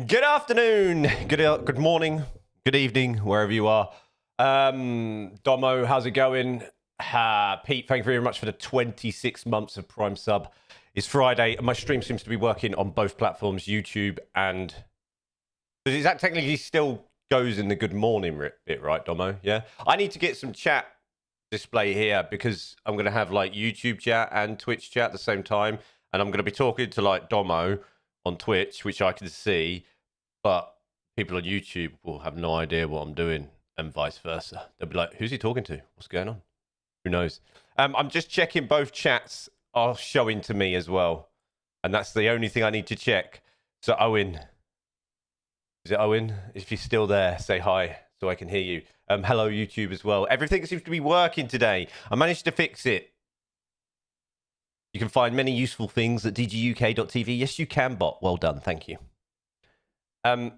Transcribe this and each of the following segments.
Good afternoon, good morning, good evening, wherever you are. Domo, how's it going? Pete, thank you very much for the 26 months of Prime sub. It's Friday, and my stream seems to be working on both platforms, YouTube and... Is that technically still goes in the good morning bit, right, Domo? Yeah? I need to get some chat display here because I'm going to have like YouTube chat and Twitch chat at the same time, and I'm going to be talking to like Domo on Twitch, which I can see, but people on YouTube will have no idea what I'm doing, and vice versa. They'll be like, who's he talking to? What's going on? Who knows? I'm just checking both chats are showing to me as well, and that's the only thing I need to check. So Owen, is it Owen? If you're still there, say hi so I can hear you. Hello YouTube as well. Everything seems to be working today. I managed to fix it. You can find many useful things at dguk.tv. Yes, you can, bot. Well done. Thank you. So,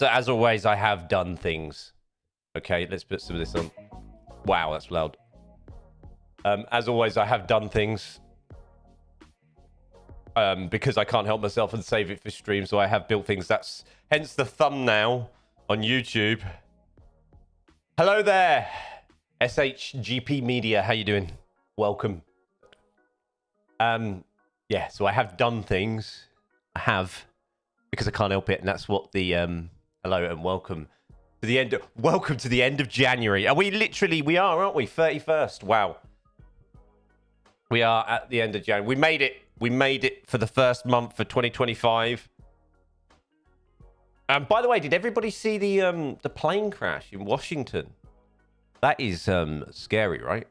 as always, I have done things. Okay, let's put some of this on. Wow, that's loud. As always, I have done things. Because I can't help myself and save it for stream, so I have built things. That's hence the thumbnail on YouTube. Hello there, SHGP Media. How you doing? Welcome. Yeah, so I have done things. I have, because I can't help it, and that's what the hello and welcome to the end. Welcome to the end of January. Are we literally? We are, aren't we? 31st. Wow. We are at the end of January. We made it. We made it for the first month for 2025. By the way, did everybody see the plane crash in Washington? That is scary, right?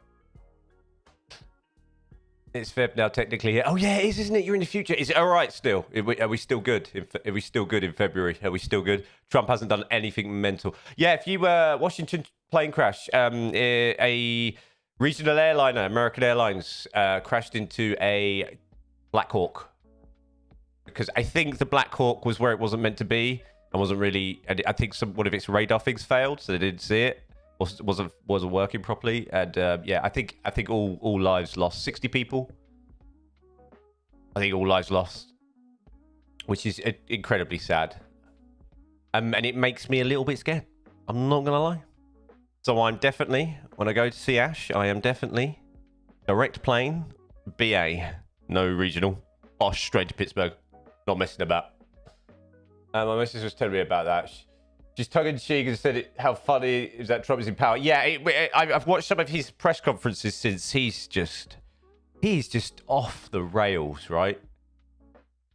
It's Feb now, technically. Oh yeah, it is, isn't it? You're in the future. Is it all right still? Are we still good? Are we still good in February? Are we still good? Trump hasn't done anything mental. Yeah, if you Washington plane crash, a regional airliner, American Airlines, crashed into a Black Hawk. Because I think the Black Hawk was where it wasn't meant to be and wasn't really. I think one of its radar things failed, so they didn't see it. Wasn't working properly, and yeah, I think all lives lost. 60 people. I think all lives lost, which is incredibly sad. And it makes me a little bit scared. I'm not gonna lie. So I'm definitely, when I go to see Ash, I am definitely direct plane, BA, no regional, straight to Pittsburgh. Not messing about. My missus was telling me about that. She's tongue-in-cheek and said how funny is that Trump is in power. Yeah, I've watched some of his press conferences since. He's just off the rails, right?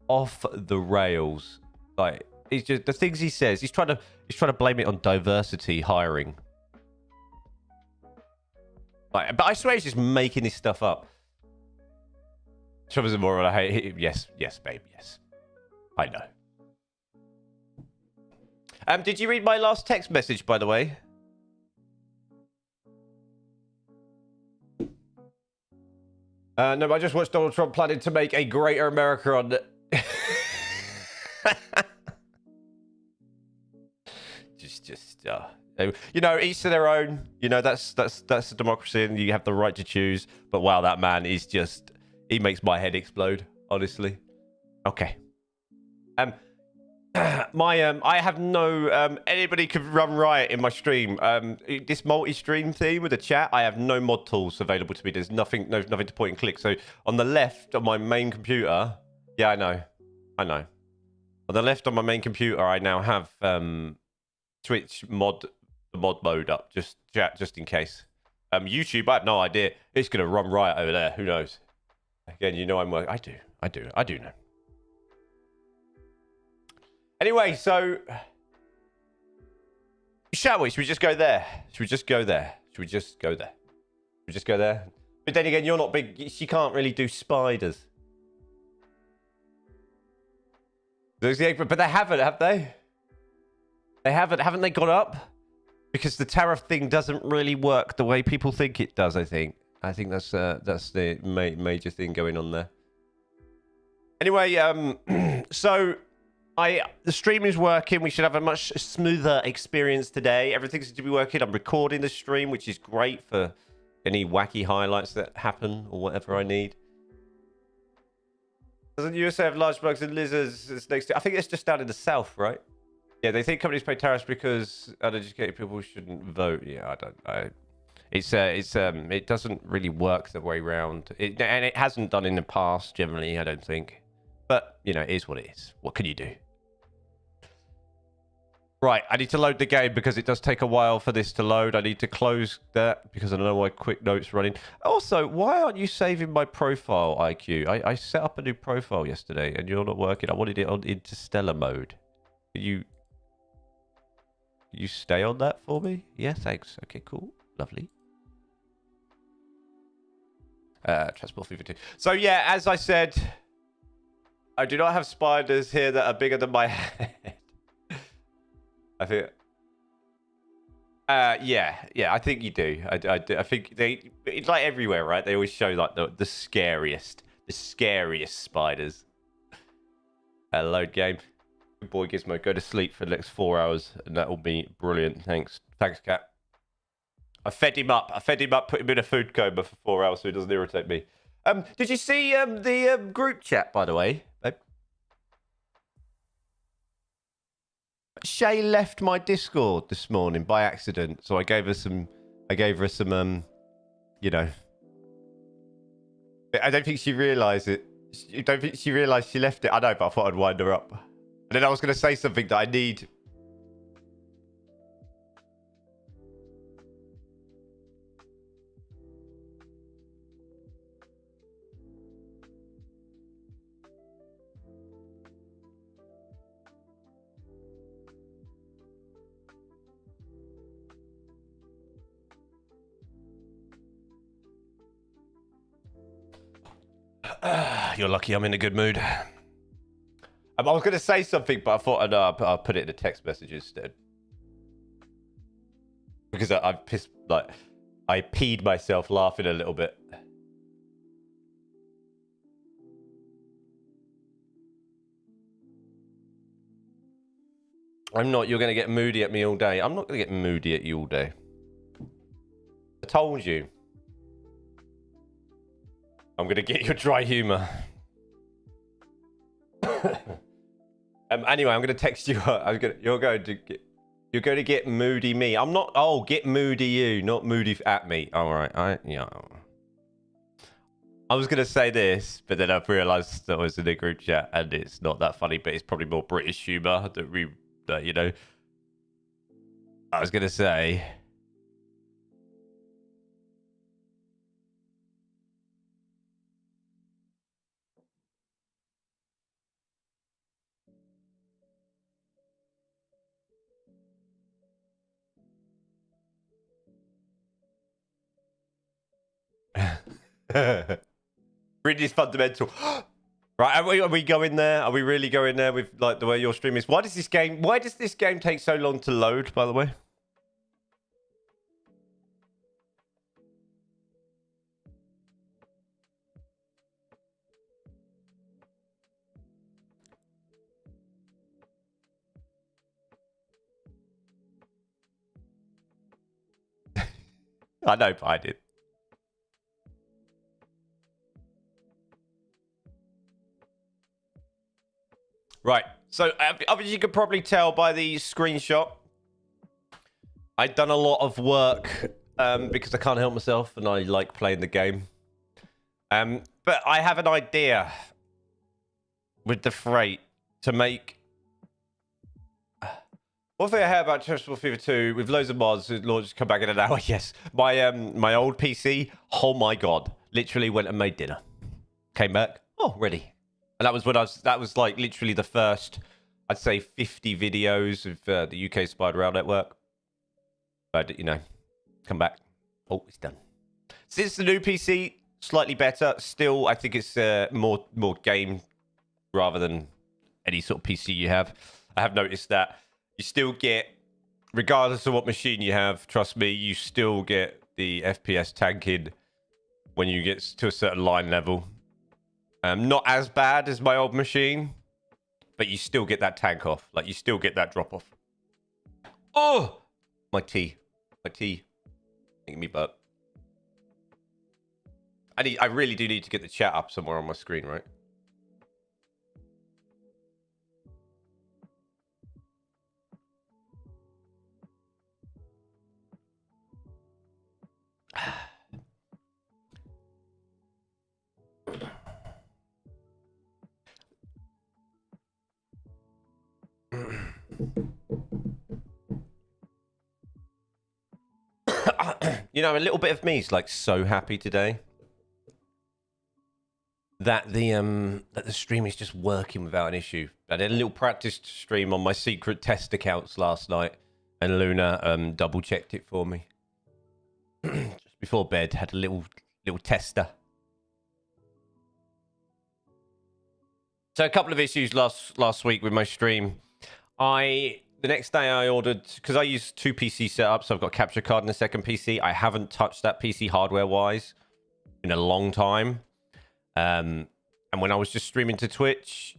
Off the rails. Like, he's just the things he says. He's trying to blame it on diversity hiring. Like, but I swear he's just making this stuff up. Trump is a moron. I hate him. Yes, babe, yes. I know. Did you read my last text message, by the way? No, I just watched Donald Trump planning to make a greater America on the... you know, each to their own. You know, that's a democracy, and you have the right to choose. But wow, that man is just... He makes my head explode, honestly. Okay. I have no anybody could run riot in my stream. This multi-stream theme with the chat, I have no mod tools available to me. There's nothing to point and click. So on the left on my main computer, yeah, I know. On the left on my main computer, I now have Twitch mod mode up, just in case. YouTube, I have no idea. It's gonna run riot over there. Who knows? Again, you know I'm working. I do know. Anyway, so shall we? Should we just go there? But then again, you're not big. She can't really do spiders. But they haven't, have they? They haven't they gone up? Because the tariff thing doesn't really work the way people think it does. I think that's the major thing going on there. Anyway, so. The stream is working. We should have a much smoother experience today. Everything seems to be working. I'm recording the stream, which is great for any wacky highlights that happen or whatever I need. Doesn't USA have large bugs and lizards? It's next to, I think it's just down in the south, right? Yeah, they think companies pay tariffs because uneducated people shouldn't vote. Yeah, it doesn't really work the way around. And it hasn't done in the past, generally, I don't think. But, you know, it is what it is. What can you do? Right, I need to load the game because it does take a while for this to load. I need to close that because I don't know why quick notes running. Also, why aren't you saving my profile, IQ? I set up a new profile yesterday and you're not working. I wanted it on interstellar mode. You stay on that for me? Yeah, thanks. Okay, cool. Lovely. Transport Fever 2. So yeah, as I said, I do not have spiders here that are bigger than my head. I think, yeah, I think you do. I think it's like everywhere, right? They always show like the scariest spiders. Load game. Good boy, Gizmo. Go to sleep for the next 4 hours, and that will be brilliant. Thanks, Cat. I fed him up. Put him in a food coma for 4 hours so he doesn't irritate me. Did you see the group chat, by the way? Shay left my Discord this morning by accident, so I gave her some, you know. I don't think she realised it. I don't think she realised she left it. I know, but I thought I'd wind her up. And then I was going to say something that I need. You're lucky I'm in a good mood. I was going to say something, but I thought I'll put it in a text message instead. Because I pissed, like, I peed myself laughing a little bit. I'm not. You're going to get moody at me all day. I'm not going to get moody at you all day. I told you. I'm going to get your dry humor. Anyway, I'm going to text you. You're going to get moody me. I'm not. Oh, get moody you, not moody at me. All right. Yeah. I was going to say this, but then I've realised that I was in a group chat and it's not that funny, but it's probably more British humour that you know. I was going to say. Reading is fundamental. Right, are we going there? Are we really going there with like the way your stream is? Why does this game take so long to load, by the way? I know, but I did. Right, so obviously you could probably tell by the screenshot, I've done a lot of work because I can't help myself and I like playing the game. But I have an idea with the freight to make... One thing I heard about Terraforming Fever 2 with loads of mods, launch come back in an hour. Yes, my old PC, oh my god, literally went and made dinner. Came back, oh, ready. And that was when that was like literally the first, I'd say 50 videos of the UK Spider Rail network. But, you know, come back. Oh, it's done. Since the new PC, slightly better. Still, I think it's more game rather than any sort of PC you have. I have noticed that you still get, regardless of what machine you have, trust me, you still get the FPS tanking when you get to a certain line level. Not as bad as my old machine, but you still get that tank off. Like, you still get that drop off. Oh! My tea. Making me burp. I really do need to get the chat up somewhere on my screen, right? You know, a little bit of me is like so happy today that the stream is just working without an issue. I did a little practice stream on my secret test accounts last night, and Luna double checked it for me just before bed. Had a little tester. So a couple of issues last week with my stream. The next day I ordered, because I use 2 PC setups, so I've got a capture card and a second PC. I haven't touched that PC hardware-wise in a long time. And when I was just streaming to Twitch,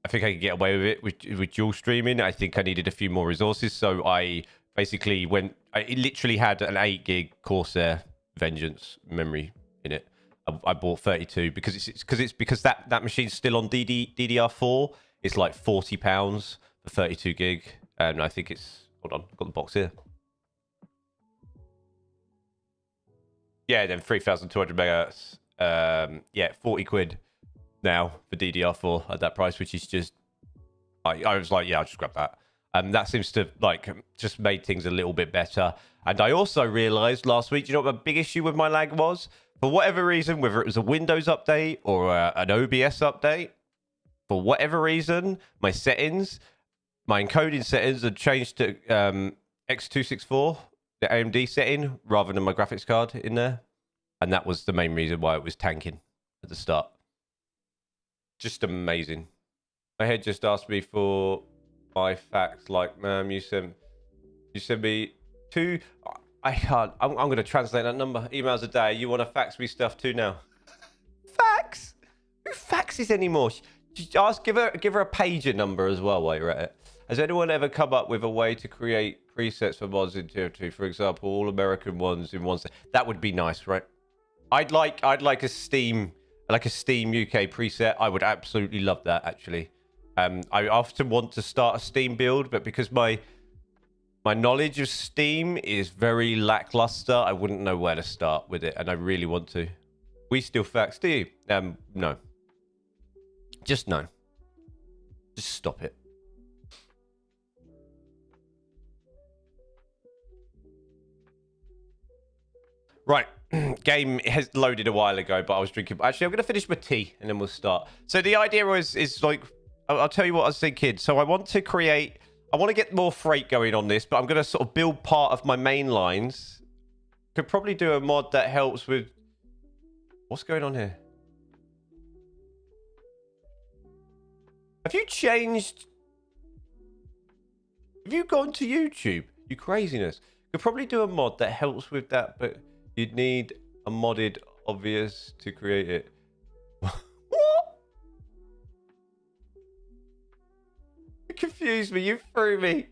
I think I could get away with it with dual streaming. I think I needed a few more resources, so I basically it literally had an 8 gig Corsair Vengeance memory in it. I bought 32 because that machine's still on DDR4. It's like £40 for 32 gig, and I think it's, hold on, I've got the box here. Yeah, then 3,200 megahertz. Yeah, 40 quid now for DDR4 at that price, which is just, I was like, yeah, I'll just grab that. That seems to like just made things a little bit better. And I also realized last week, you know what my big issue with my lag was? For whatever reason, whether it was a Windows update or an OBS update, for whatever reason, my encoding settings had changed to X264, the AMD setting, rather than my graphics card in there. And that was the main reason why it was tanking at the start. Just amazing. My head just asked me for my facts. Like, ma'am, you sent me 2. I can't. I'm going to translate that number. Emails a day. You want to fax me stuff too now? Fax? Who faxes anymore? Just give her a pager number as well while you're at it. Has anyone ever come up with a way to create presets for mods in Tier 2? For example, all American ones in one set. That would be nice, right? I'd like a Steam UK preset. I would absolutely love that, actually. I often want to start a Steam build, but because my knowledge of Steam is very lackluster, I wouldn't know where to start with it, and I really want to. We still fax, do you? No. Just no. Just stop it. Right. Game has loaded a while ago, but I was drinking. Actually, I'm going to finish my tea and then we'll start. So the idea is like, I'll tell you what I was thinking. So I want to get more freight going on this, but I'm going to sort of build part of my main lines. Could probably do a mod that helps with... What's going on here? Have you changed? Have you gone to YouTube? You craziness. Could probably do a mod that helps with that, but you'd need a modded obvious to create it. What? You confused me. You threw me.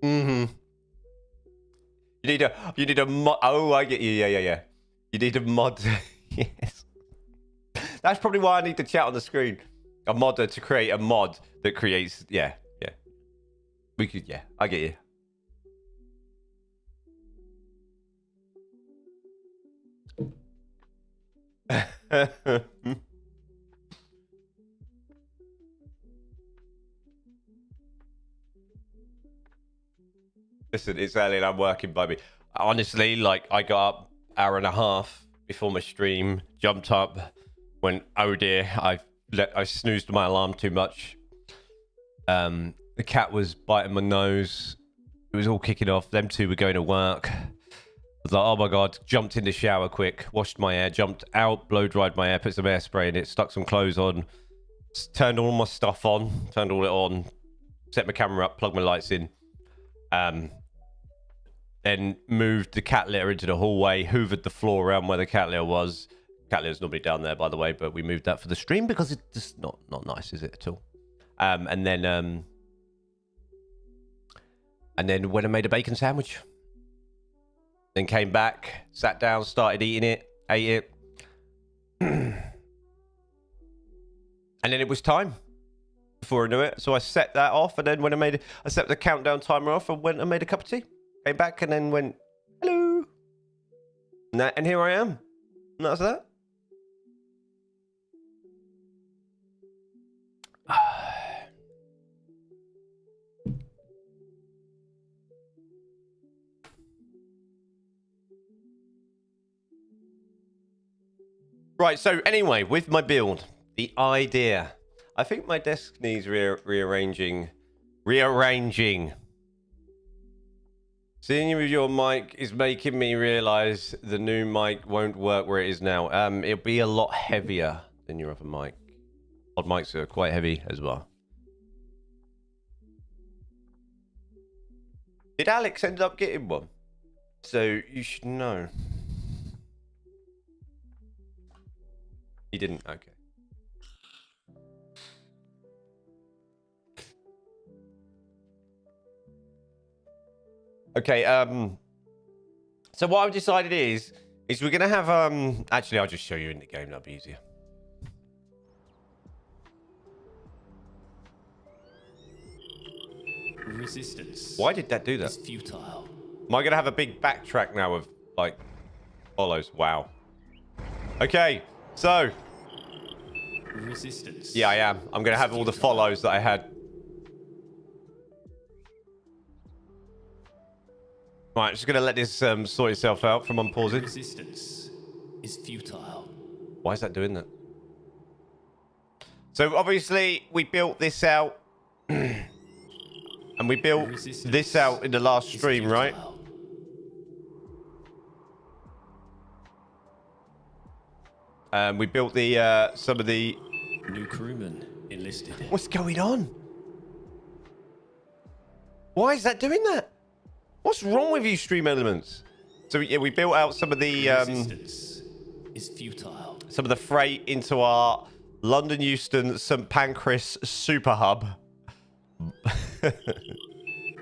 Mm-hmm. You need a mod. Oh, I get you. Yeah. You need a mod. Yes. That's probably why I need the chat on the screen. A modder to create a mod that creates. Yeah. We could. Yeah, I get you. Listen, it's early and I'm working, baby. Honestly, like, I got up hour and a half before my stream, jumped up, went, oh dear, I snoozed my alarm too much. The cat was biting my nose. It was all kicking off. Them two were going to work. I was like, oh my God, jumped in the shower quick, washed my hair, jumped out, blow dried my hair, put some hairspray in it, stuck some clothes on, turned all my stuff on, turned all it on, set my camera up, plugged my lights in. Then moved the cat litter into the hallway, hoovered the floor around where the cat litter was. Cat litter's normally down there, by the way, but we moved that for the stream because it's just not nice, is it, at all? And then went and made a bacon sandwich. Then came back, sat down, started eating it, ate it. And then it was time before I knew it. So I set that off, and then when I set the countdown timer off and went and made a cup of tea. Came back and then went, hello. And here I am. And that's that. Right, so anyway, with my build, the idea. I think my desk needs rearranging. Seeing you with your mic is making me realize the new mic won't work where it is now. It'll be a lot heavier than your other mic. Odd mics are quite heavy as well. Did Alex end up getting one? So you should know. He didn't. Okay. Okay. So what I've decided is we're gonna have Actually, I'll just show you in the game. That'll be easier. Resistance. Why did that do that? It's futile. Am I gonna have a big backtrack now of like follows? Wow. Okay. So, resistance. Yeah, I am. I'm going to have all the follows that I had. Right, just going to let this sort itself out from unpausing. Resistance is futile. Why is that doing that? So, obviously, we built this out. And we built this out in the last stream, right? We built the some of the... New crewman enlisted. What's going on? Why is that doing that? What's wrong with you, Stream Elements? So yeah, we built out some of the Resistance is futile. some of the freight into our London Euston St Pancras super hub.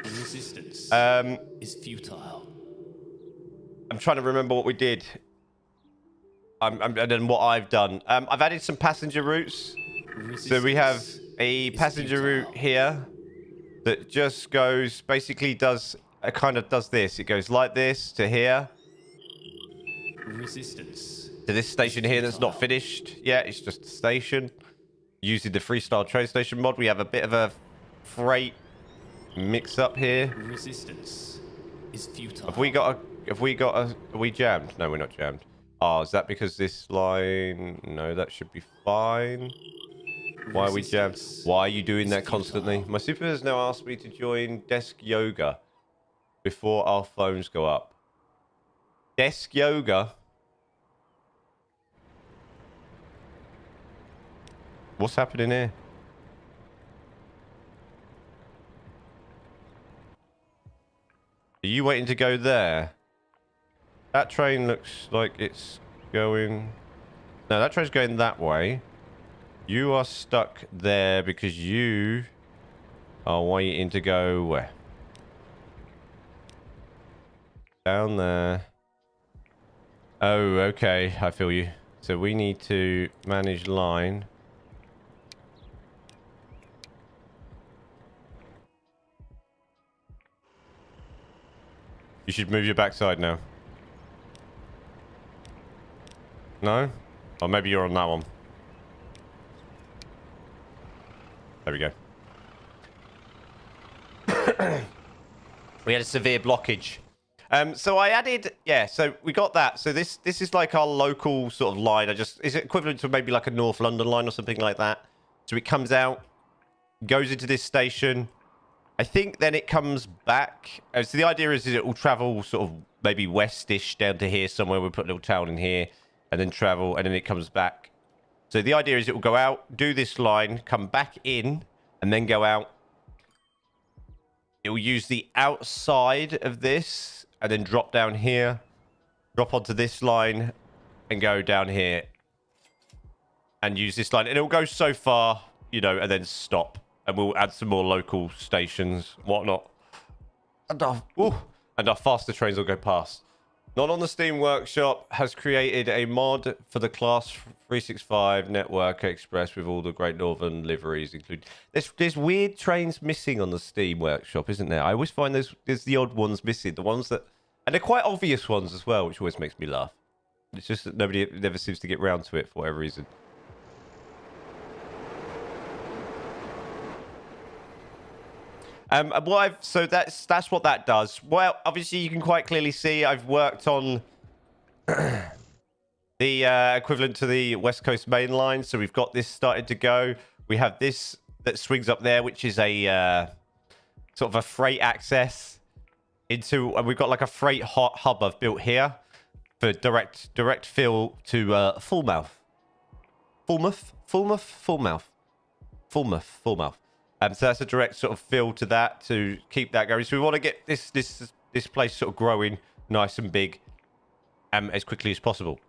Resistance is futile. I'm trying to remember what we did. And then what I've done. I've added some passenger routes. So we have a passenger route here that just goes, basically does, kind of does this. It goes like this to here. Resistance. To this station here that's not finished yet. It's just a station. Using the freestyle train station mod, we have a bit of a freight mix up here. Resistance is futile. Have we got a, are we jammed? No, we're not jammed. Oh, is that because this line, no, that should be fine. Why are we jammed? Why are you doing that constantly? My super has now asked me to join desk yoga before our phones go up. Desk yoga? What's happening here? Are you waiting to go there? That train looks like it's going... No, that train's going that way. You are stuck there because you are waiting to go where? Down there. Oh, okay. I feel you. So we need to manage line. You should move your backside now. No? Or maybe you're on that one. There we go. We had a severe blockage. So I added, yeah, so we got that. So this is like our local sort of line. Is it equivalent to maybe like a North London line or something like that? So it comes out, goes into this station. I think then it comes back. So the idea is it will travel sort of maybe westish down to here somewhere. We'll put a little town in here and then travel and then it comes back. So the idea is it will go out, do this line, come back in, and then go out. It will use the outside of this, and then drop down here, drop onto this line, and go down here. And use this line. And it will go so far, you know, and then stop. And we'll add some more local stations, whatnot. And our faster trains will go past. Not on the Steam Workshop has created a mod for the Class 365 Network Express with all the Great Northern liveries included. There's weird trains missing on the Steam Workshop, isn't there? I always find there's the odd ones missing. The ones that... And they're quite obvious ones as well, which always makes me laugh. It's just that nobody never seems to get round to it for whatever reason. So that's what that does. Well, obviously you can quite clearly see I've worked on the equivalent to the West Coast Main Line. So we've got this started to go. We have this that swings up there, which is a sort of a freight access into, and we've got like a freight hub I've built here for direct fill to Falmouth. So that's a direct sort of fill to that to keep that going. So we want to get this place sort of growing nice and big as quickly as possible.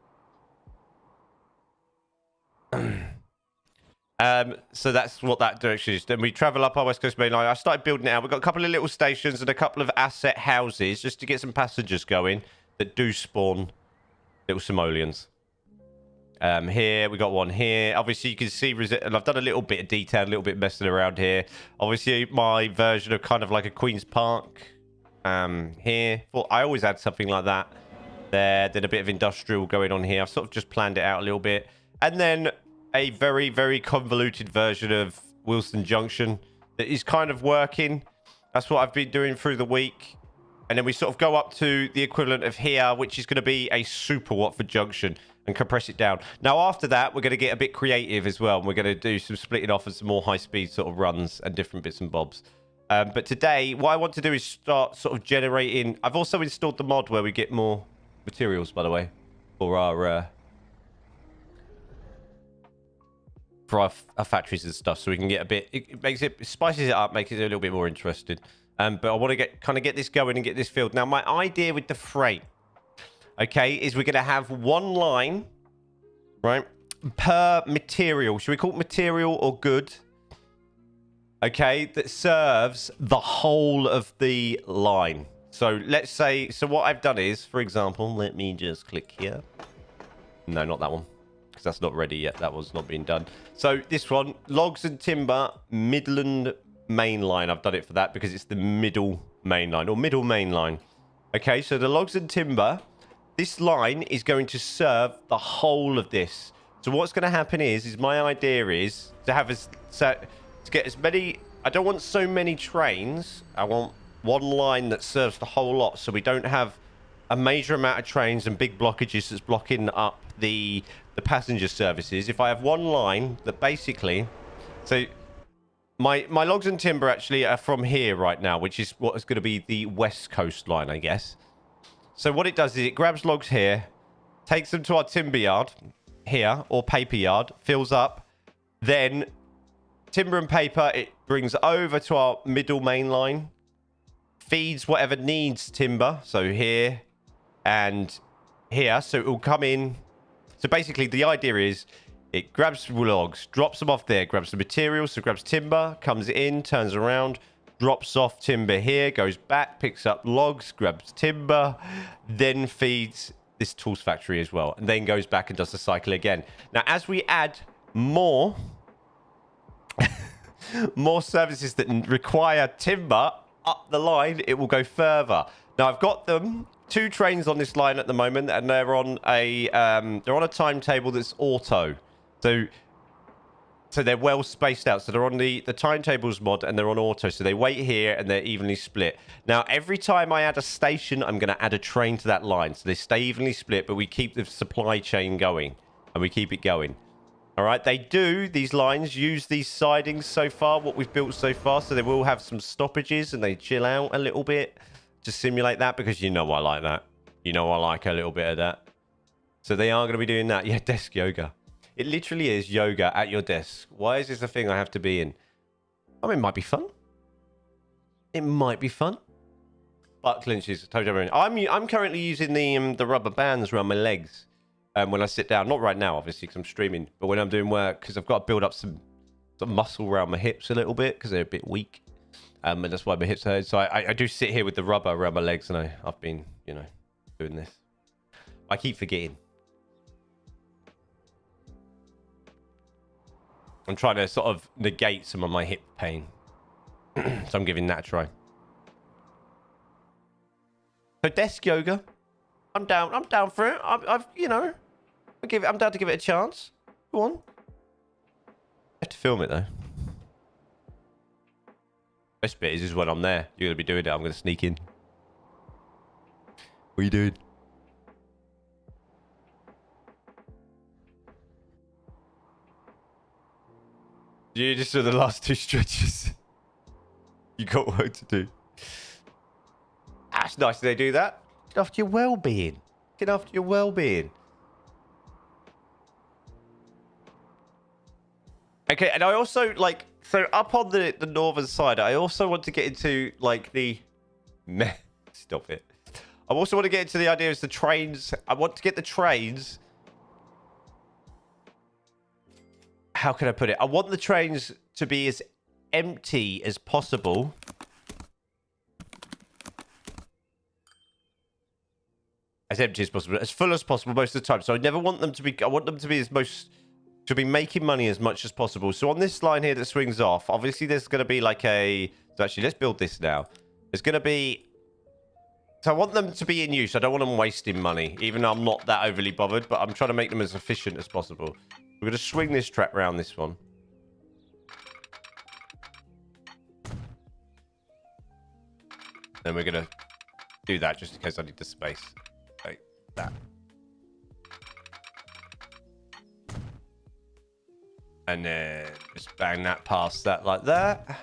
So that's what that direction is. Then we travel up our West Coast Main Line. I started building it out. We've got a couple of little stations and a couple of asset houses just to get some passengers going that do spawn little simoleons. Here we got one here. Obviously you can see, and I've done a little bit of detail, a little bit messing around here. Obviously my version of kind of like a Queen's Park here. Well, I always add something like that there. Then a bit of industrial going on here. I've sort of just planned it out a little bit. And then a very, very convoluted version of Wilson Junction that is kind of working. That's what I've been doing through the week. And then we sort of go up to the equivalent of here, which is going to be a Super Watford Junction, and compress it down. Now, after that, we're going to get a bit creative as well. And we're going to do some splitting off and some more high-speed sort of runs and different bits and bobs. But today, what I want to do is start sort of generating... I've also installed the mod where we get more materials, by the way, for our for our factories and stuff, so we can get a bit. It makes it spices it up, makes it a little bit more interesting. But I want to get this going and get this filled. Now, my idea with the freight, okay, is we're gonna have one line, right, per material. Should we call it material or good? Okay, that serves the whole of the line. So let's say, so what I've done is, for example, let me just click here. No, not that one, because that's not ready yet. That was not being done. So this one, logs and timber, Midland main line. I've done it for that because it's the middle main line, or middle main line. Okay, so the logs and timber, this line is going to serve the whole of this. So what's going to happen is my idea is to have to get as many. I don't want so many trains. I want one line that serves the whole lot, so we don't have a major amount of trains and big blockages that's blocking up the passenger services. If I have one line that basically, so my logs and timber actually are from here right now, which is what is going to be the west coast line, I guess. So what it does is it grabs logs here, takes them to our timber yard here, or paper yard, fills up, then timber and paper it brings over to our middle main line, feeds whatever needs timber, so here and here, so it will come in. So basically the idea is it grabs logs, drops them off there, grabs the materials, so grabs timber, comes in, turns around, drops off timber here, goes back, picks up logs, grabs timber, then feeds this tools factory as well, and then goes back and does the cycle again. Now as we add more more services that require timber up the line, it will go further. Now I've got them 2 trains on this line at the moment, and they're on a timetable that's auto. So they're well spaced out. So they're on the timetables mod, and they're on auto. So they wait here and they're evenly split. Now every time I add a station, I'm going to add a train to that line. So they stay evenly split, but we keep the supply chain going, and we keep it going. All right, these lines use these sidings so far, what we've built so far, so they will have some stoppages and they chill out a little bit to simulate that, because you know I like that. You know I like a little bit of that. So they are going to be doing that. Yeah, desk yoga. It literally is yoga at your desk. Why is this a thing I have to be in? I mean, it might be fun. It might be fun. Butt clinches, toe jab. I'm currently using the rubber bands around my legs. When I sit down, not right now, obviously, because I'm streaming, but when I'm doing work, because I've got to build up some muscle around my hips a little bit, because they're a bit weak, and that's why my hips hurt. So I do sit here with the rubber around my legs, and I've been, doing this. I keep forgetting. I'm trying to sort of negate some of my hip pain, so I'm giving that a try. So desk yoga, I'm down for it. I'm down to give it a chance. Go on. I have to film it though. Best bit is when I'm there. You're gonna be doing it. I'm gonna sneak in. What are you doing? You just saw the last 2 stretches. You got work to do. That's nice they do that. Get after your well-being. Get after your well-being. Okay, and I also, so up on the northern side, I also want to get into, Stop it. I also want to get into the idea of the trains. I want to get the trains. How can I put it? I want the trains to be as empty as possible. As empty as possible. As full as possible most of the time. So I never want them to be... I want them to be to be making money as much as possible. So on this line here that swings off, obviously there's going to be So actually, let's build this now. There's going to be... So I want them to be in use. I don't want them wasting money, even though I'm not that overly bothered, but I'm trying to make them as efficient as possible. We're going to swing this track round this one. Then we're going to do that just in case I need the space. Like that. And then just bang that past that like that.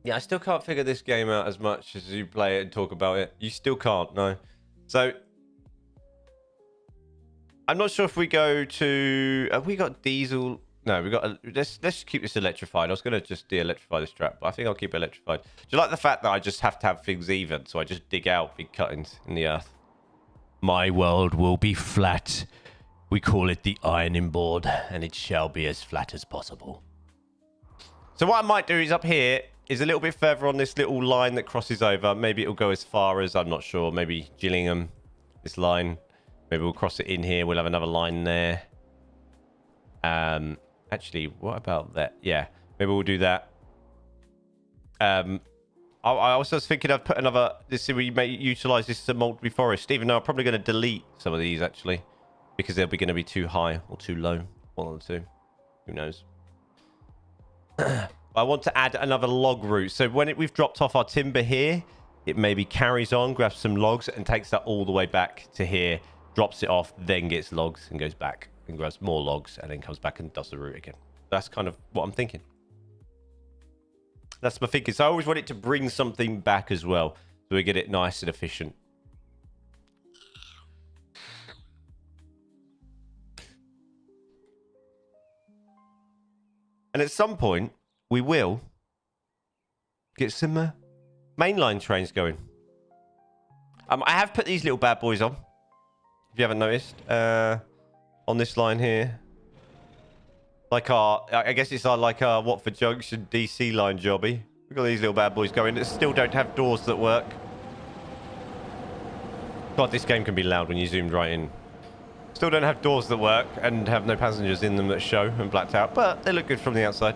Yeah, I still can't figure this game out as much as you play it and talk about it. You still can't, no. So, I'm not sure if we go to... Have we got diesel? No, we got... Let's keep this electrified. I was going to just de-electrify this trap, but I think I'll keep it electrified. Do you like the fact that I just have to have things even? So I just dig out big cuttings in the earth. My world will be flat. We call it the ironing board, and it shall be as flat as possible. So what I might do is up here is a little bit further on this little line that crosses over. Maybe it'll go as far as, I'm not sure, maybe Gillingham, this line. Maybe we'll cross it in here. We'll have another line there. Actually, what about that? Yeah, maybe we'll do that. I also was thinking of put another... We may utilize this as a multi forest, even though I'm probably going to delete some of these, actually. Because they'll be going to be too high or too low. One of the two. Who knows? I want to add another log route. So when we've dropped off our timber here, it maybe carries on, grabs some logs, and takes that all the way back to here, drops it off, then gets logs and goes back and grabs more logs, and then comes back and does the route again. That's kind of what I'm thinking. That's my thinking. So I always want it to bring something back as well, so we get it nice and efficient. And at some point, we will get some mainline trains going. I have put these little bad boys on, if you haven't noticed, on this line here. Like I guess it's like our Watford Junction DC line jobby. We've got these little bad boys going that still don't have doors that work. God, this game can be loud when you zoomed right in. Still don't have doors that work and have no passengers in them that show and blacked out, but they look good from the outside.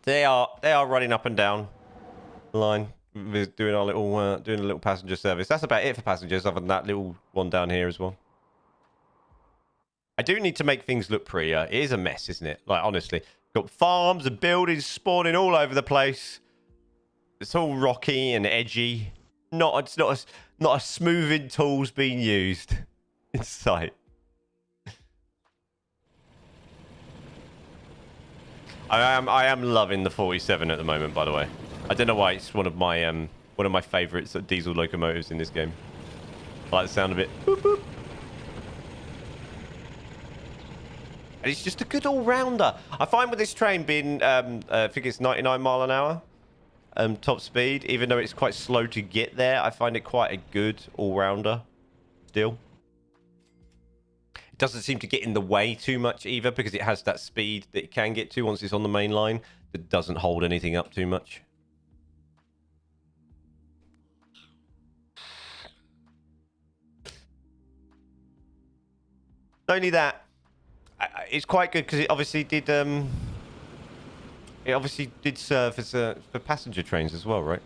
They are running up and down the line. We're doing our little doing a little passenger service. That's about it for passengers, other than that little one down here as well. I do need to make things look prettier. It is a mess, isn't it? Like, honestly, got farms and buildings spawning all over the place. It's all rocky and edgy. It's not a smoothing tool's being used in sight. I am loving the 47 at the moment, by the way. I don't know why, it's one of my favorites diesel locomotives in this game. I like the sound of it. Boop, boop. And it's just a good all-rounder. I find with this train being, I think it's 99 mile an hour top speed, even though it's quite slow to get there, I find it quite a good all-rounder still. It doesn't seem to get in the way too much either, because it has that speed that it can get to once it's on the main line that doesn't hold anything up too much. Not only that, it's quite good because it obviously did serve as for passenger trains as well, right?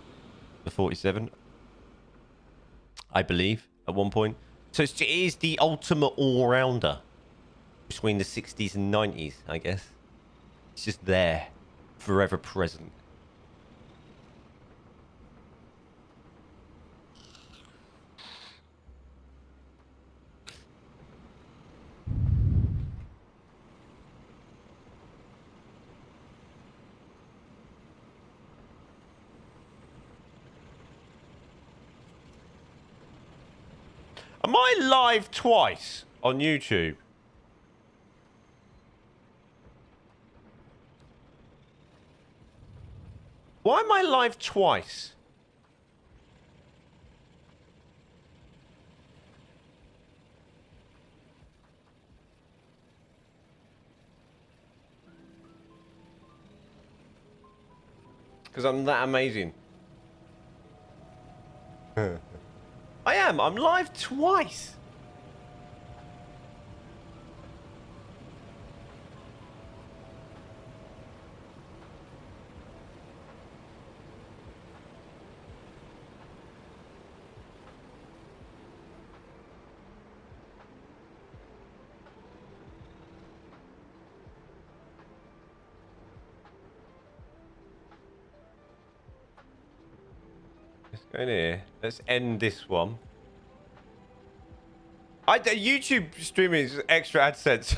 The 47, I believe, at one point. So it is the ultimate all-rounder between the 60s and 90s, I guess. It's just there, forever present. Am I live twice on YouTube? Why am I live twice? Because I'm that amazing. I am. I'm live twice. Let's go in here. Let's end this one. YouTube streaming is extra AdSense.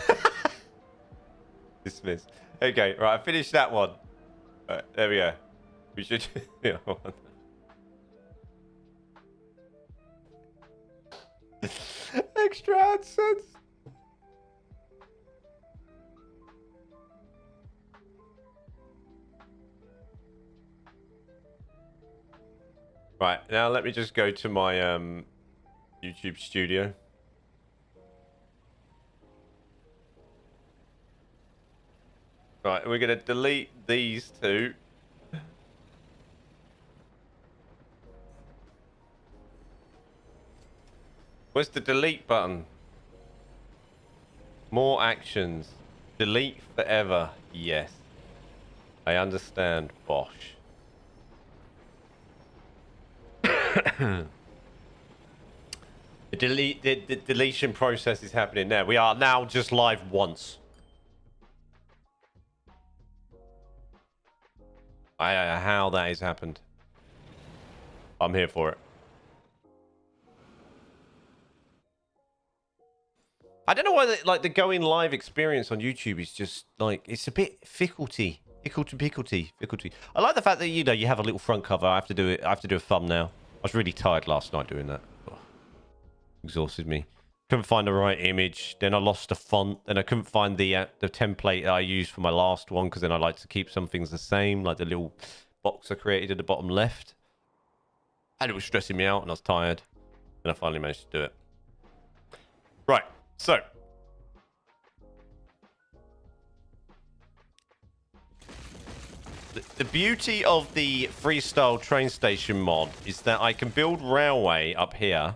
Dismiss. Okay, right, I finished that one. Right, there we go. We should. Yeah. Extra AdSense. Right, now let me just go to my YouTube studio. Right, we're going to delete these two. Where's the delete button? More actions. Delete forever. Yes. I understand, Bosh. The deletion process is happening now. We are now just live once. I don't know how that has happened. I'm here for it. I don't know why the going live experience on YouTube is just like it's a bit ficklety. Picklety. I like the fact that you have a little front cover. I have to do it. I have to do a thumbnail. I was really tired last night doing that. Oh, exhausted me. Couldn't find the right image. Then I lost the font. Then I couldn't find the template that I used for my last one because then I like to keep some things the same, like the little box I created at the bottom left. And it was stressing me out, and I was tired. And I finally managed to do it. Right. So. The beauty of the freestyle train station mod is that I can build railway up here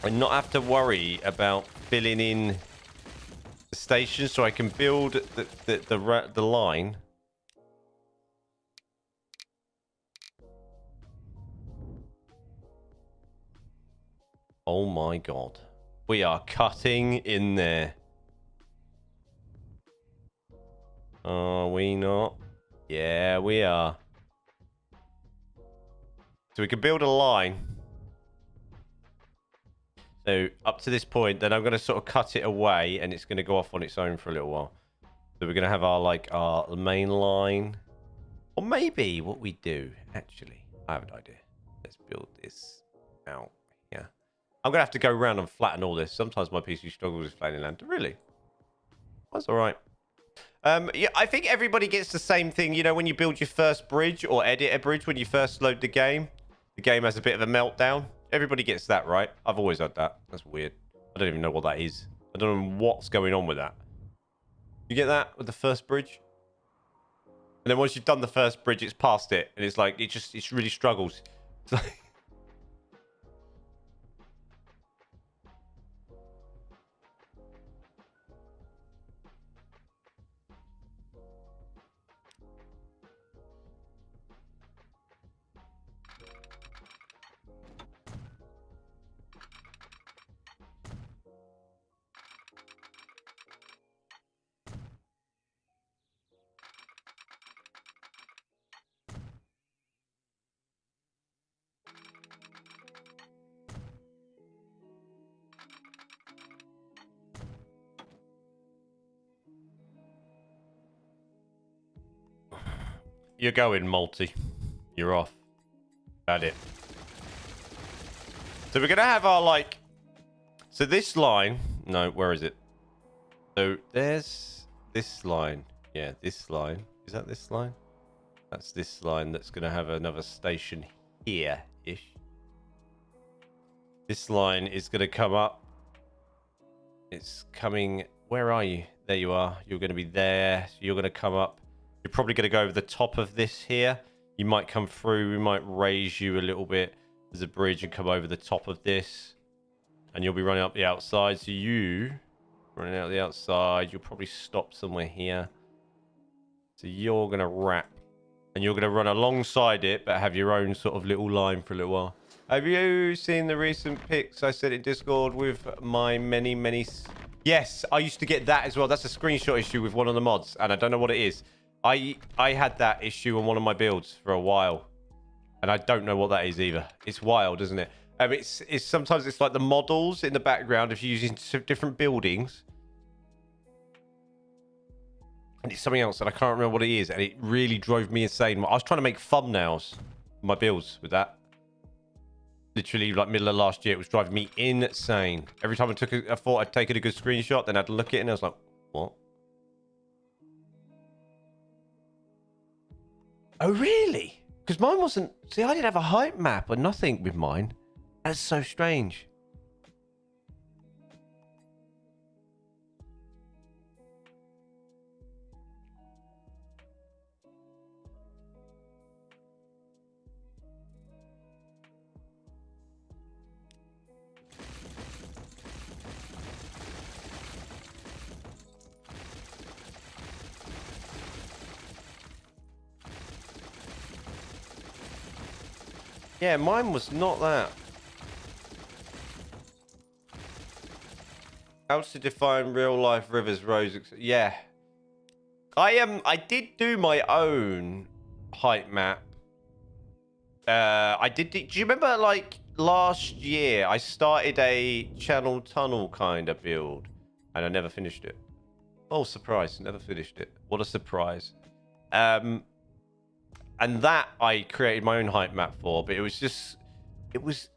and not have to worry about filling in the station, so I can build the line. Oh my god. We are cutting in there. Are we not? Yeah, we are. So we can build a line. So up to this point, then I'm going to sort of cut it away, and it's going to go off on its own for a little while. So we're going to have our main line. Or maybe what we do, actually, I have an idea. Let's build this out here. I'm going to have to go around and flatten all this. Sometimes my PC struggles with flattening land. Really? That's all right. Yeah, I think everybody gets the same thing. You know, when you build your first bridge or edit a bridge when you first load the game has a bit of a meltdown. Everybody gets that, right? I've always had that. That's weird. I don't even know what that is. I don't know what's going on with that. You get that with the first bridge? And then once you've done the first bridge, it's past it. And it's like, it really struggles. It's like... You're going multi. You're off. Got it. So we're going to have our, like... So this line... No, where is it? So there's this line. Yeah, this line. Is that this line? That's this line that's going to have another station here-ish. This line is going to come up. It's coming... Where are you? There you are. You're going to be there. So you're going to come up. You're probably going to go over the top of this here. You might come through. We might raise you a little bit as a bridge and come over the top of this. And you'll be running up the outside. So you running out the outside. You'll probably stop somewhere here. So you're going to wrap. And you're going to run alongside it, but have your own sort of little line for a little while. Have you seen the recent pics I said in Discord with my many... Yes, I used to get that as well. That's a screenshot issue with one of the mods. And I don't know what it is. I had that issue on one of my builds for a while, and I don't know what that is either. It's wild, isn't it? It's sometimes it's like the models in the background if you're using different buildings. And it's something else, and I can't remember what it is, and it really drove me insane. I was trying to make thumbnails for my builds with that. Literally, like, middle of last year, it was driving me insane. Every time I thought I'd taken a good screenshot, then I'd look at it, and I was like, what? Oh, really? Because mine wasn't... See, I didn't have a height map or nothing with mine. That's so strange. Yeah, mine was not that. How to define real life rivers, roads, yeah. I did do my own height map. Do you remember, like, last year I started a channel tunnel kind of build and I never finished it. Oh, surprise, never finished it. What a surprise. And that I created my own height map for, but it was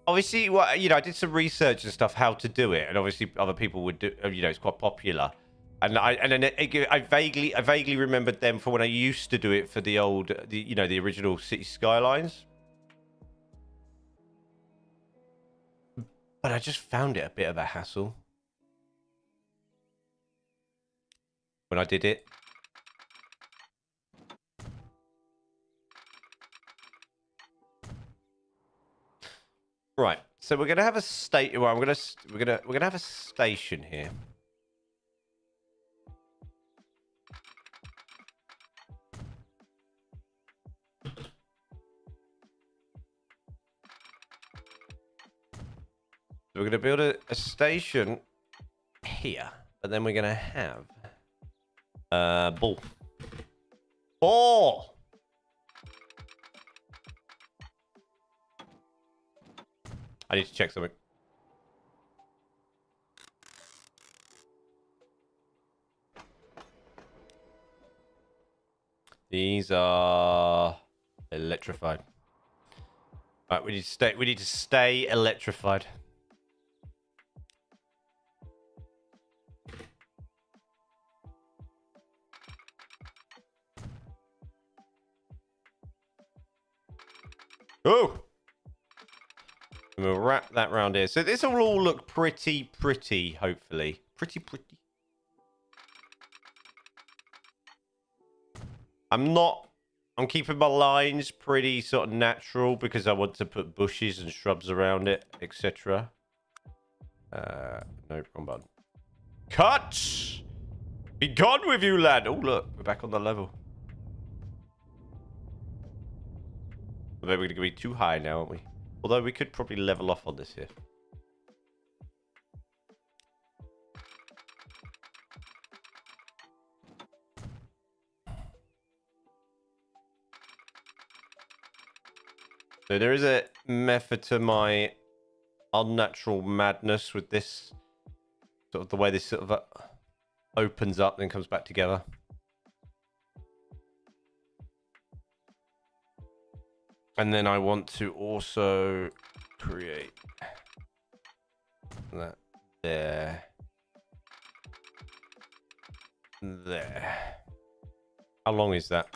obviously, well, you know, I did some research and stuff how to do it, and obviously other people would do. You know, it's quite popular, and I vaguely remembered them for when I used to do it for the original City Skylines, but I just found it a bit of a hassle when I did it. Right, so we're gonna have a state. Well, we're gonna have a station here. So we're gonna build a station here, but then we're gonna have ball. Ball. I need to check something. These are electrified. Right, we need to stay electrified. Oh! And we'll wrap that round here. So this will all look pretty, hopefully. Pretty. I'm keeping my lines pretty sort of natural because I want to put bushes and shrubs around it, etc. No, wrong button. Cut! Be gone with you, lad! Oh, look, we're back on the level. Maybe we're going to be too high now, aren't we? Although we could probably level off on this here. So there is a method to my unnatural madness with this. Sort of the way this sort of opens up then comes back together. And then I want to also create that there. There. How long is that?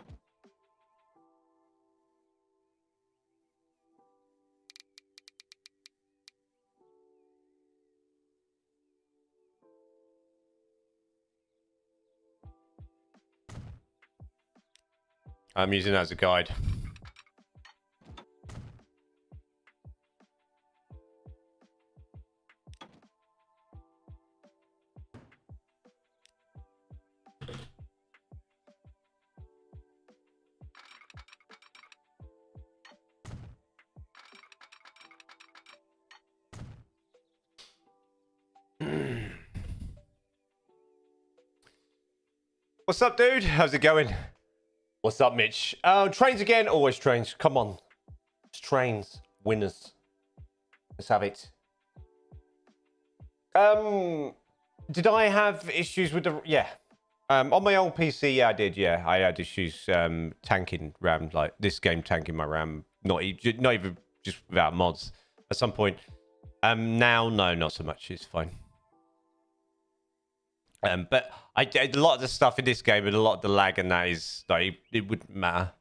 I'm using that as a guide. What's up, dude? How's it going? What's up, Mitch? Trains again? Always trains. Come on. It's trains. Winners. Let's have it. Did I have issues with the... Yeah. On my old PC, yeah, I did. Yeah, I had issues tanking RAM, like this game tanking my RAM. Not even just without mods. At some point, now no, not so much. It's fine. But a lot of the stuff in this game and a lot of the lag and that is like it wouldn't matter.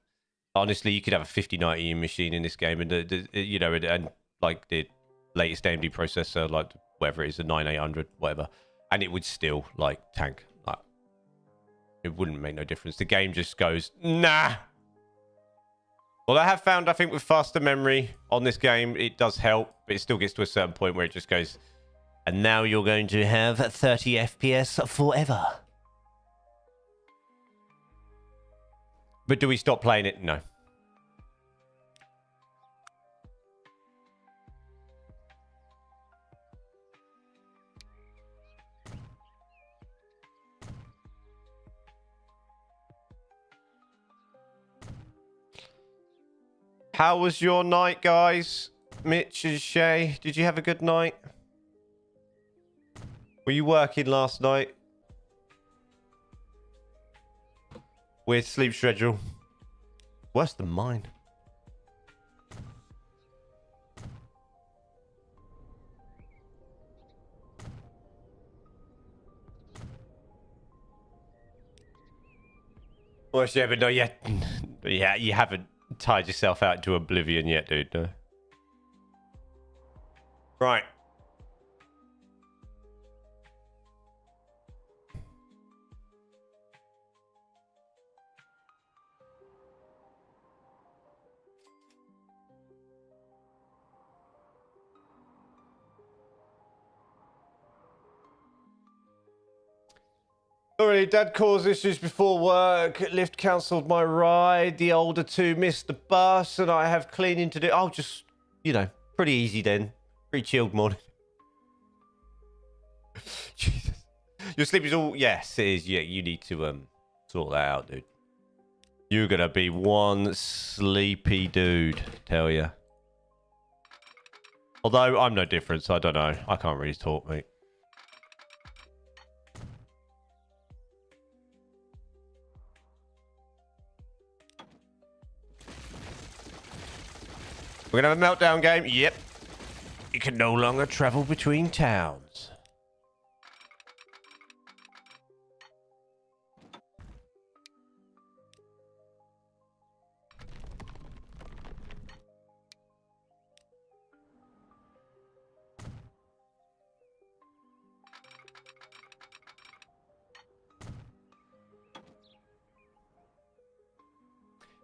Honestly, you could have a 5090 machine in this game, and you know, and like the latest AMD processor, like whatever it is, a 9800, whatever, and it would still like tank. Like, it wouldn't make no difference. The game just goes nah. Well, I have found, I think, with faster memory on this game, it does help, but it still gets to a certain point where it just goes. And now you're going to have 30 FPS forever. But do we stop playing it? No. How was your night, guys? Mitch and Shay, did you have a good night? Were you working last night? Weird sleep schedule. Worse than mine. Well, yeah, but no, yet. Yeah, you haven't tied yourself out to oblivion yet, dude. No. Right. Already, Dad caused issues before work. Lyft cancelled my ride. The older two missed the bus, and I have cleaning to do. Oh, just, you know, pretty easy then. Pretty chilled morning. Jesus. Your sleep is all... Yes, it is. Yeah, you need to sort that out, dude. You're going to be one sleepy dude, tell you. Although, I'm no different, so I don't know. I can't really talk, mate. We're going to have a meltdown game. Yep. You can no longer travel between towns.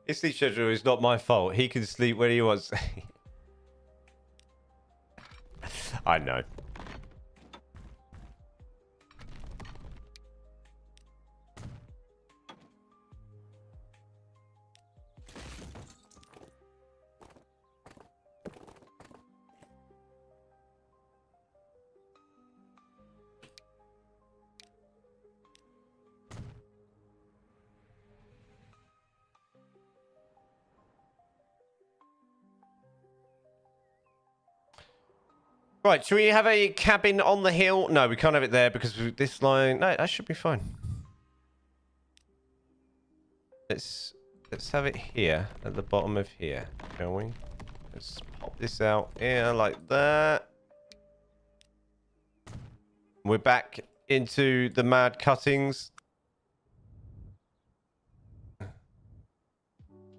His sleep schedule is not my fault. He can sleep when he wants. I know. Right, should we have a cabin on the hill? No, we can't have it there because this line... No, that should be fine. Let's have it here, at the bottom of here, shall we? Let's pop this out here like that. We're back into the mad cuttings.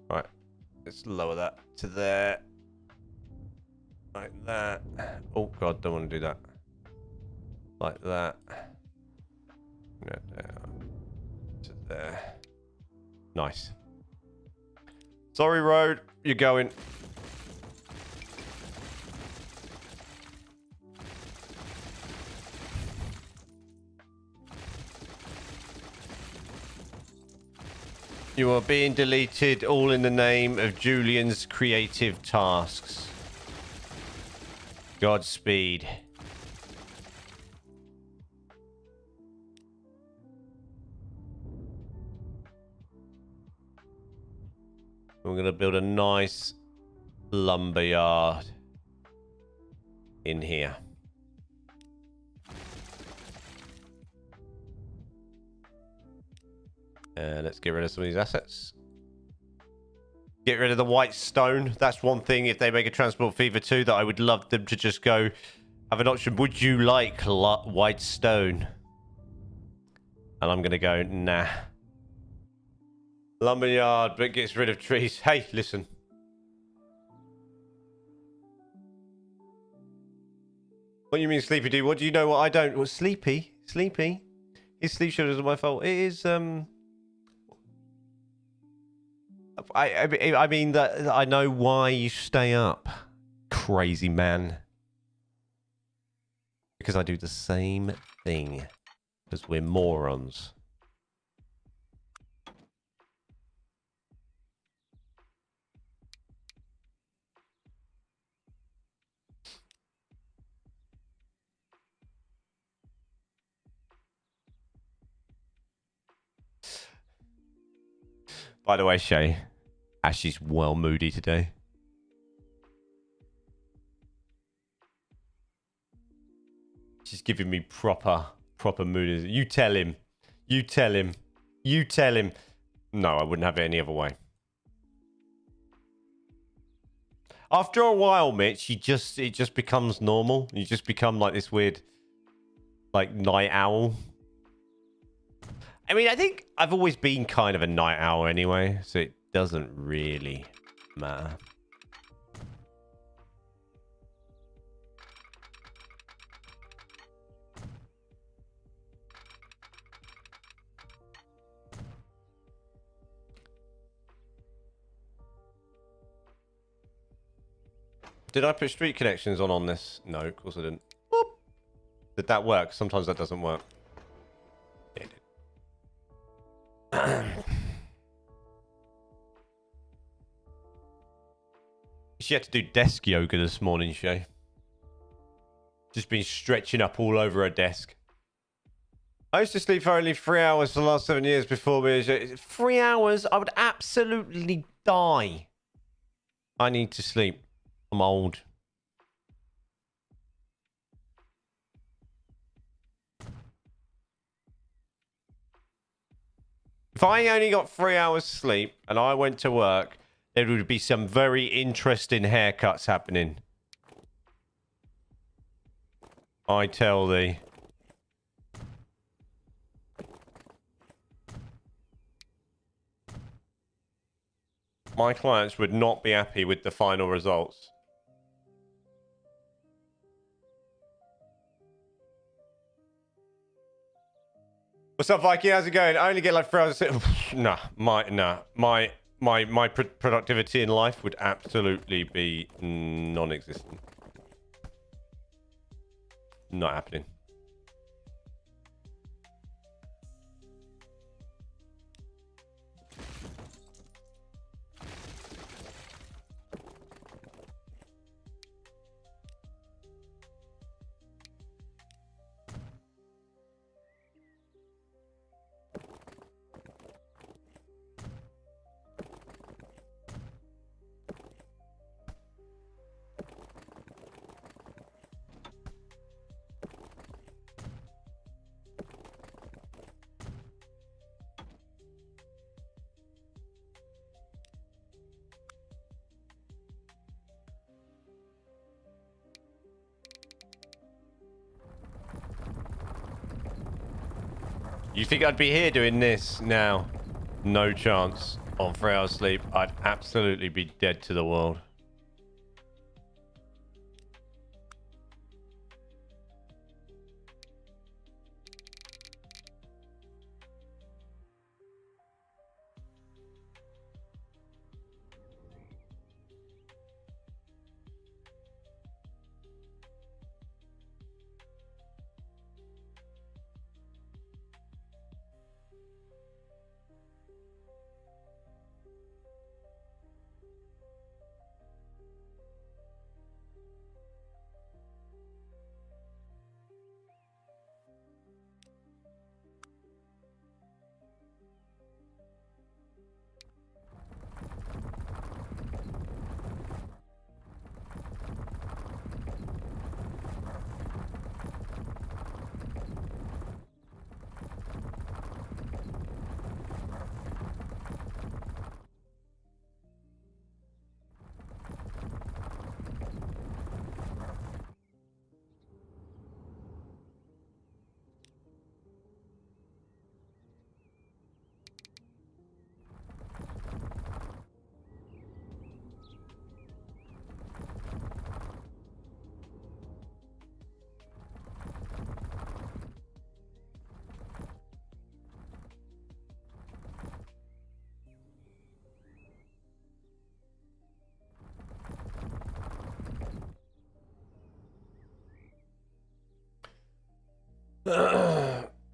Right, let's lower that to there. Like that. Oh god, don't want to do that. Like that. Down to there. Nice. Sorry, road. You're going. You are being deleted, all in the name of Julian's creative tasks. Godspeed. We're going to build a nice lumberyard in here. Let's get rid of some of these assets. Get rid of the white stone. That's one thing, if they make a Transport Fever 2, that I would love them to just go have an option. Would you like white stone? And I'm going to go, nah. Lumberyard, but gets rid of trees. Hey, listen. What do you mean, Sleepy D? What do you know what I don't? Well, Sleepy? Sleepy? His sleep schedule isn't my fault. It is, I mean that I know why you stay up, crazy man. Because I do the same thing. Because we're morons. By the way, Shay, Ashley's well moody today. She's giving me proper mood. You tell him. You tell him. You tell him. No, I wouldn't have it any other way. After a while, Mitch, it just becomes normal. You just become like this weird, like, night owl. I mean, I think I've always been kind of a night owl anyway, so it doesn't really matter. Did I put street connections on this? No, of course I didn't. Boop. Did that work? Sometimes that doesn't work. Yeah, it did. She had to do desk yoga this morning, Shay. Just been stretching up all over her desk. I used to sleep for only 3 hours for the last 7 years before me. 3 hours? I would absolutely die. I need to sleep. I'm old. If I only got 3 hours sleep and I went to work, there would be some very interesting haircuts happening. I tell thee. My clients would not be happy with the final results. What's up, Viking? How's it going? I only get like 3 hours of sleep. My productivity in life would absolutely be non-existent. Not happening. You think I'd be here doing this now? No chance. On 3 hours sleep, I'd absolutely be dead to the world.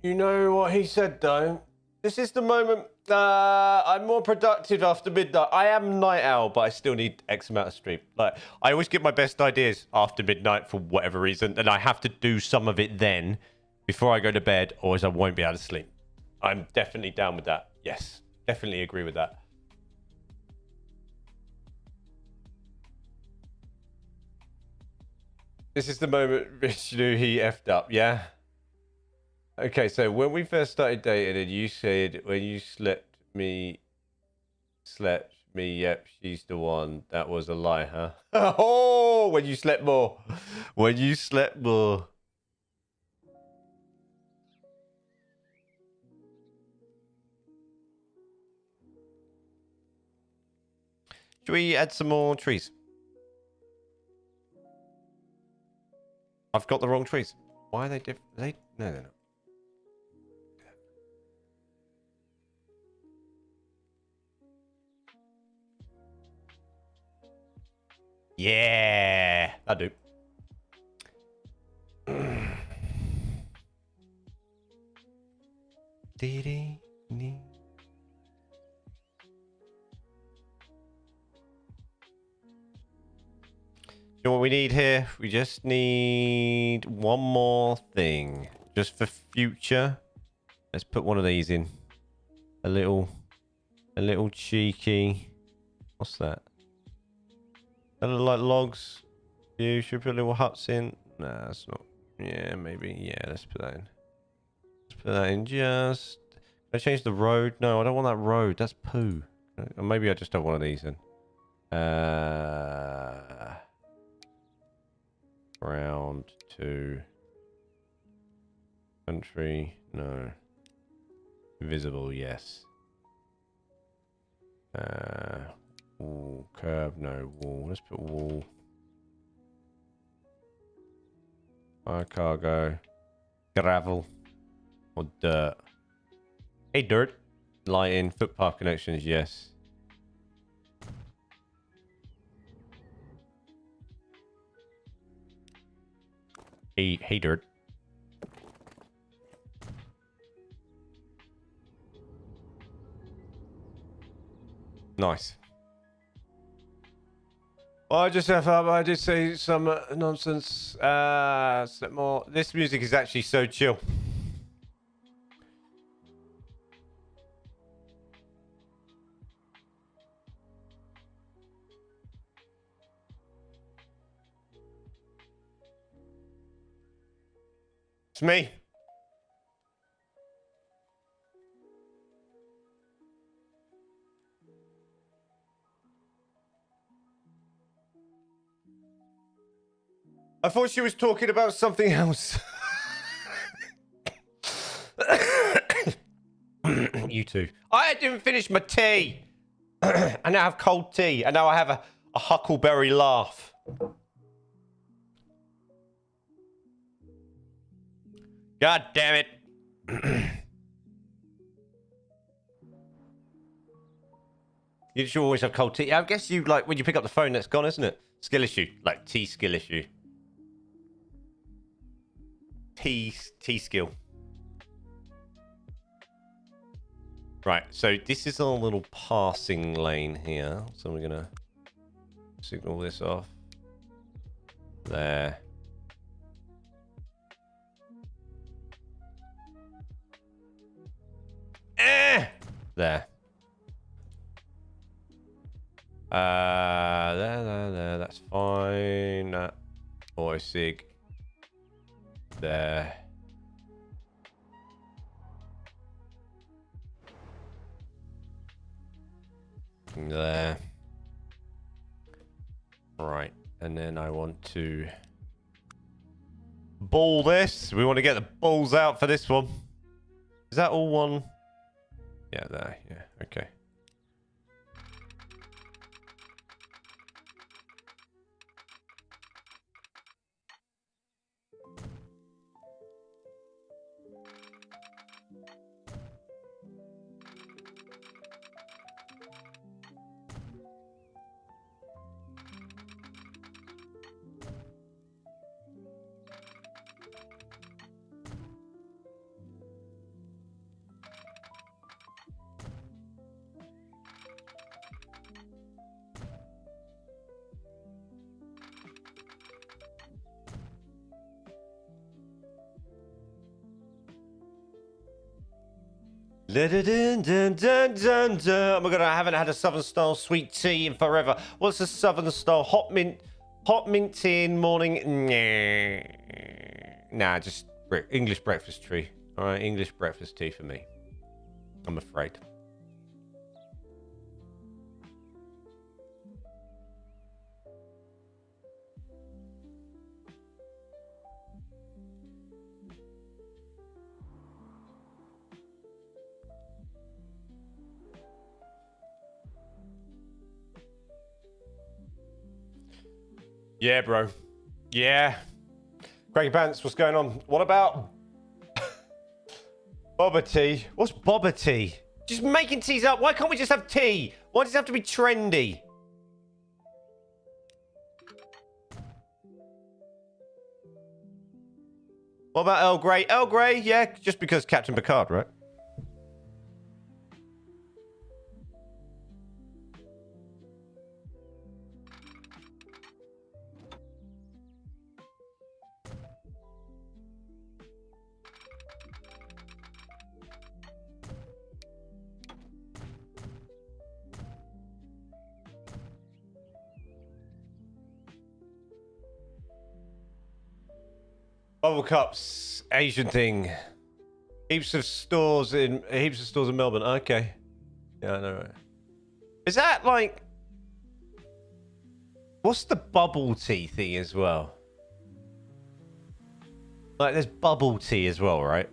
You know what he said, though? This is the moment I'm more productive after midnight. I am night owl, but I still need X amount of sleep. Like, I always get my best ideas after midnight for whatever reason, and I have to do some of it then before I go to bed, or else I won't be able to sleep. I'm definitely down with that. Yes, definitely agree with that. This is the moment Rich knew he effed up, yeah? Okay, so when we first started dating and you said when you slept me, yep, she's the one. That was a lie, huh? Oh, when you slept more. When you slept more. Should we add some more trees? I've got the wrong trees. Why are they different? No, they're not. Yeah, I do. Dee-dee-dee. You know what we need here? We just need one more thing. Just for future. Let's put one of these in. A little cheeky. What's that? That look like logs. You should put little huts in. Nah, that's not. Yeah, maybe. Yeah, let's put that in. Let's put that in just. Can I change the road? No, I don't want that road. That's poo. Or maybe I just don't want one of these then. Round 2. Country. No. Visible, yes. Wall, curb, no, wall. Let's put wall. Fire cargo. Gravel. Or dirt. Hey, dirt. Lighting, footpath connections, yes. Hey, dirt. Nice. I just have I did say some nonsense. More. This music is actually so chill. It's me. I thought she was talking about something else. You too. I didn't finish my tea. I now have cold tea. And now I have a huckleberry laugh. God damn it. You should always have cold tea. I guess you, like, when you pick up the phone, that's gone, isn't it? Skill issue. Like, tea skill issue. Tea skill. Right, so this is a little passing lane here. So we're going to signal this off. There. There. There, that's fine. Auto sig. There. There. Right, and then I want to ball this. We want to get the balls out for this one. Is that all one? Yeah, there. Yeah, okay. Oh my god, I haven't had a Southern style sweet tea in forever. What's a Southern style hot mint tea in morning? Nah, just English breakfast tea. All right, English breakfast tea for me. I'm afraid. Yeah, bro. Yeah. Craigie Pants, what's going on? What about boba tea? What's boba tea? Just making teas up. Why can't we just have tea? Why does it have to be trendy? What about Earl Grey? Earl Grey, yeah, just because Captain Picard, right? Bubble cups, Asian thing. Heaps of stores in Melbourne. Okay. Yeah, I know. Right? Is that like what's the bubble tea thing as well? Like there's bubble tea as well, right?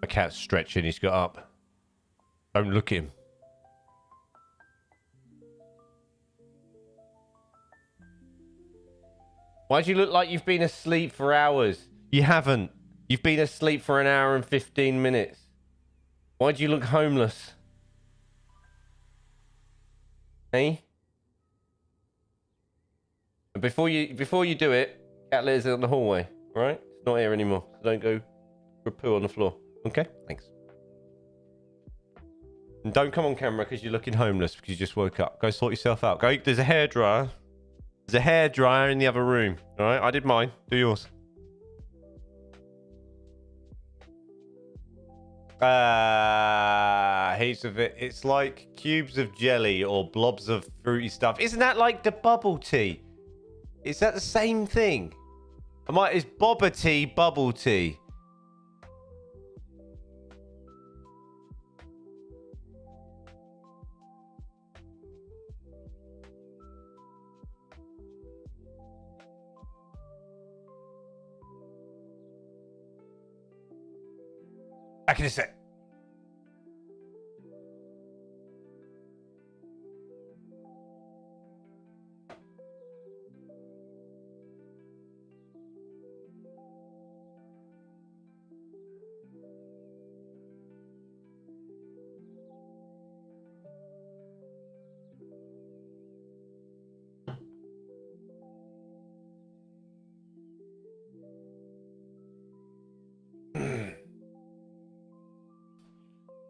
My cat's stretching, he's got up. Don't look at him. Why do you look like you've been asleep for hours? You haven't. You've been asleep for an hour and 15 minutes. Why do you look homeless? Hey? And before you do it, cat litters in the hallway, right? It's not here anymore. So don't go for poo on the floor. Okay? Thanks. And don't come on camera because you're looking homeless because you just woke up. Go sort yourself out. Go. There's a hairdryer. There's a hairdryer in the other room. All right? I did mine. Do yours. Heaps of it. It's like cubes of jelly or blobs of fruity stuff. Isn't that like the bubble tea? Is that the same thing? Is boba tea bubble tea? Back in a sec.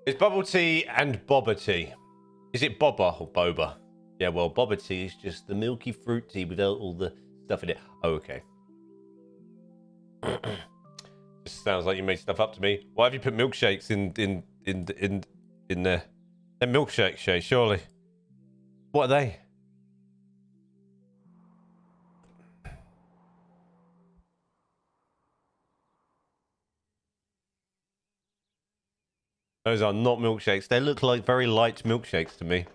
It's bubble tea and boba tea. Is it boba or boba? Yeah, well, boba tea is just the milky fruit tea without all the stuff in it. Oh, okay. This sounds like you made stuff up to me. Why have you put milkshakes in there? They're milkshakes, Shay, surely. What are they? Those are not milkshakes. They look like very light milkshakes to me.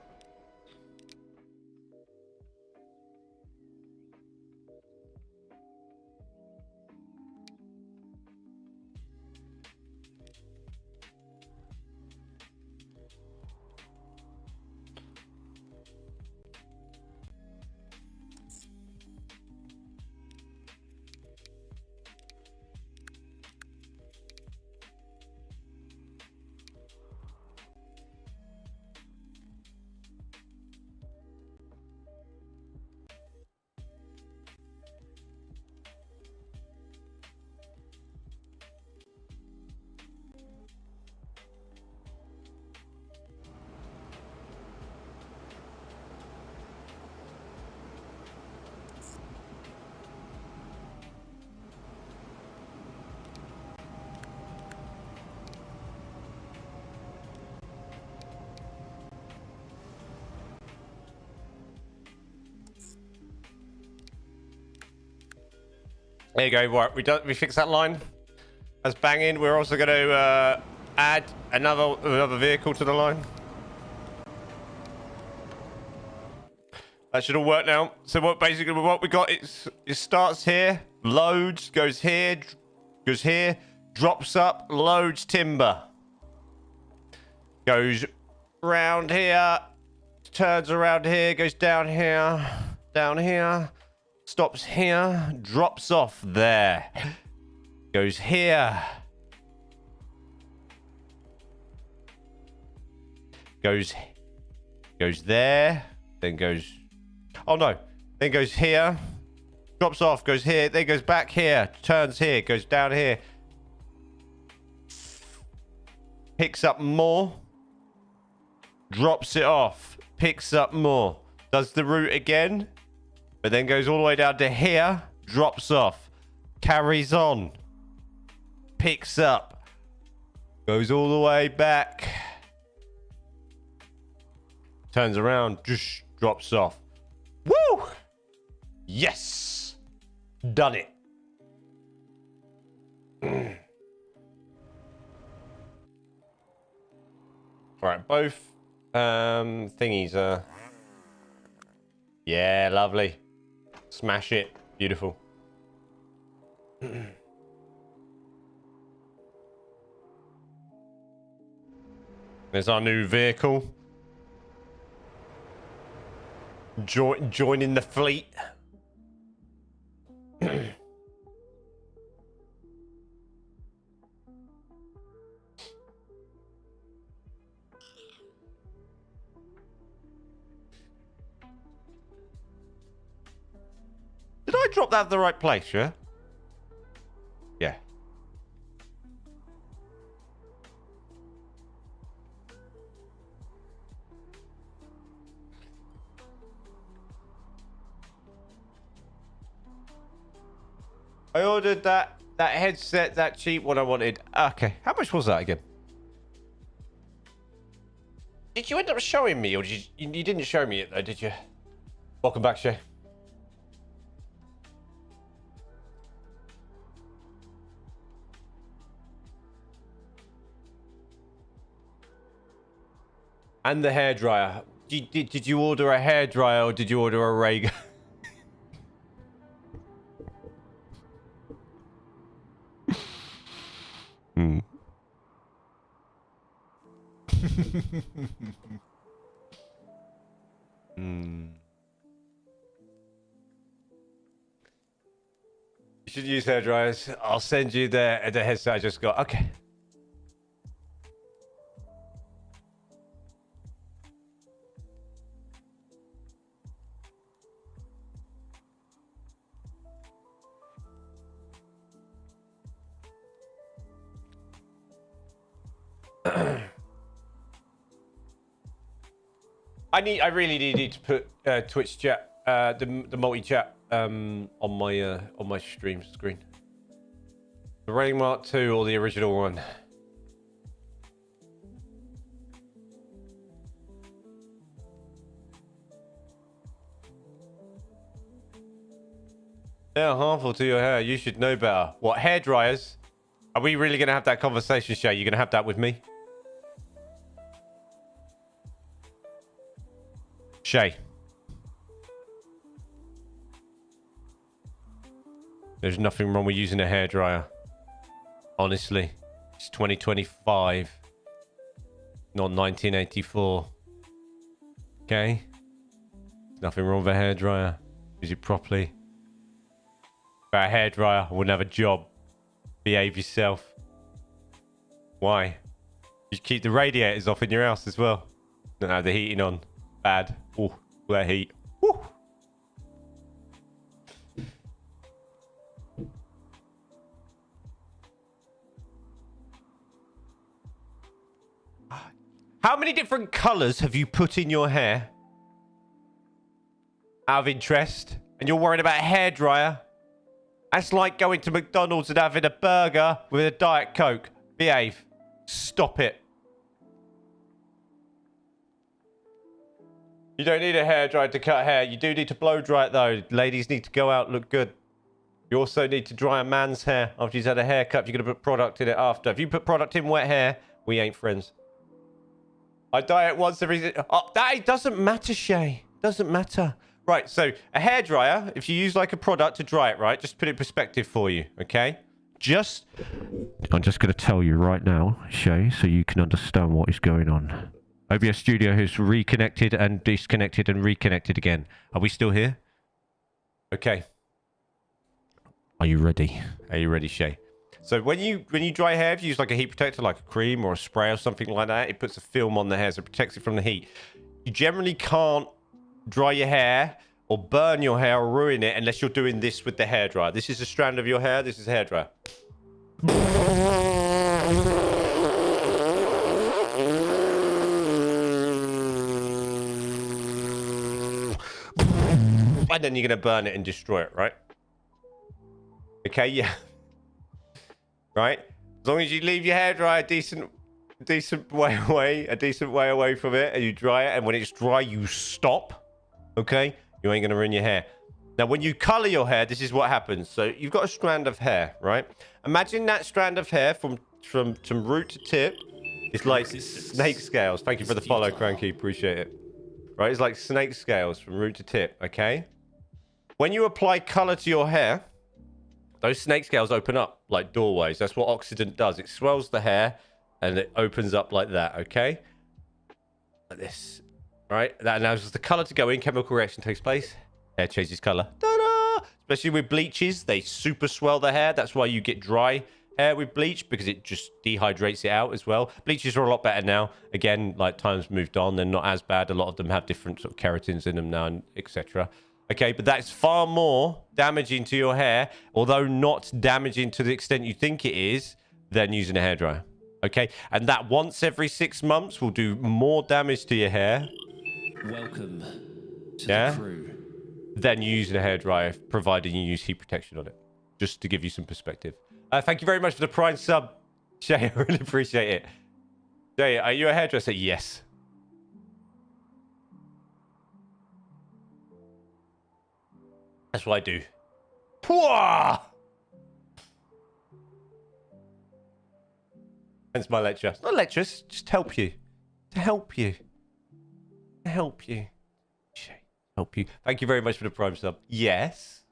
There you go. Right, we fixed that line. That's banging. We're also going to add another vehicle to the line. That should all work now. So what we got is it starts here, loads, goes here, drops up, loads timber. Goes round here, turns around here, goes down here, stops here, drops off there. Goes here. Goes there, then goes... Oh no, then goes here, drops off, goes here, then goes back here, turns here, goes down here. Picks up more, drops it off, picks up more, does the route again, but then goes all the way down to here, drops off, carries on, picks up, goes all the way back, turns around, just drops off. Woo! Yes! Done it. Alright, both thingies are... Yeah, lovely. Smash it. Beautiful. There's our new vehicle. Joining the fleet. Did I drop that at the right place, yeah? Yeah. I ordered that headset, that cheap one I wanted. Okay, how much was that again? Did you end up showing me, or did you didn't show me it though, did you? Welcome back, Shay. And the hairdryer. Did you order a hairdryer or did you order a ray gun? You should use hairdryers. I'll send you the headset I just got. Okay. I really need to put Twitch chat, the multi chat, on my stream screen. The Rain Mark 2 or the original one. They're harmful to your hair. You should know better. What, hair dryers? Are we really going to have that conversation, Shay? You're going to have that with me? Shay. There's nothing wrong with using a hairdryer. Honestly. It's 2025. Not 1984. Okay? There's nothing wrong with a hairdryer. Use it properly. Without a hairdryer, I wouldn't have a job. Behave yourself. Why? You should keep the radiators off in your house as well. Don't have the heating on. Bad. Oh, that heat. Woo. How many different colours have you put in your hair? Out of interest. And you're worried about a hairdryer? That's like going to McDonald's and having a burger with a Diet Coke. Behave. Stop it. You don't need a hairdryer to cut hair. You do need to blow dry it though. Ladies need to go out, look good. You also need to dry a man's hair after he's had a haircut. You're going to put product in it after. If you put product in wet hair, we ain't friends. I dye it once every... Oh, that doesn't matter, Shay. Doesn't matter. Right, so a hairdryer, if you use like a product to dry it, right, just put it in perspective for you, okay? I'm just going to tell you right now, Shay, so you can understand what is going on. OBS Studio has reconnected and disconnected and reconnected again. Are we still here? Okay. Are you ready? Are you ready, Shay? So when you dry hair, if you use like a heat protector, like a cream or a spray or something like that, it puts a film on the hair, so it protects it from the heat. You generally can't dry your hair or burn your hair or ruin it unless you're doing this with the hairdryer. This is a strand of your hair. This is a hairdryer. And then you're going to burn it and destroy it, right? Okay, yeah. Right? As long as you leave your hairdryer a decent way away from it, and you dry it, and when it's dry, you stop. Okay? You ain't going to ruin your hair. Now, when you color your hair, this is what happens. So you've got a strand of hair, right? Imagine that strand of hair from root to tip. It's like snake scales. Thank you for the follow, Cranky. Appreciate it. Right? It's like snake scales from root to tip, okay? When you apply color to your hair, those snake scales open up like doorways. That's what oxidant does. It swells the hair and it opens up like that, okay? Like this, right? That allows the color to go in. Chemical reaction takes place. Hair changes color. Ta-da! Especially with bleaches, they super swell the hair. That's why you get dry hair with bleach, because it just dehydrates it out as well. Bleaches are a lot better now. Again, like time's moved on, they're not as bad. A lot of them have different sort of keratins in them now, and etc. Okay, but that's far more damaging to your hair, although not damaging to the extent you think it is, than using a hairdryer. Okay, and that once every 6 months will do more damage to your hair. Welcome to the crew. Than using a hairdryer, providing you use heat protection on it. Just to give you some perspective. Thank you very much for the Prime sub, Shay. I really appreciate it. Shay, are you a hairdresser? Yes. That's what I do. Pwah! Hence my lecture. It's not a lecture, it's just help you. To help you. To help you. Shay, help you. Thank you very much for the Prime sub. Yes.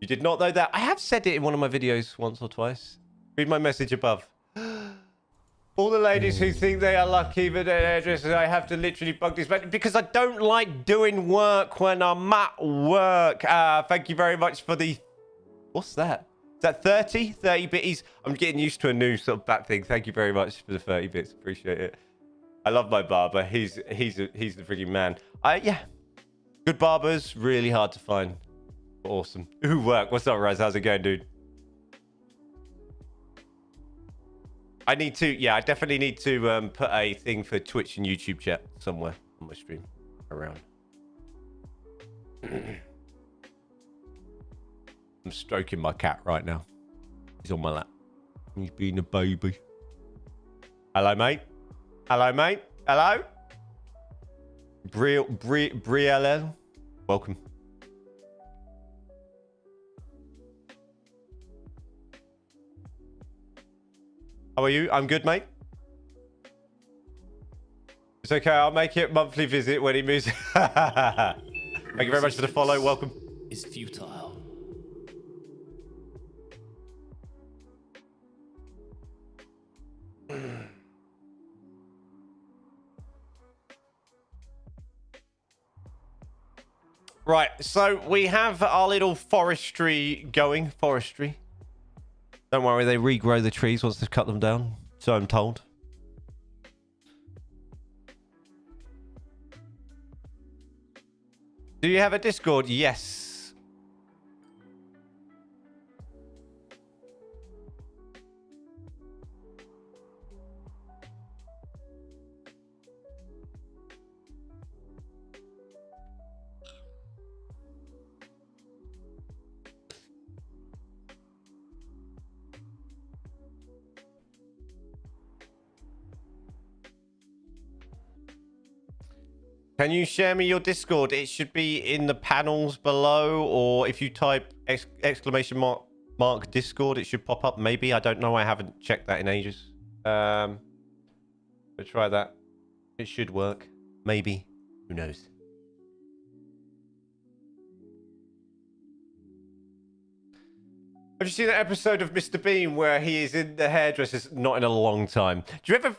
You did not know that? I have said it in one of my videos once or twice. Read my message above. All the ladies who think they are lucky with their hairdressers, I have to literally bug this back because I don't like doing work when I'm at work. Thank you very much for the... What's that? Is that 30? 30 bitties? I'm getting used to a new sort of back thing. Thank you very much for the 30 bits. Appreciate it. I love my barber. He's the freaking man. Yeah. Good barbers, really hard to find. Awesome. Ooh, work. What's up, Raz? How's it going, dude? I need to, yeah, I definitely need to put a thing for Twitch and YouTube chat somewhere on my stream around. I'm stroking my cat right now. He's on my lap. He's being a baby. Hello, mate. Hello, mate. Hello. Brielle. Welcome. How are you? I'm good, mate. It's okay. I'll make it a monthly visit when he moves. Thank you very much for the follow. Welcome. Is futile. Right. So we have our little forestry going. Forestry. Don't worry, they regrow the trees once they've cut them down. So I'm told. Do you have a Discord? Yes. Can you share me your Discord? It should be in the panels below, or if you type exclamation mark Discord, it should pop up. Maybe, I don't know. I haven't checked that in ages. But try that. It should work. Maybe. Who knows? Have you seen that episode of Mr. Bean where he is in the hairdresser's? Not in a long time. Do you ever,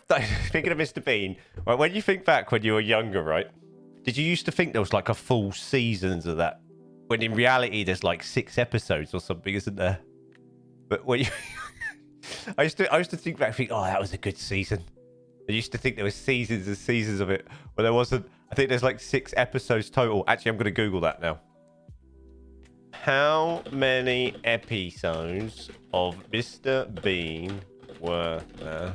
speaking of Mr. Bean, right, when you think back when you were younger, right? Did you used to think there was like a full seasons of that? When in reality, there's like 6 episodes or something, isn't there? But when you... I used to think back and think, oh, that was a good season. I used to think there was seasons and seasons of it. But there wasn't. I think there's like 6 episodes total. Actually, I'm going to Google that now. How many episodes of Mr. Bean were there?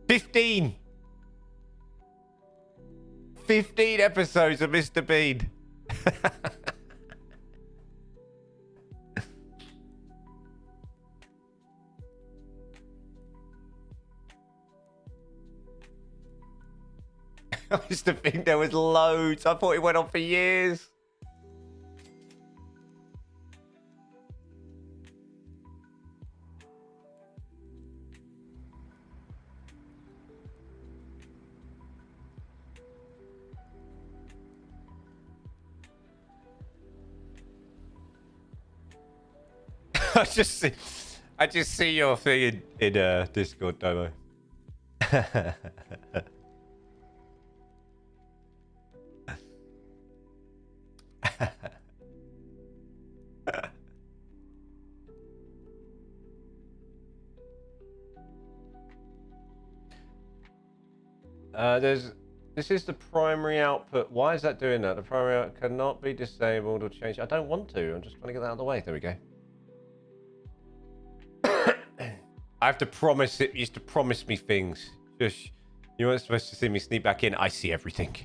15! 15 episodes of Mr. Bean. I used to think there was loads. I thought it went on for years. I just see your thing in Discord, don't I? This is the primary output. Why is that doing that? The primary output cannot be disabled or changed. I don't want to. I'm just trying to get that out of the way. There we go. I have to promise it. You used to promise me things. Shush. You weren't supposed to see me sneak back in. I see everything.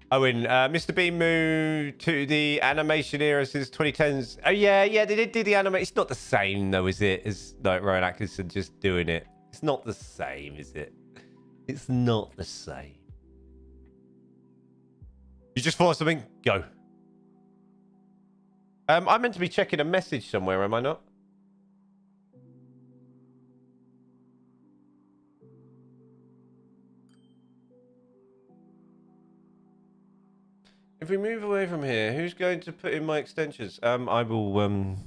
Owen, Mr. Bean moved to the animation era since 2010s. Oh, yeah, they did do the animation. It's not the same, though, is it? As like Ryan Atkinson just doing it. It's not the same, is it? It's not the same. You just thought of something? Go. I'm meant to be checking a message somewhere, am I not? If we move away from here, who's going to put in my extensions? I will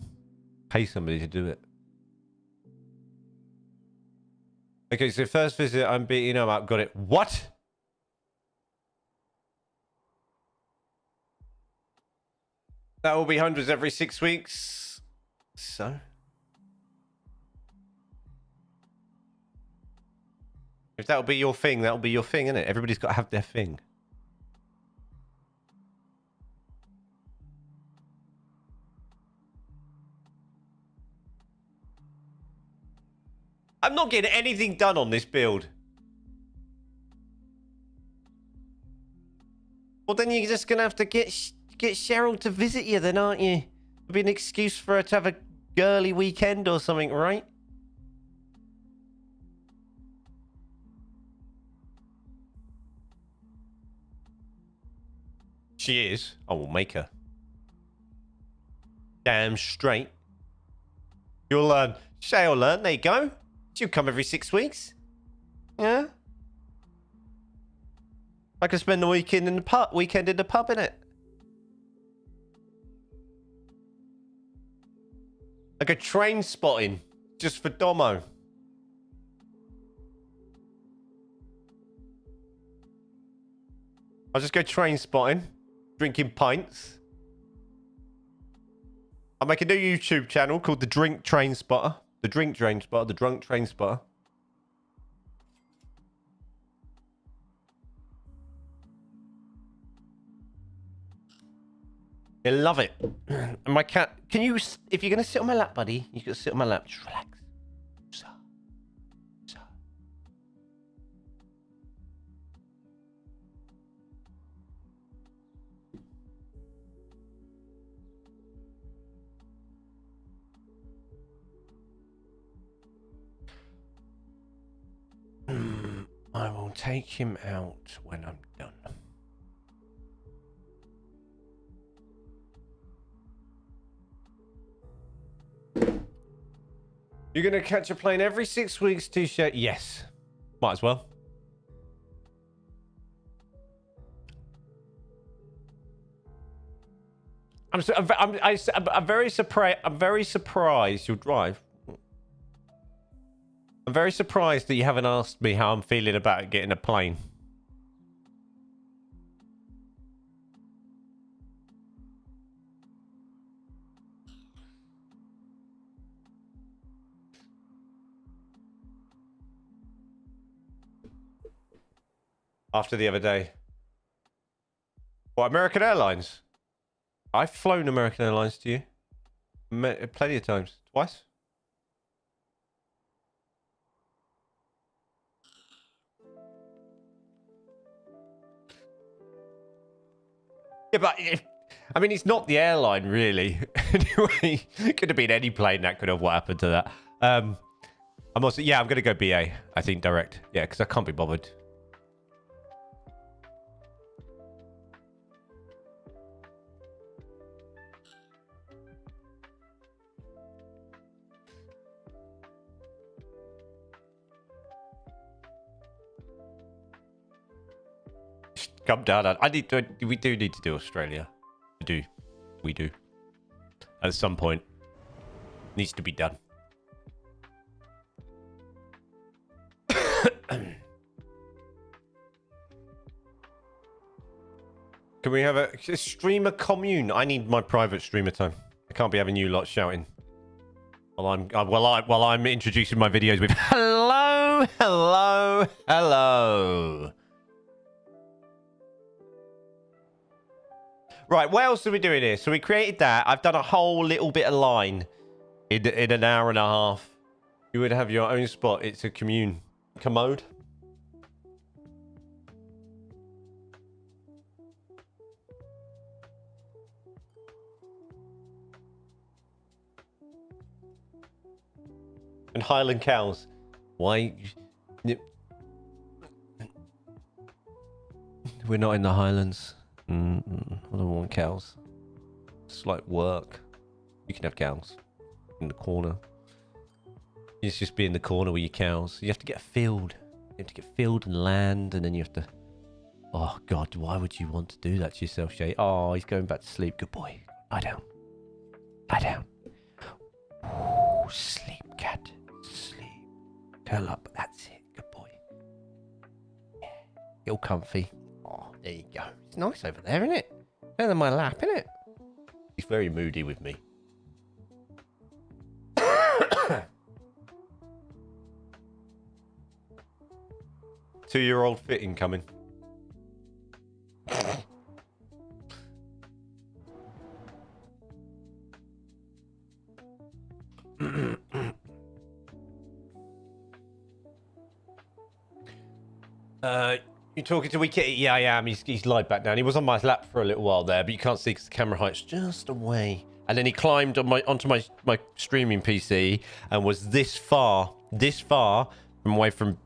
pay somebody to do it. Okay, so first visit, I'm beating them up. Got it. What? That will be hundreds every 6 weeks. So? If that'll be your thing, that'll be your thing, isn't it? Everybody's got to have their thing. I'm not getting anything done on this build. Well, then you're just going to have to get Cheryl to visit you then, aren't you? It'll be an excuse for her to have a girly weekend or something, right? She is. I will make her. Damn straight. You'll learn. Shay'll learn. There you go. She'll come every 6 weeks. Yeah. I can spend the weekend in the pub, innit? Like a train spotting just for Domo. I'll just go train spotting, drinking pints. I'll make a new YouTube channel called The Drink Train Spotter. The Drink Train Spotter, The Drunk Train Spotter. I love it. And my cat, can you, if you're going to sit on my lap, buddy, you can sit on my lap. Just relax. So. I will take him out when I'm done. You're going to catch a plane every 6 weeks, T-shirt? Yes. Might as well. I'm very surprised. I'm very surprised you'll drive. I'm very surprised that you haven't asked me how I'm feeling about getting a plane. After the other day. What, American Airlines? I've flown American Airlines to you. Plenty of times. Twice? Yeah, but I mean, it's not the airline, really. Anyway, it could have been any plane that could have what happened to that. I'm also, yeah, I'm going to go BA, I think, direct. Yeah, because I can't be bothered. Come down. We do need to do Australia. We do. At some point. Needs to be done. Can we have a streamer commune? I need my private streamer time. I can't be having you lot shouting while I'm introducing my videos with hello, hello, hello. Right, what else are we doing here? So we created that. I've done a whole little bit of line in an hour and a half. You would have your own spot. It's a commode. And Highland cows. Why? We're not in the Highlands. I don't want cows. It's like work. You can have cows in the corner. You just be in the corner with your cows. You have to get a field. You have to get field and land, and then you have to... Oh, God, why would you want to do that to yourself, Shay? Oh, he's going back to sleep. Good boy. Lie down. Lie down. Ooh, sleep, cat. Sleep. Curl up. That's it. Good boy. Yeah. You're comfy. Oh, there you go. It's nice over there, isn't it? Better than my lap, isn't it? He's very moody with me. 2-year-old fitting coming. You talking to Wee Kitty? Yeah, I am. He's lied back down. He was on my lap for a little while there, but you can't see because the camera height's just away. And then he climbed on onto my streaming PC and was this far from away from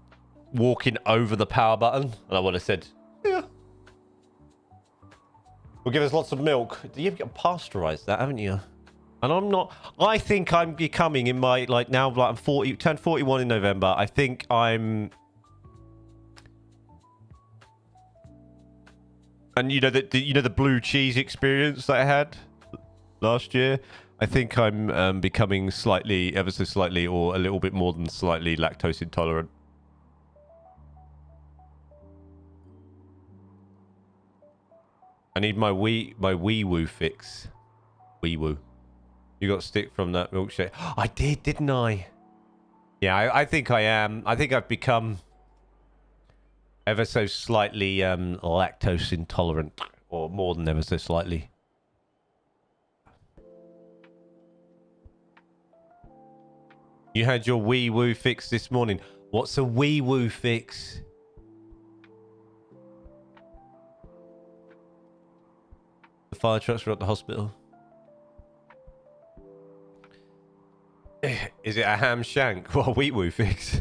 walking over the power button. And I would have said, yeah. Will give us lots of milk. You've got pasteurized that, haven't you? And I'm not. I think I'm becoming in my now. Like I'm 40, turned 41 in November. I think I'm. And you know the blue cheese experience that I had last year. I think I'm becoming slightly, ever so slightly, or a little bit more than slightly lactose intolerant. I need my wee woo fix. Wee woo. You got stick from that milkshake. I did, didn't I? Yeah, I think I am. I think I've become ever so slightly lactose intolerant, or more than ever so slightly. You had your wee woo fix this morning. What's a wee woo fix? The fire trucks were at the hospital. Is it a ham shank? What a wee woo fix?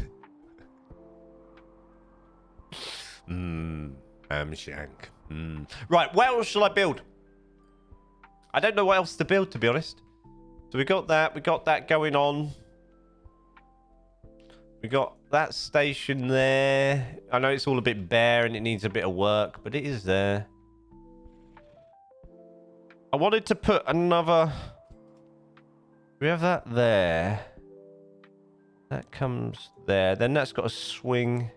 shank. Right, what else shall I build? I don't know what else to build, to be honest. So we got that going on. We got that station there. I know it's all a bit bare and it needs a bit of work, but it is there. I wanted to put another... We have that there. That comes there. Then that's got a swing.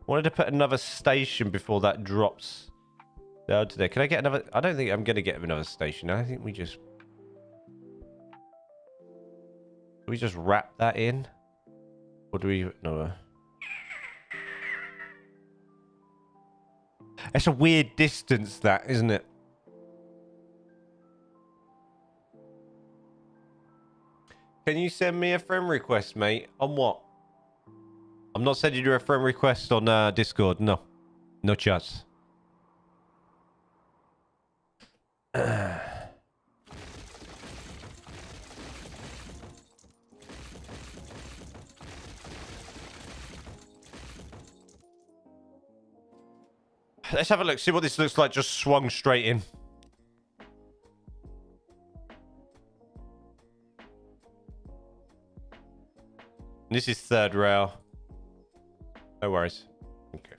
Wanted to put another station before that drops down to there. Can I get another? I don't think I'm going to get another station. I think we just wrap that in, or do we? No. It's a weird distance, that, isn't it? Can you send me a friend request, mate? On what? I'm not sending you a friend request on Discord. No. No chance. Let's have a look. See what this looks like. Just swung straight in. This is third rail. No worries. Okay.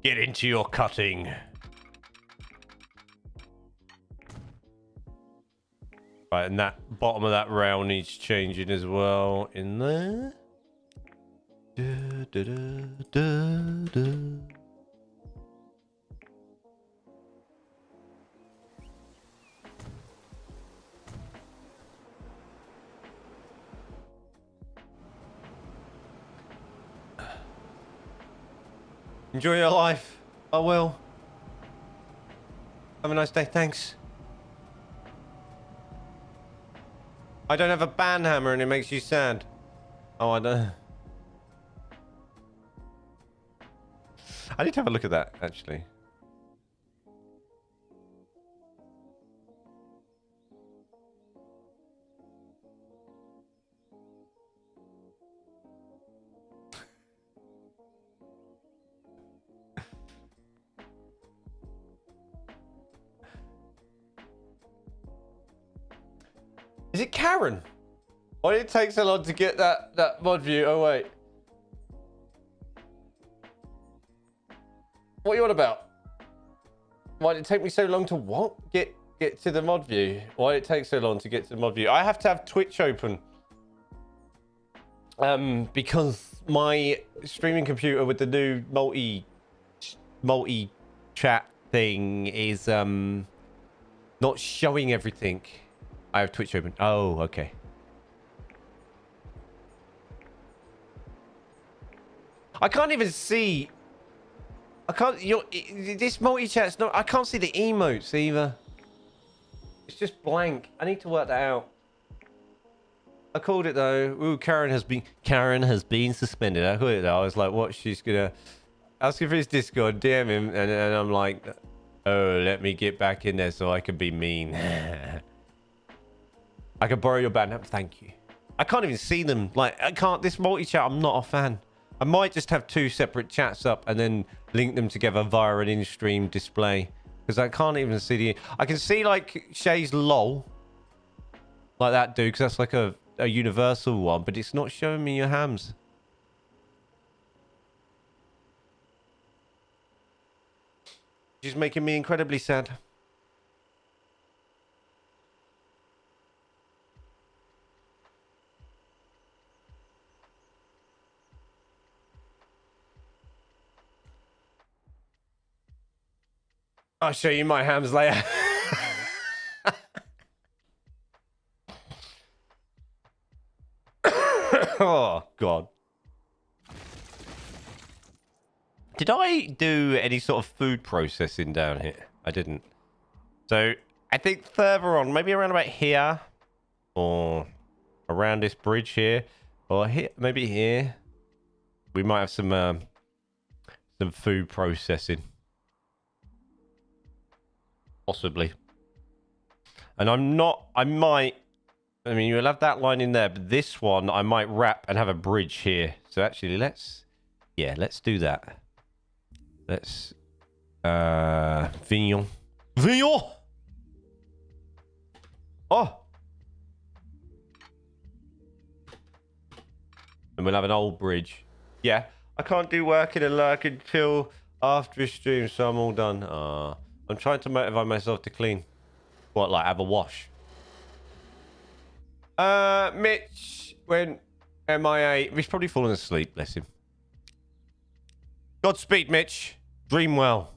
Get into your cutting. Right, and that bottom of that rail needs changing as well in there. Enjoy your life. I will. Have a nice day. Thanks. I don't have a band hammer and it makes you sad. Oh, I don't. I need to have a look at that, actually. Is it Karen? Why did it take so long to get that mod view? Oh, wait. What are you on about? Why did it take me so long to what? Get to the mod view? Why did it take so long to get to the mod view? I have to have Twitch open. Because my streaming computer with the new multi-chat thing is not showing everything. I have Twitch open. Oh, okay. I can't even see. I can't. This multi-chat's not. I can't see the emotes either. It's just blank. I need to work that out. I called it though. Ooh, Karen has been suspended. I called it though. I was like, what? She's gonna ask him for his Discord, DM him, and I'm like, oh, let me get back in there so I can be mean. I can borrow your band. Thank you. I can't even see them. Like, I can't. This multi-chat, I'm not a fan. I might just have two separate chats up and then link them together via an in-stream display. Because I can't even see the... I can see, like, Shay's LOL. Like that dude, because that's like a universal one. But it's not showing me your hams. Just making me incredibly sad. I'll show you my hams later. Oh, God. Did I do any sort of food processing down here? I didn't. So, I think further on, maybe around about here, or around this bridge here, or here, maybe here, we might have some food processing, possibly. And I mean, you'll have that line in there, but this one I might wrap and have a bridge here. So actually, let's do that. Let's, Vignon. Oh! And we'll have an old bridge. Yeah, I can't do working and lurk until after the stream, so I'm all done. I'm trying to motivate myself to clean. What, like have a wash? Mitch went MIA. He's probably fallen asleep, bless him. Godspeed, Mitch. Dream well.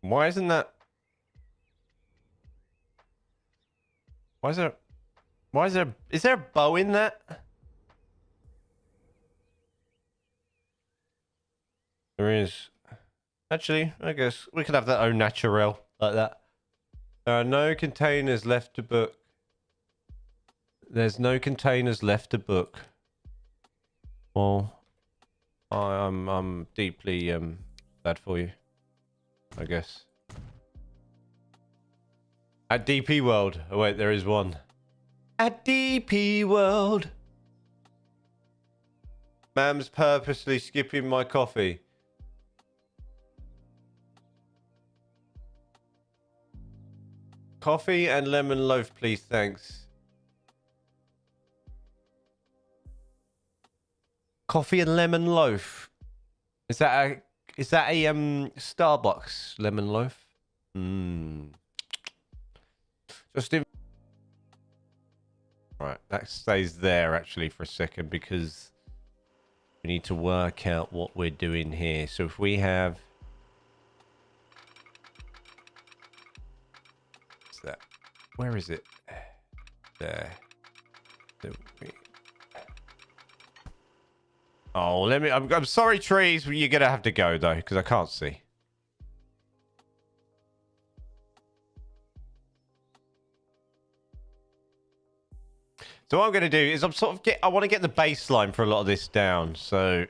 Why isn't that? Is there a bow in that? There is. Actually, I guess we could have that au naturel like that. There are no containers left to book. There's no containers left to book. Well, I'm deeply sad for you, I guess. At DP World. Oh wait, there is one. At DP World. Mam's purposely skipping my coffee. Coffee and lemon loaf, please, thanks. Coffee and lemon loaf. Is that a Starbucks lemon loaf? Just in. Right, that stays there actually for a second because we need to work out what we're doing here. So if we have, what's that? Where is it? There. Oh, let me. I'm sorry, trees. You're gonna have to go though because I can't see. So what I'm going to do is I want to get the baseline for a lot of this down. So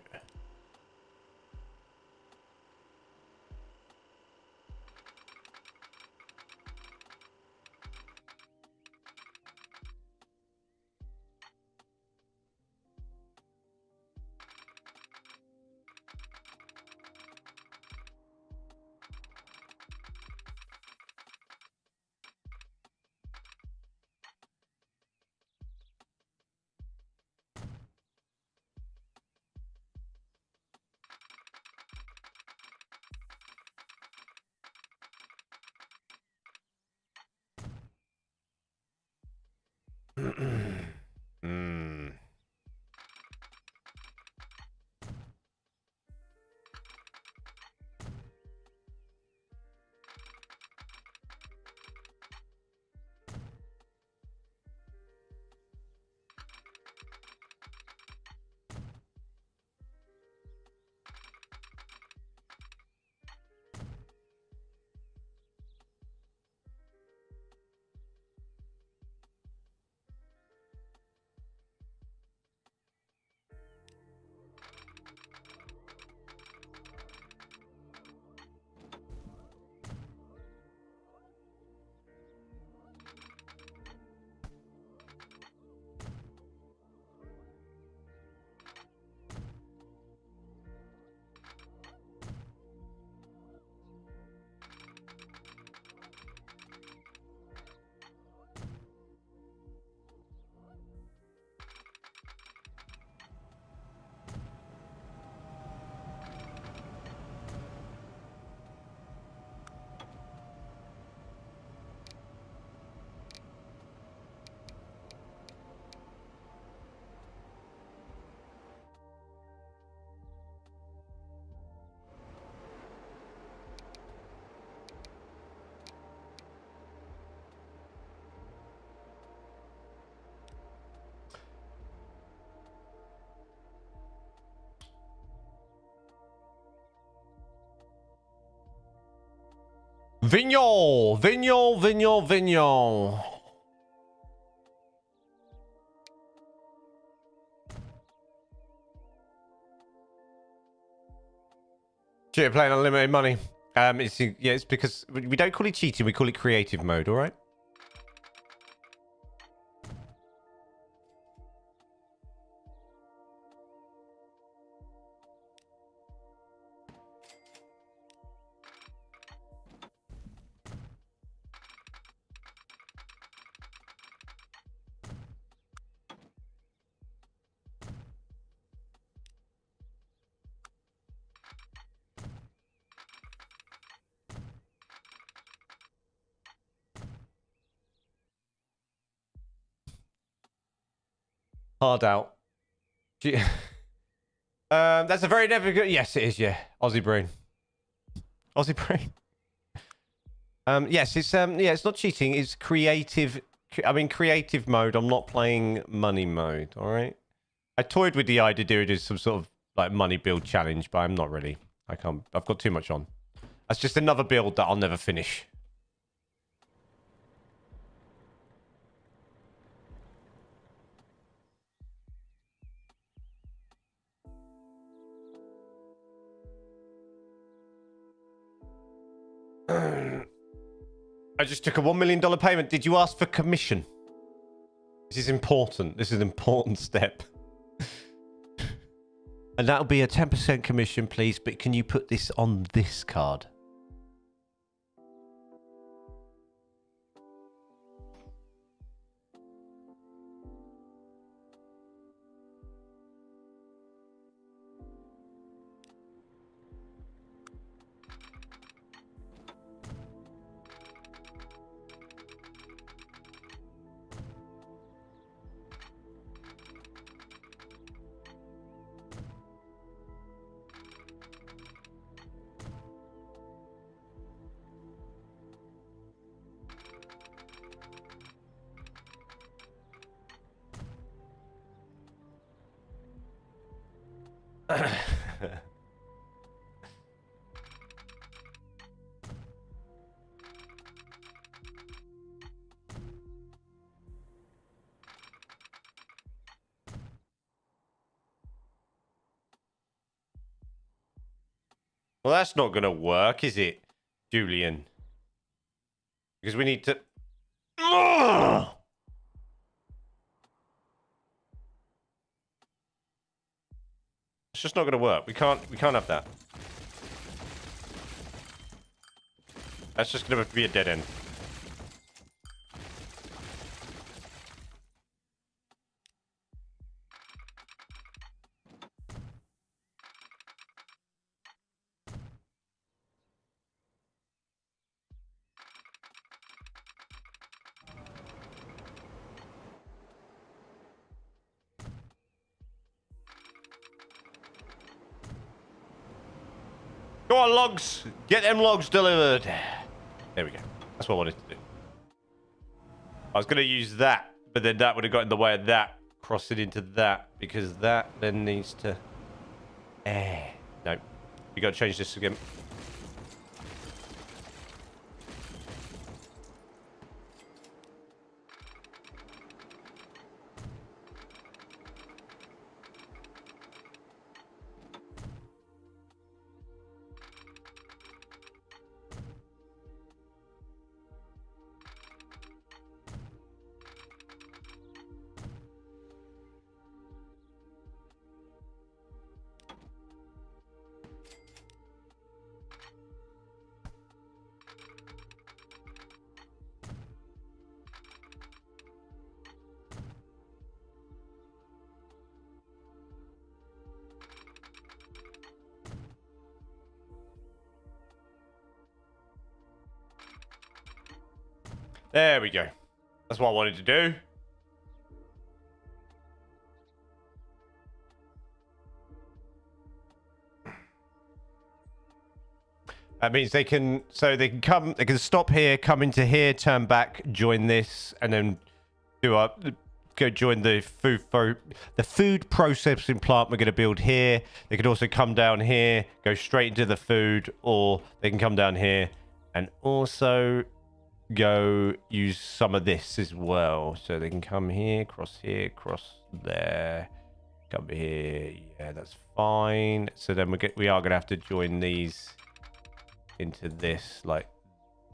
Vignol, Vignol, Vignol, Vignol. Cheater playing unlimited money. It's because we don't call it cheating, we call it creative mode, all right? Hard out. That's a very difficult. Yes, it is. Yeah, Aussie brain. Aussie brain. Yes, it's it's not cheating. It's creative. I mean, creative mode. I'm not playing money mode. All right. I toyed with the idea to do some sort of like money build challenge, but I'm not really. I can't. I've got too much on. That's just another build that I'll never finish. I just took a $1 million payment. Did you ask for commission? This is important. This is an important step. And that'll be a 10% commission, please. But can you put this on this card? Well, that's not going to work, is it, Julian? Because we need to... Ugh! It's just not going to work. We can't have that. That's just going to be a dead end. Go on, logs. Get them logs delivered. There we go. That's what I wanted to do. I was going to use that, but then that would have got in the way of that. Cross it into that, because that then needs to... No. We got to change this again. There we go. That's what I wanted to do. That means they can, so they can stop here, come into here, turn back, join this, and then go join the food processing plant we're going to build here. They could also come down here, go straight into the food, or they can come down here, And also go use some of this as well. So they can come here, cross there, come here. Yeah, that's fine. So then we are going to have to join these into this like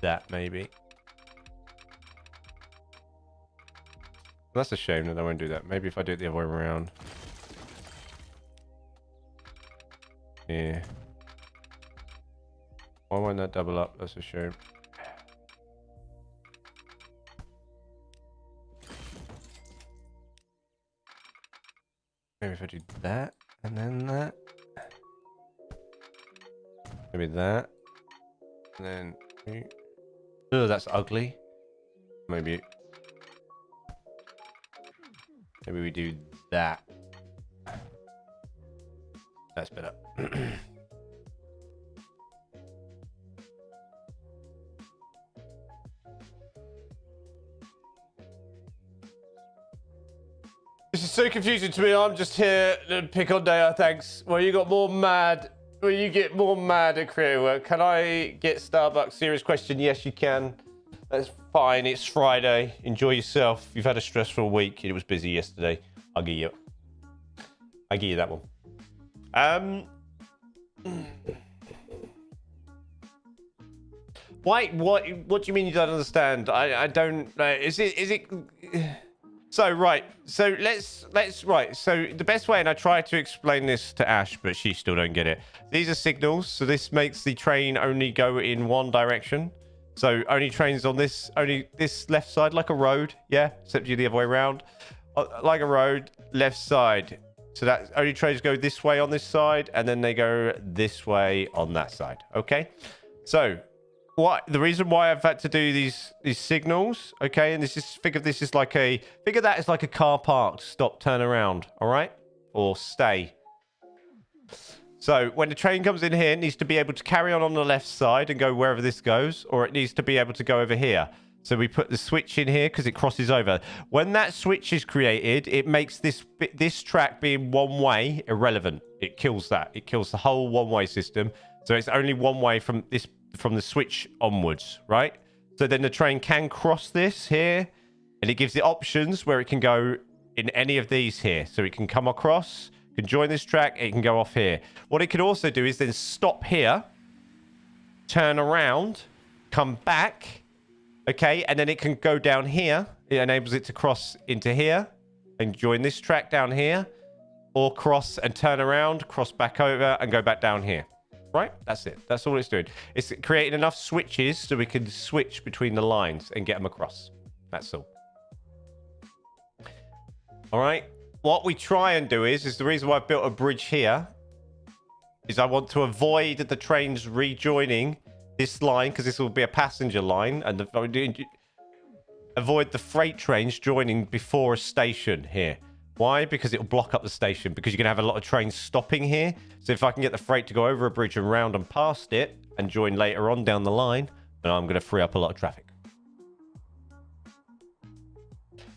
that maybe. That's a shame that I won't do that. Maybe if I do it the other way around. Yeah. Why won't that double up? That's a shame. Maybe if I do that and then that. Maybe that. And then... Oh, that's ugly. Maybe we do that. That's better. This is so confusing to me. I'm just here to pick on Daya, thanks. Well, you got more mad. Well, you get more mad at creative work. Can I get Starbucks? Serious question. Yes, you can. That's fine. It's Friday. Enjoy yourself. You've had a stressful week. It was busy yesterday. I'll give you that one. Why? What do you mean you don't understand? I don't. Is it? So right. So let's right. So the best way, and I try to explain this to Ash, but she still don't get it. These are signals. So this makes the train only go in one direction. So only trains on this left side, like a road. Yeah, except you the other way around. Like a road, left side. So that only trains go this way on this side, and then they go this way on that side. Okay. So the reason why I've had to do these signals, okay, and figure that is like a car parked, stop, turn around, all right, or stay. So when the train comes in here, it needs to be able to carry on the left side and go wherever this goes, or it needs to be able to go over here. So we put the switch in here because it crosses over. When that switch is created, it makes this track being one way irrelevant. It kills that. It kills the whole one-way system. So it's only one way from the switch onwards, right? So then the train can cross this here, and it gives it options where it can go in any of these here. So it can come across, can join this track, it can go off here. What it can also do is then stop here, turn around, come back, okay, and then it can go down here. It enables it to cross into here and join this track down here, or cross and turn around, cross back over and go back down here. Right? That's it. That's all it's doing. It's creating enough switches so we can switch between the lines and get them across. That's all. All right. What we try and do is the reason why I've built a bridge here is I want to avoid the trains rejoining this line, because this will be a passenger line, and avoid the freight trains joining before a station here. Why? Because it'll block up the station, because you're going to have a lot of trains stopping here. So if I can get the freight to go over a bridge and round and past it and join later on down the line, then I'm going to free up a lot of traffic.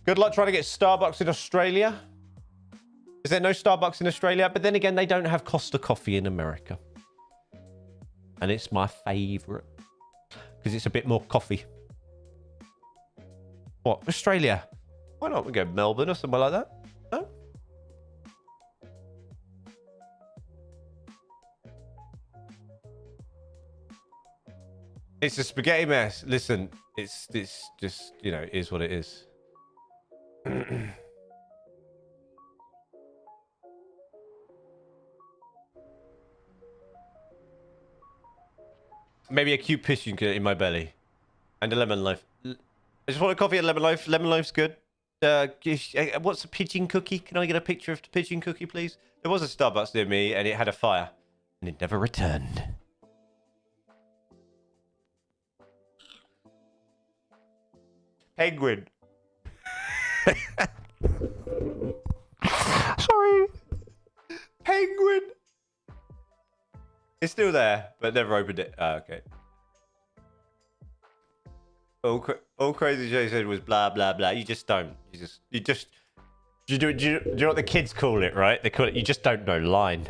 Good luck trying to get Starbucks in Australia. Is there no Starbucks in Australia? But then again, they don't have Costa coffee in America. And it's my favourite, because it's a bit more coffee. What? Australia? Why not we go Melbourne or somewhere like that? No? It's a spaghetti mess. Listen, it's just, you know, it is what it is. Maybe a cute pigeon in my belly. And a lemon loaf. I just want a coffee and lemon loaf. Lemon loaf's good. What's a pigeon cookie? Can I get a picture of the pigeon cookie, please? There was a Starbucks near me, and it had a fire. And it never returned. Penguin. Sorry. Penguin. It's still there, but never opened it. Oh, okay. All Crazy Jay said was blah, blah, blah. You just don't. Do you know what the kids call it, right? They call it, you just don't know line.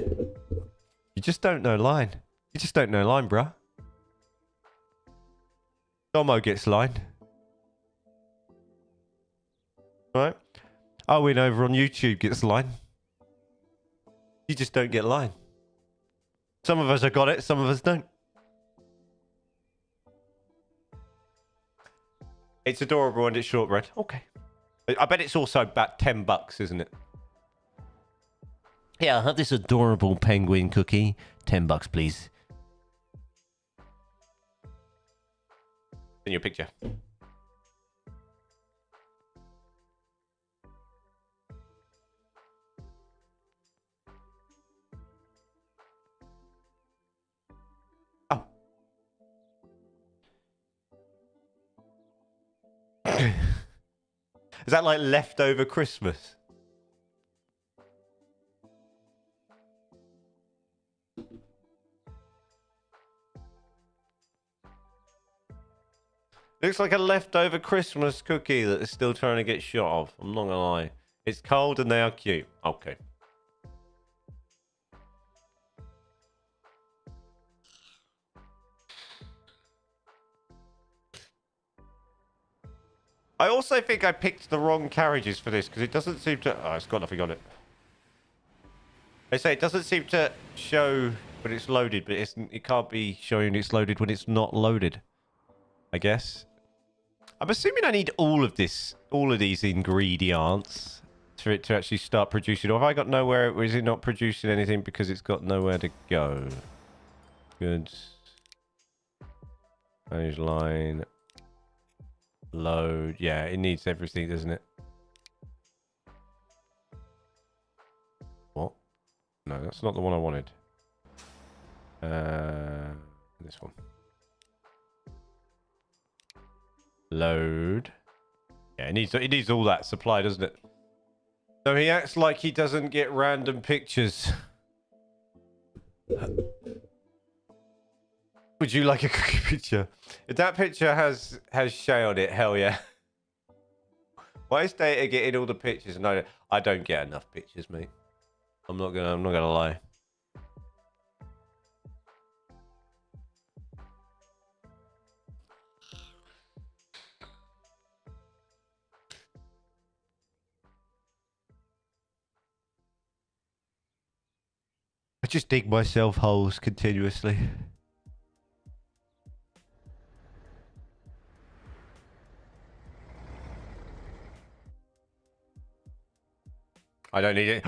You just don't know line. You just don't know line, bruh. Domo gets line. Right? Owen over on YouTube gets line. You just don't get line. Some of us have got it, some of us don't. It's adorable and it's shortbread. Okay. I bet it's also about $10, isn't it? Yeah, I'll have this adorable penguin cookie. $10, please. In your picture. Oh. Is that like leftover Christmas? Looks like a leftover Christmas cookie that is still trying to get shot off. I'm not gonna lie. It's cold and they are cute. Okay. I also think I picked the wrong carriages for this because it doesn't seem to... Oh, it's got nothing on it. They say it doesn't seem to show when it's loaded, but it can't be showing it's loaded when it's not loaded. I guess. I'm assuming I need all of these ingredients for it to actually start producing. Or have I got nowhere? Or is it not producing anything because it's got nowhere to go? Good. Manage line. Load. Yeah, it needs everything, doesn't it? What? No, that's not the one I wanted. This one. Load. Yeah, it needs all that supply, doesn't it? So he acts like he doesn't get random pictures. Would you like a cookie picture? If that picture has Shay on it, hell yeah. Why is Data getting all the pictures? No, I don't get enough pictures, mate. I'm not gonna lie. I just dig myself holes continuously. I don't need it.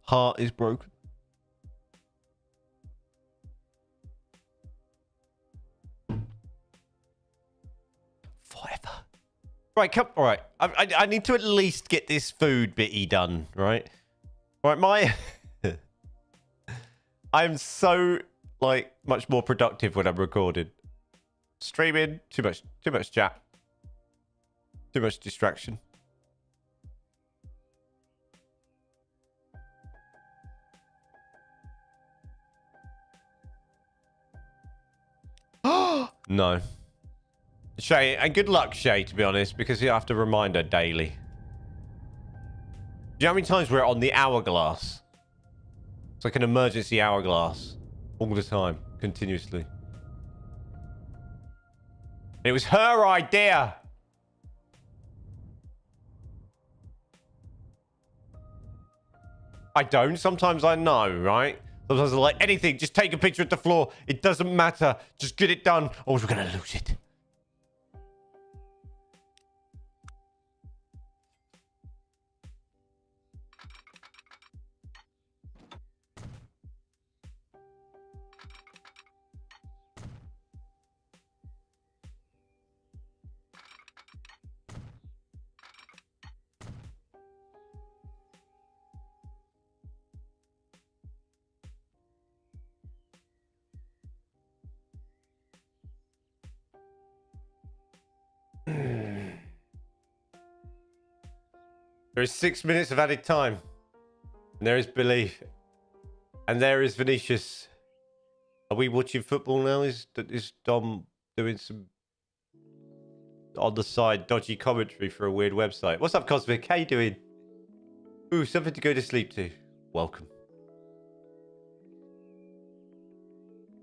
Heart is broken. Forever. Right, come. All right. I need to at least get this food bitty done. Right. Right. I'm so like much more productive when I'm recording. Streaming. Too much chat. Too much distraction. No. Shay, and good luck, Shay, to be honest, because you have to remind her daily. Do you know how many times we're on the hourglass? It's like an emergency hourglass. All the time. Continuously. It was her idea. I don't. Sometimes I know, right? Sometimes I'm like, anything, just take a picture of the floor. It doesn't matter. Just get it done, or we're going to lose it. There is 6 minutes of added time. And there is belief. And there is Vinicius. Are we watching football now? Is Dom doing some on the side dodgy commentary for a weird website. What's up, Cosmic? How you doing? Ooh, something to go to sleep to. Welcome.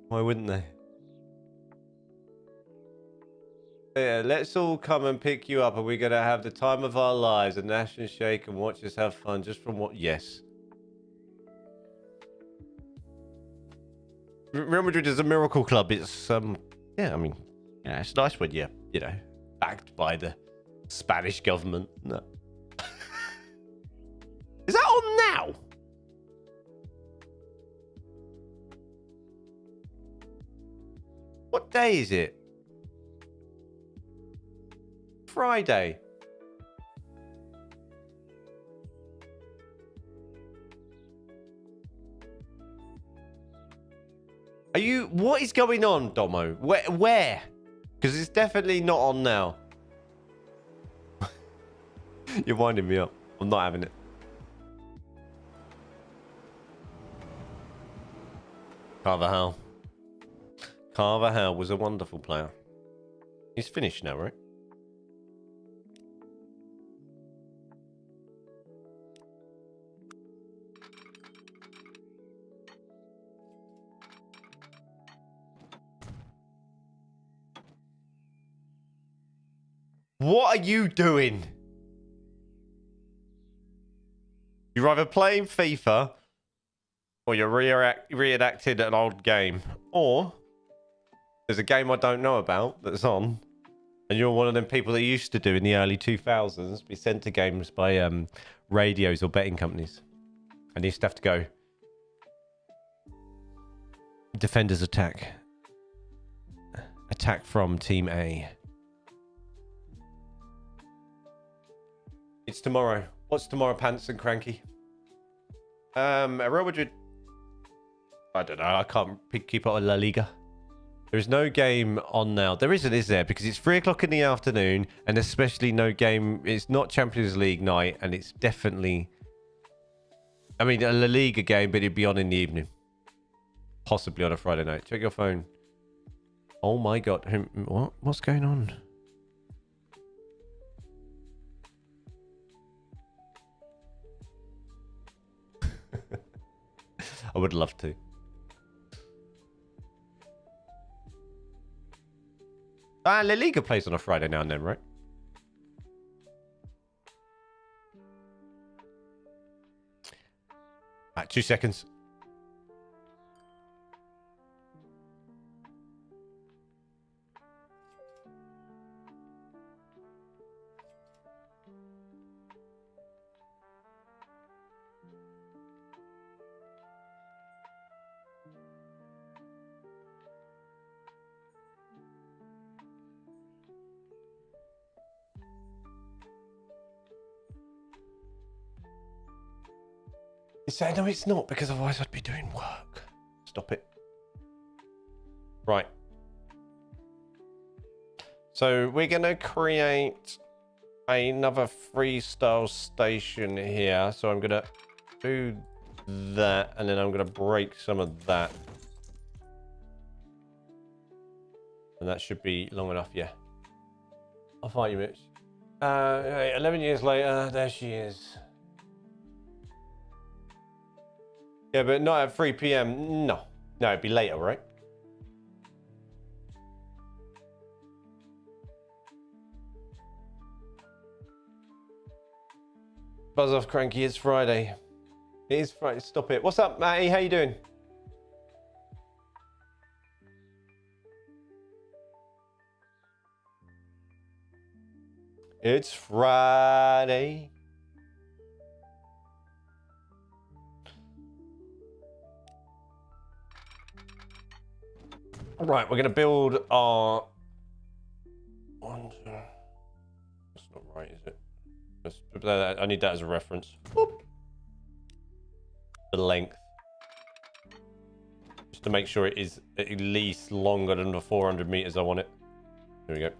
Why wouldn't they? Yeah, let's all come and pick you up, and we're gonna have the time of our lives, a Nash and shake, and watch us have fun. Just from what? Yes. Real Madrid is a miracle club. It's yeah, I mean, yeah, it's nice when you're, you know, backed by the Spanish government. No. Is that on now? What day is it? Friday. Are you... What is going on, Domo? Where? Because it's definitely not on now. You're winding me up. I'm not having it. Carvajal. Carvajal was a wonderful player. He's finished now, right? What are you doing? You're either playing FIFA or you're reenacting an old game. Or there's a game I don't know about that's on, and you're one of them people that used to do in the early 2000s be sent to games by radios or betting companies. And you used to have to go. Defenders attack. Attack from Team A. It's tomorrow. What's tomorrow, Pants and Cranky? Real Madrid. I don't know. I can't keep up with La Liga. There's no game on now. There isn't, is there? Because it's 3 o'clock in the afternoon, and especially no game. It's not Champions League night, and it's definitely... I mean, a La Liga game, but it'd be on in the evening. Possibly on a Friday night. Check your phone. Oh my God. What? What's going on? I would love to. La Liga plays on a Friday now and then, right? Right, 2 seconds. You say, no, it's not, because otherwise I'd be doing work. Stop it. Right. So we're going to create another freestyle station here. So I'm going to do that, and then I'm going to break some of that. And that should be long enough, yeah. I'll fight you, Mitch. 11 years later, there she is. Yeah, but not at 3 p.m. No. No, it'd be later, right? Buzz off, Cranky. It's Friday. It is Friday. Stop it. What's up, Matty? How you doing? It's Friday. Right, we're going to build our... That's not right, is it? I need that as a reference. Whoop. The length. Just to make sure it is at least longer than the 400 meters I want it. There we go.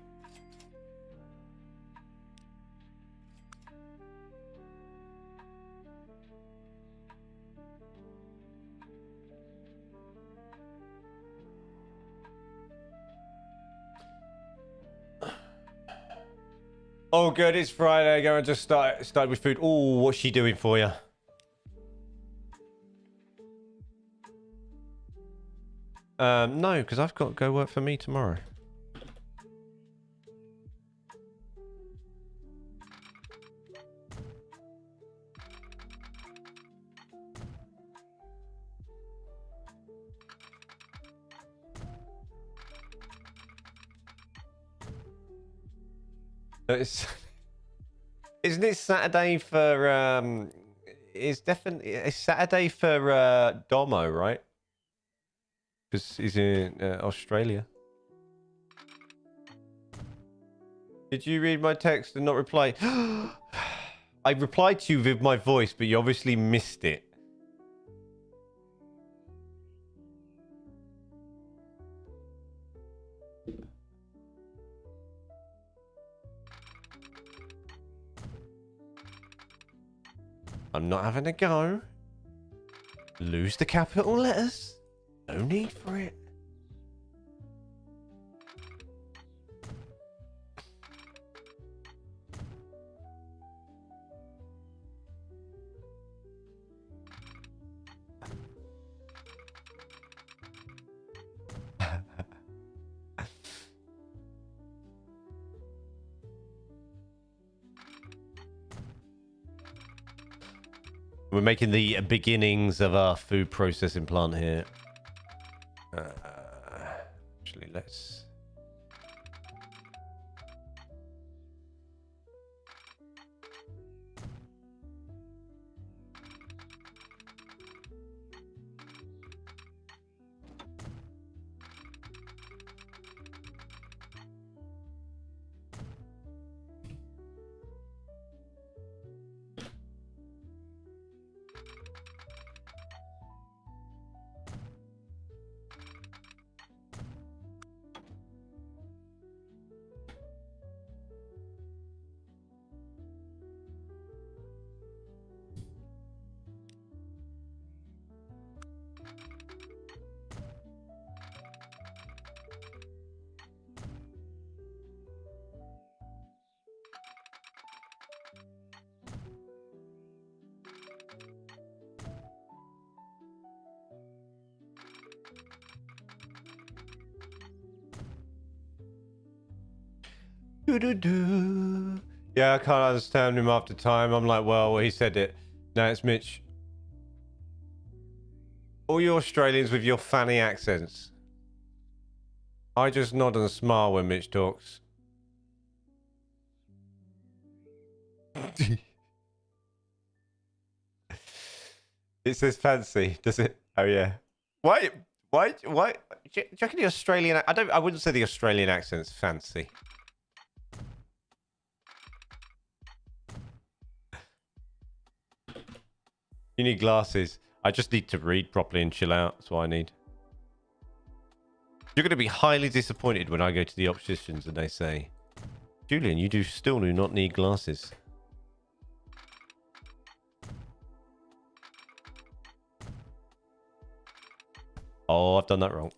Oh, good. It's Friday. Go and just start with food. Oh, what's she doing for you? No, because I've got to go work for me tomorrow. It's, isn't it Saturday for it's Saturday for Domo, right? Because he's in Australia. Did you read my text and not reply? I replied to you with my voice, but you obviously missed it. I'm not having a go. Lose the capital letters. No need for it. We're making the beginnings of our food processing plant here. Actually, let's... Doo-doo-doo. Yeah, I can't understand him after time. I'm like, well, he said it. Now it's Mitch. All you Australians with your funny accents. I just nod and smile when Mitch talks. It says fancy, does it? Oh yeah. Why? Do you reckon the Australian? I wouldn't say the Australian accent's fancy. You need glasses. I just need to read properly and chill out. That's what I need. You're going to be highly disappointed when I go to the opticians and they say, Julian, you still do not need glasses. Oh, I've done that wrong.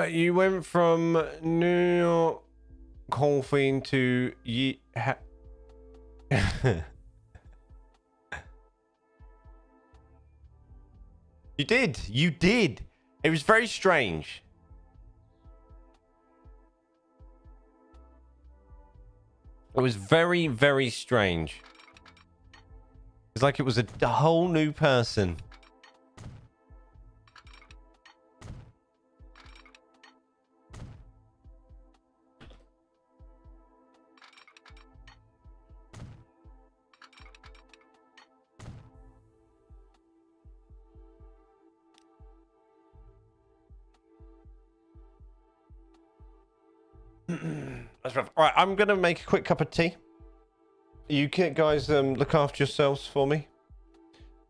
You went from New York Coalfield to You did. You did. It was very strange. It was very, very strange. It's like it was a whole new person. That's rough. All right, I'm going to make a quick cup of tea. You guys look after yourselves for me.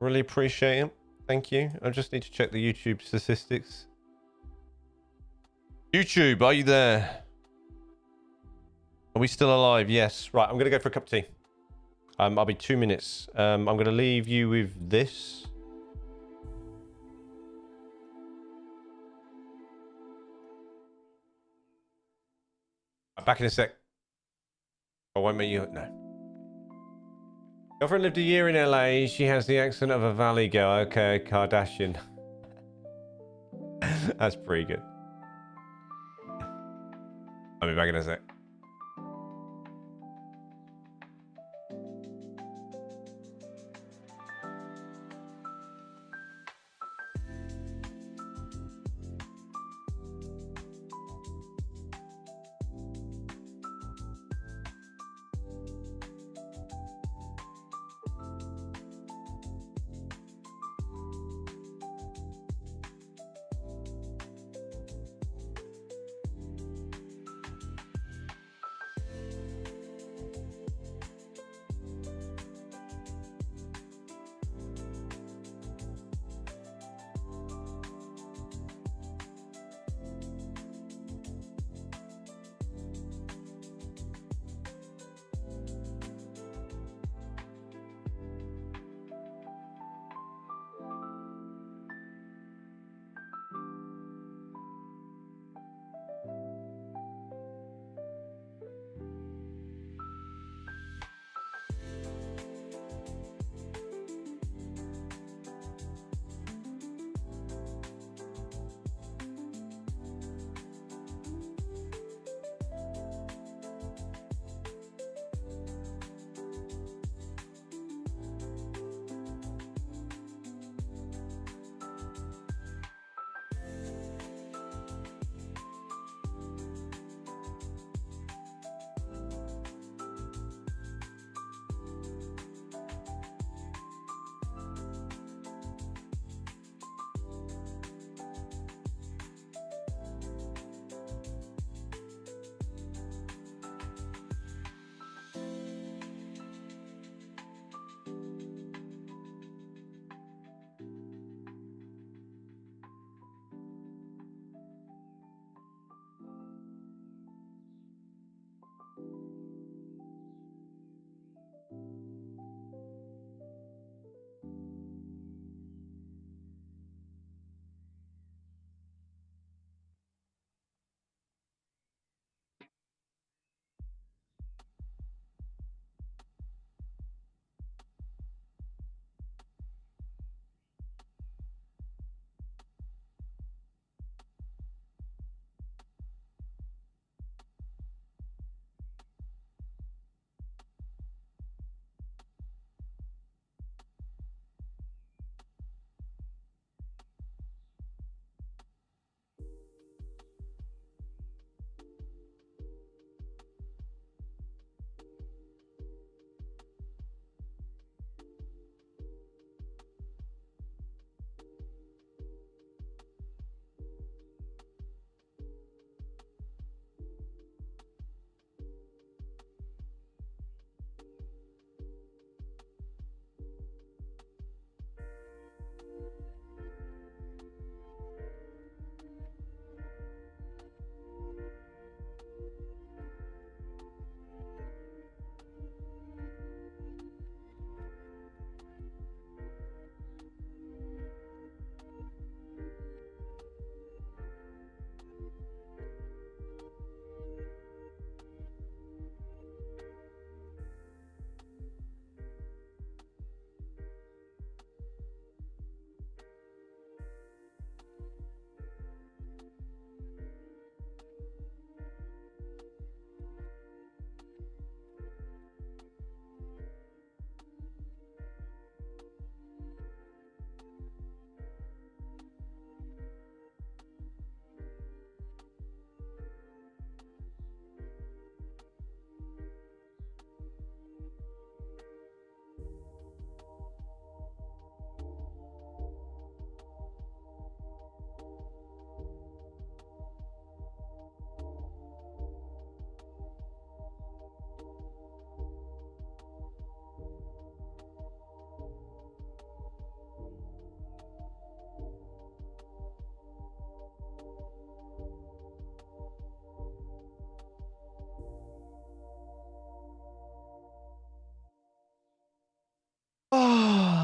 Really appreciate it. Thank you. I just need to check the YouTube statistics. YouTube, are you there? Are we still alive? Yes. Right, I'm going to go for a cup of tea. I'll be 2 minutes. I'm going to leave you with this. Back in a sec. I won't make you... No. Girlfriend lived a year in LA. She has the accent of a valley girl. Okay, Kardashian. That's pretty good. I'll be back in a sec.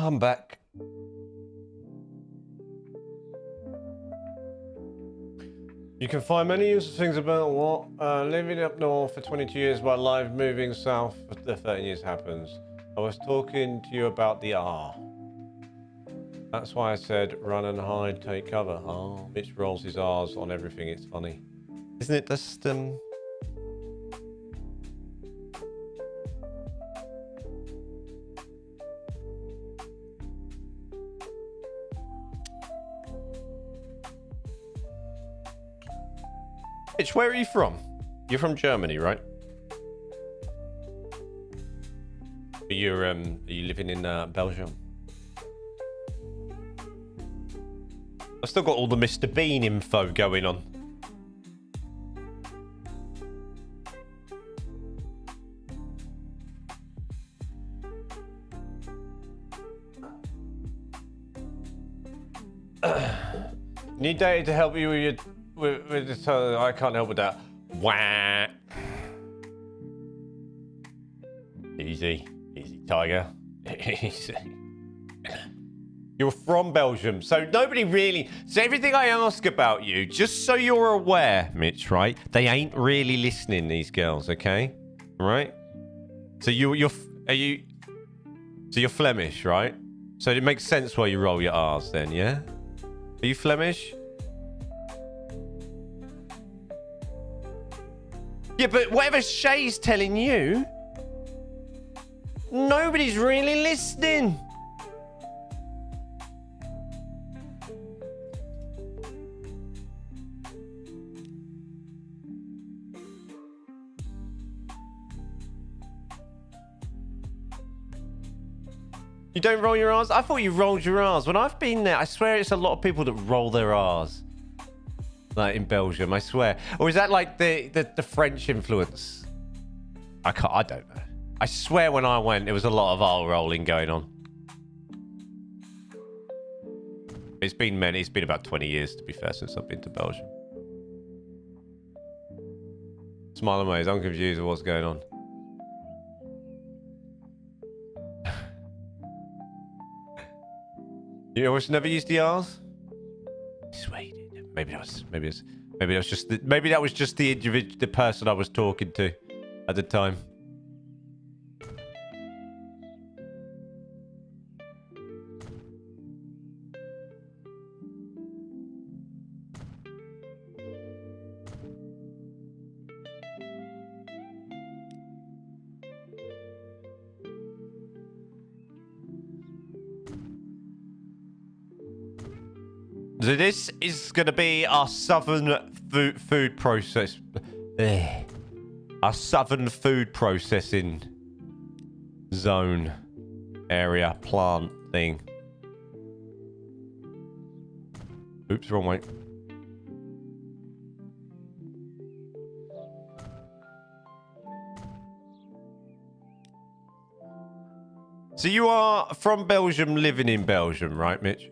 I'm back. You can find many useful things about what living up north for 22 years while life moving south for 13 years happens. I was talking to you about the R. That's why I said run and hide, take cover. Oh, Mitch rolls his R's on everything. It's funny. Isn't it just, Mitch, where are you from? You're from Germany, right? Are you living in Belgium? I've still got all the Mr. Bean info going on. Need data to help you with your with this. I can't help with that. Wah. Easy, easy, tiger. Easy. You're from Belgium, so nobody really... So everything I ask about you, just so you're aware, Mitch, right? They ain't really listening, these girls, okay? Right? So you're Flemish, right? So it makes sense why you roll your R's then, yeah? Are you Flemish? Yeah, but whatever Shay's telling you, nobody's really listening. You don't roll your R's? I thought you rolled your R's. When I've been there, I swear it's a lot of people that roll their R's. Like in Belgium, I swear. Or is that like the French influence? I don't know. I swear when I went, there was a lot of R rolling going on. It's been about 20 years, to be fair, since I've been to Belgium. Smile and ways, I'm confused with what's going on. You always never used the R's? Persuaded. Maybe that was just the individual, the person I was talking to at the time. So this is going to be our southern food process. Our southern food processing zone area plant thing. Oops, wrong way. So you are from Belgium, living in Belgium, right, Mitch?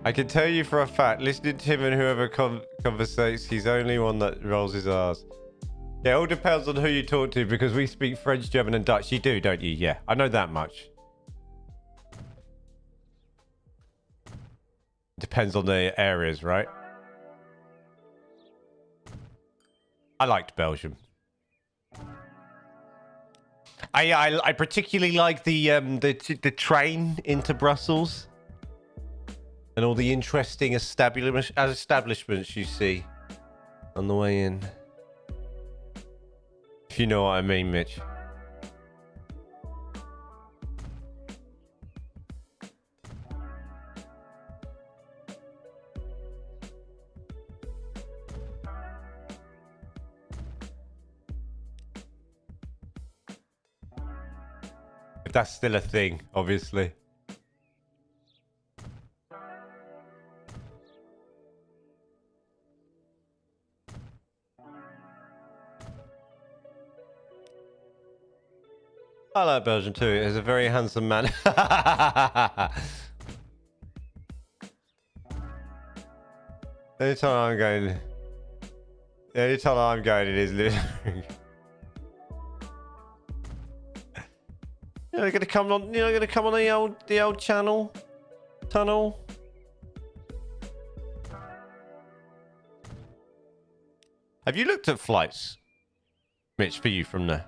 I can tell you for a fact, listening to him and whoever conversates, he's the only one that rolls his R's. Yeah, it all depends on who you talk to, because we speak French, German, and Dutch. You do, don't you? Yeah, I know that much. Depends on the areas, right? I liked Belgium. I particularly like the train into Brussels. And all the interesting establishments you see on the way in. If you know what I mean, Mitch. If that's still a thing, obviously. I like Belgium too. He's a very handsome man. Anytime I'm going... Anytime I'm going, it is literally... You're gonna come on. You're gonna come on the old channel, tunnel. Have you looked at flights, Mitch, for you from there?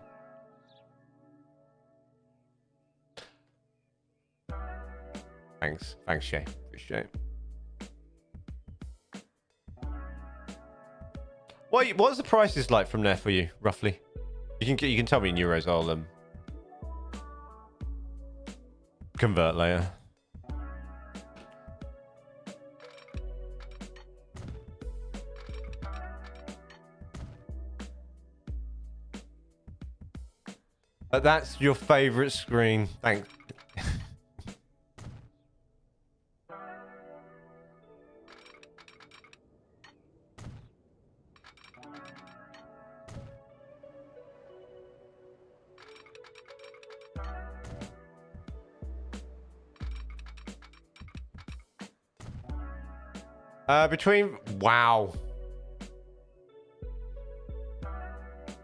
Thanks, Shay. Appreciate it. What's the prices like from there for you, roughly? You can tell me in euros. I'll convert later. But that's your favorite screen. Thanks. Wow.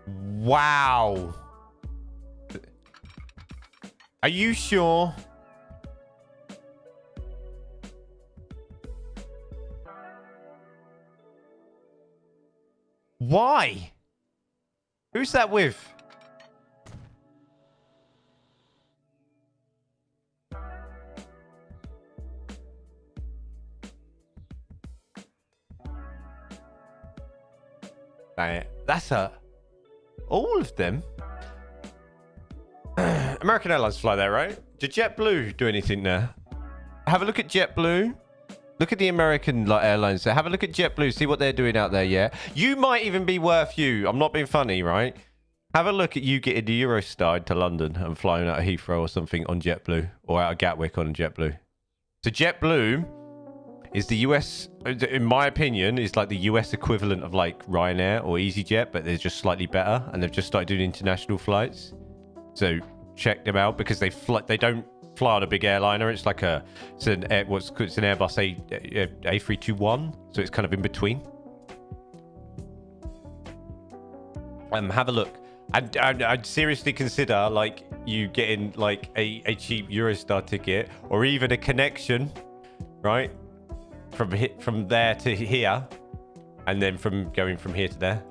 Wow. Are you sure? Why? Who's that with? That's all of them. American Airlines fly there, right? Did JetBlue do anything there? Have a look at JetBlue. Look at the American airlines there. Have a look at JetBlue. See what they're doing out there, yeah? You might even be worth you. I'm not being funny, right? Have a look at you getting the Eurostar to London and flying out of Heathrow or something on JetBlue. Or out of Gatwick on JetBlue. So JetBlue is the US, in my opinion, is like the US equivalent of like Ryanair or EasyJet, but they're just slightly better. And they've just started doing international flights. So check them out because they don't fly on a big airliner. It's like it's an Airbus A321, so it's kind of in between. Have a look. I'd seriously consider like you getting like a cheap Eurostar ticket or even a connection, right, from there to here, and then going from here to there.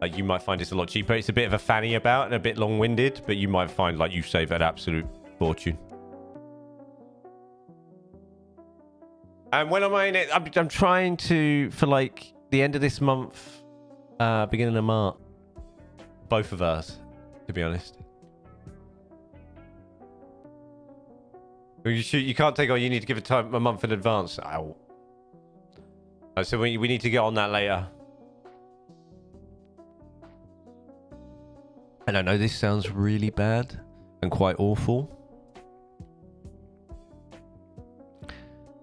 Like you might find it's a lot cheaper. It's a bit of a fanny about and a bit long-winded, but you might find like you save an absolute fortune. And when am I in it? I'm trying to, for like the end of this month, beginning of March. Both of us, to be honest. You can't take on. You need to give a month in advance. Ow. So we need to get on that later. I don't know, this sounds really bad and quite awful.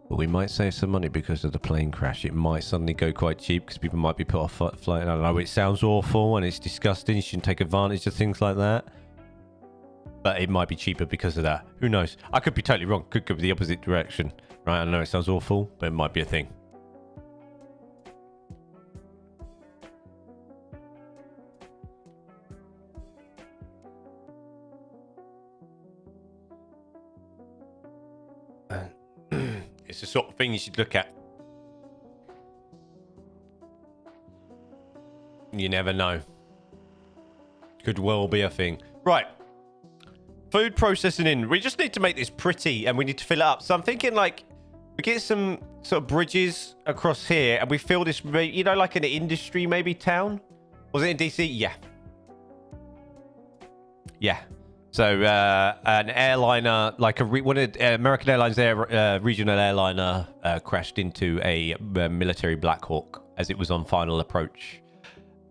But we might save some money because of the plane crash. It might suddenly go quite cheap because people might be put off flying. I don't know, it sounds awful and it's disgusting. You shouldn't take advantage of things like that. But it might be cheaper because of that. Who knows? I could be totally wrong. Could go the opposite direction. Right, I know it sounds awful, but it might be a thing. It's the sort of thing you should look at. You never know. Could well be a thing. Right. Food processing in. We just need to make this pretty and we need to fill it up. So I'm thinking like we get some sort of bridges across here and we fill this, you know, like an industry maybe town. Was it in DC? Yeah. Yeah. So an airliner, like one of American Airlines regional airliner crashed into a military Black Hawk as it was on final approach.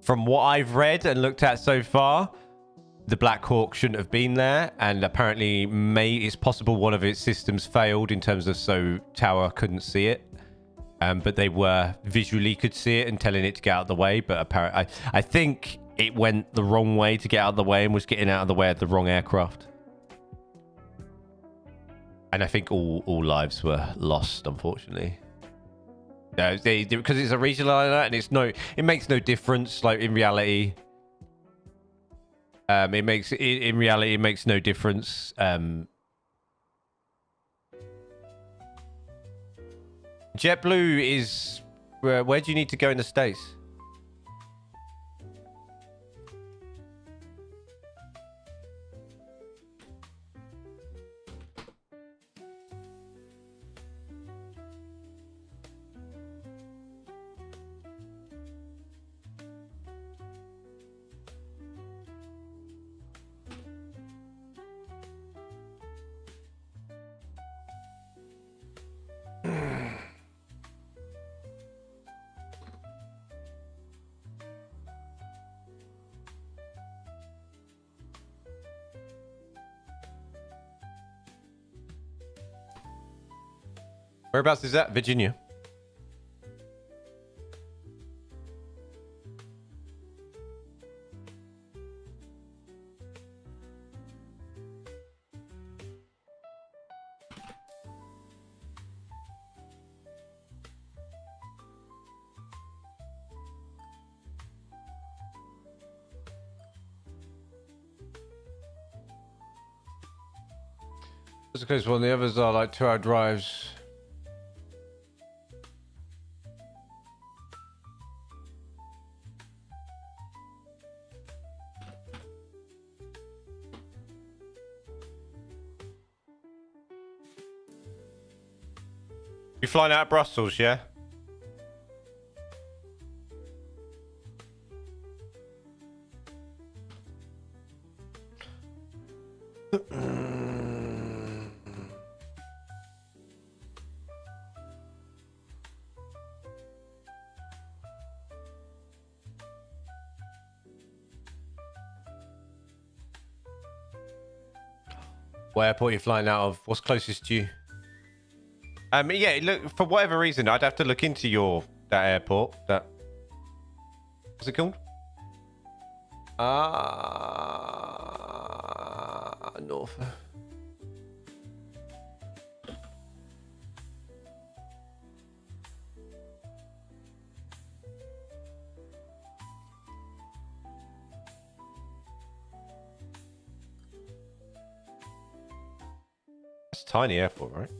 From what I've read and looked at so far, the Black Hawk shouldn't have been there. And apparently it's possible one of its systems failed in terms of so tower couldn't see it. But they were visually could see it and telling it to get out of the way. But apparently, I think it went the wrong way to get out of the way and was getting out of the way of the wrong aircraft. And I think all lives were lost, unfortunately. Because it's a regional island, and it makes no difference. Like in reality, it makes no difference. JetBlue is where do you need to go in the States? Whereabouts is that? Virginia. That's the case one. The others are like 2-hour drives. You flying out of Brussels, yeah? What airport are you flying out of? What's closest to you? Yeah, look, for whatever reason, I'd have to look into that airport. What's it called? North. It's a tiny airport, right?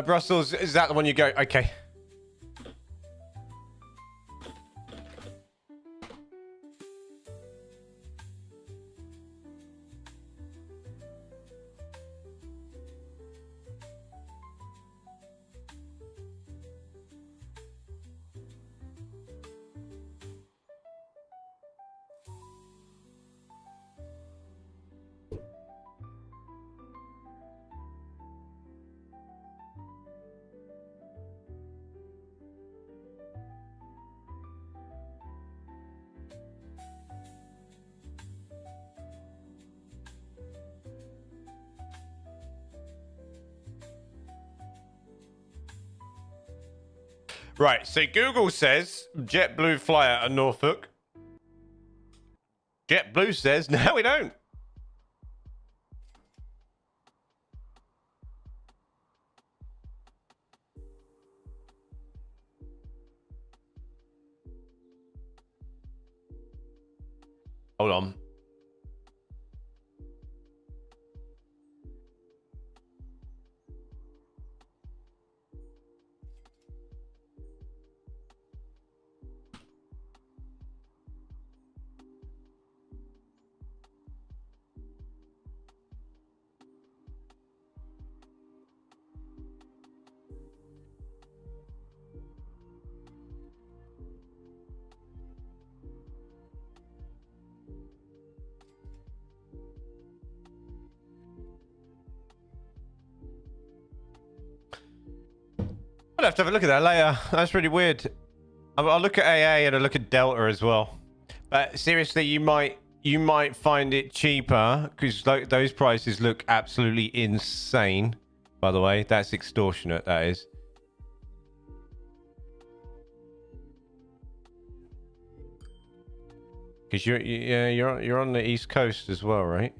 Brussels, is that the one you go? Okay. Right, so Google says JetBlue fly out of Norfolk. JetBlue says, no, we don't. Hold on. have to have a look at that later. That's really weird. I'll look at AA and I'll look at Delta as well. But seriously, you might find it cheaper because those prices look absolutely insane. By the way, that's extortionate. That is. Because you're on the East Coast as well, right?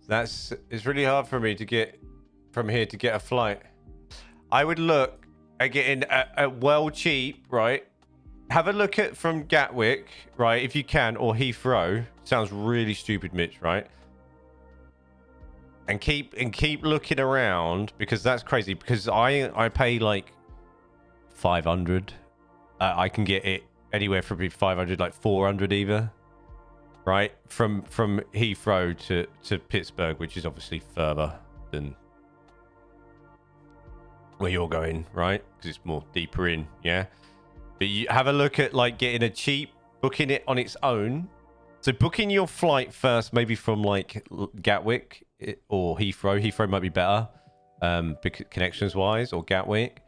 It's really hard for me to get from here to get a flight. I would look at getting a well cheap, right? Have a look at from Gatwick, right, if you can, or Heathrow. Sounds really stupid, Mitch, right? And keep looking around because that's crazy. Because I pay like 500. I can get it anywhere from 500, like 400 either. Right, from Heathrow to Pittsburgh, which is obviously further than where you're going, right? Because it's more deeper in, yeah. But you have a look at like getting a cheap, booking it on its own. So booking your flight first, maybe from like Gatwick or Heathrow. Heathrow might be better, connections wise, or Gatwick,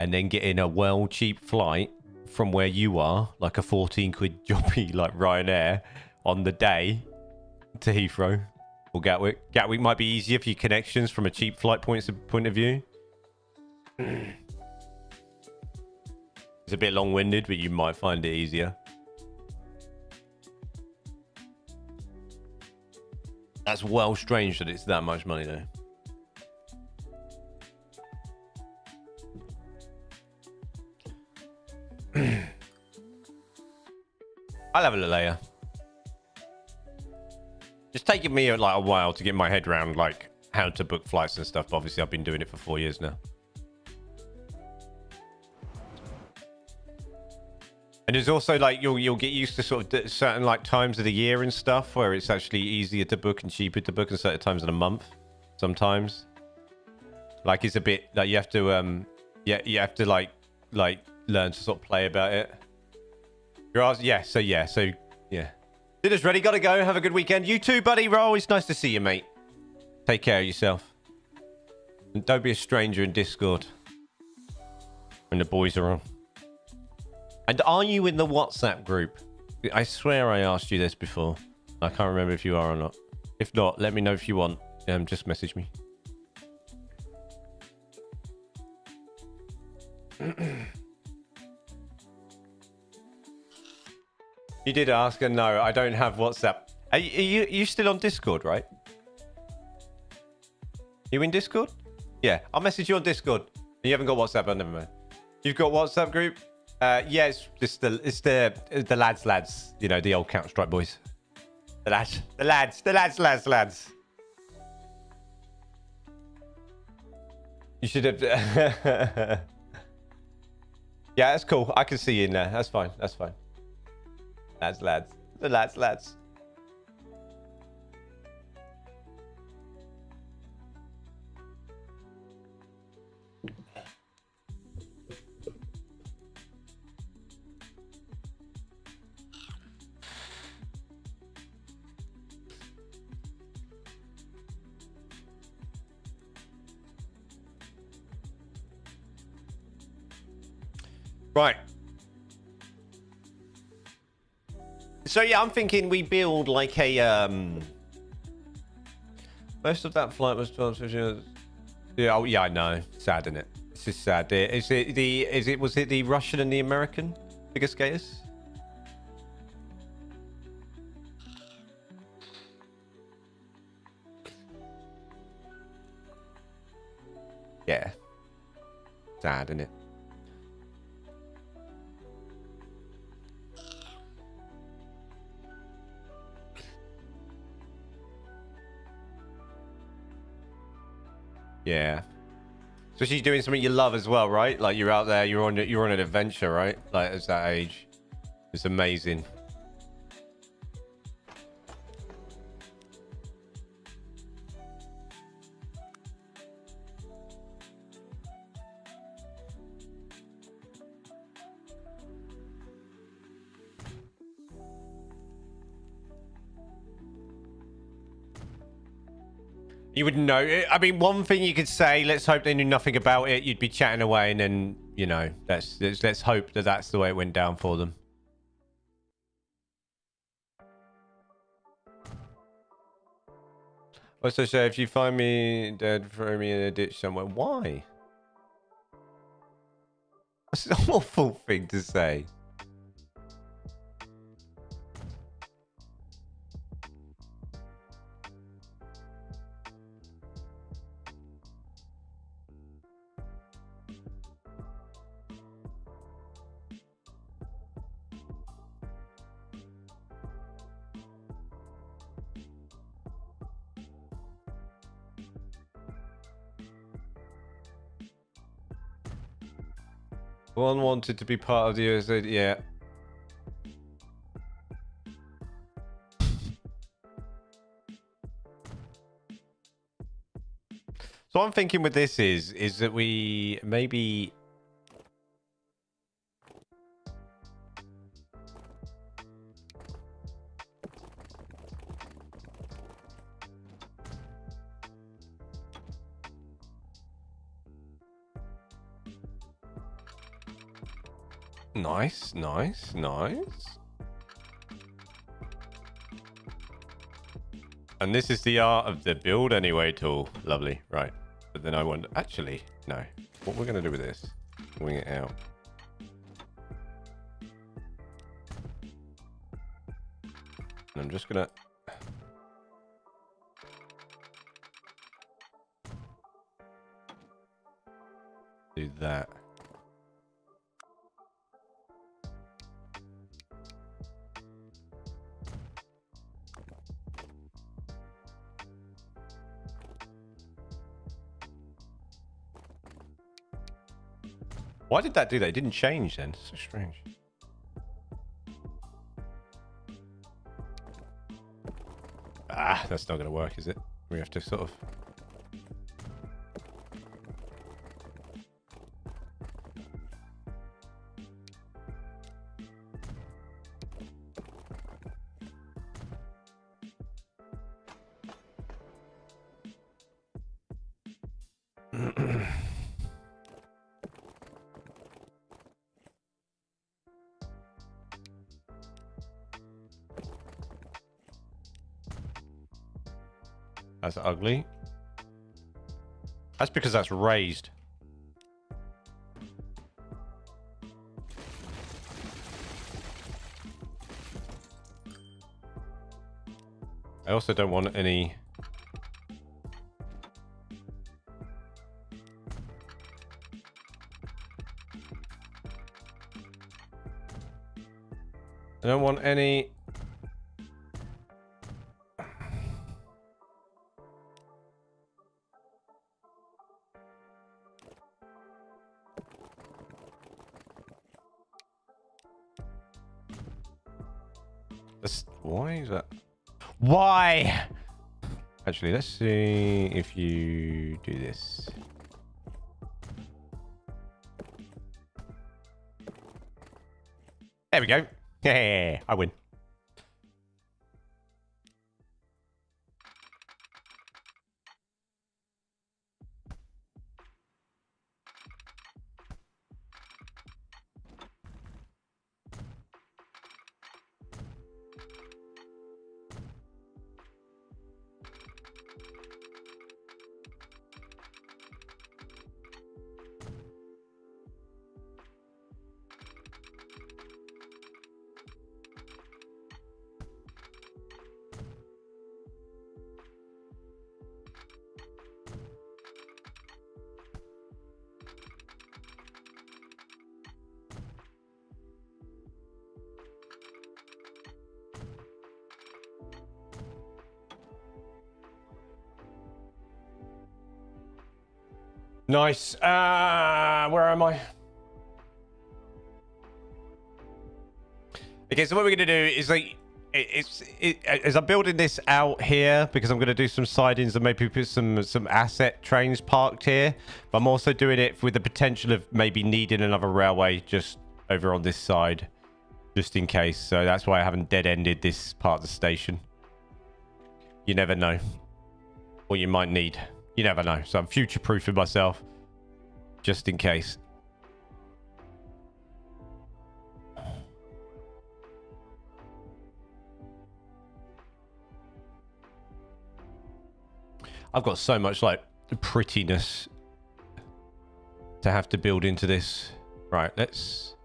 and then getting a well cheap flight from where you are, like a 14 quid jobbie like Ryanair on the day to Heathrow or Gatwick. Gatwick might be easier for your connections from a cheap flight point of view. It's a bit long-winded, but you might find it easier. That's well strange that it's that much money though. I'll have a look later. It's taken me like a while to get my head around like how to book flights and stuff. But obviously, I've been doing it for 4 years now. And there's also like you'll get used to sort of certain like times of the year and stuff where it's actually easier to book and cheaper to book, and certain times of the month. Sometimes, like it's a bit like you have to you have to like learn to sort of play about it. You're asking, so yeah. Dinner's ready, gotta go. Have a good weekend. You too, buddy. Roll. It's nice to see you, mate. Take care of yourself. And don't be a stranger in Discord when the boys are on. And are you in the WhatsApp group? I swear I asked you this before. I can't remember if you are or not. If not, let me know if you want. Just message me. You did ask, and no, I don't have WhatsApp. Are you still on Discord, right? You in Discord? Yeah, I'll message you on Discord. You haven't got WhatsApp, oh, never mind. You've got WhatsApp group? Yeah, it's the lads. You know, the old Counter-Strike boys. The lads. You should have. Yeah, that's cool. I can see you in there. That's fine. Lads. The lads. Right. So yeah, I'm thinking we build like a most of that flight was 12 years. Yeah, oh yeah, I know. Sad, isn't it? It's just sad. Was it the Russian and the American figure skaters? Yeah. Sad, isn't it? Yeah. Especially doing something you love as well, right? Like you're out there, you're on an adventure, right? Like at that age. It's amazing. You wouldn't know. I mean, one thing you could say, let's hope they knew nothing about it. You'd be chatting away, and then, you know, let's hope that that's the way it went down for them. Also, so if you find me dead, throw me in a ditch somewhere. Why? That's an awful thing to say. One wanted to be part of the USA. Yeah. So I'm thinking with this is that we maybe nice. And this is the art of the build anyway tool. Lovely, right. But then I wonder, actually, no. What we're gonna do with this? Wing it out. And I'm just gonna do that. Why did that do that? It didn't change then. So strange. Ah, that's not going to work, is it? We have to sort of... That's ugly. That's because that's raised. I also don't want any... I don't want any... Why is that? Why? Actually, let's see if you do this. There we go. Yeah, I win. Nice. Where am I? Okay, so what we're gonna do is like, as I'm building this out here, because I'm gonna do some sidings and maybe put some asset trains parked here. But I'm also doing it with the potential of maybe needing another railway just over on this side, just in case. So that's why I haven't dead-ended this part of the station. You never know. what you might need. You never know. So I'm future-proofing myself just in case. I've got so much like prettiness to have to build into this. Right, let's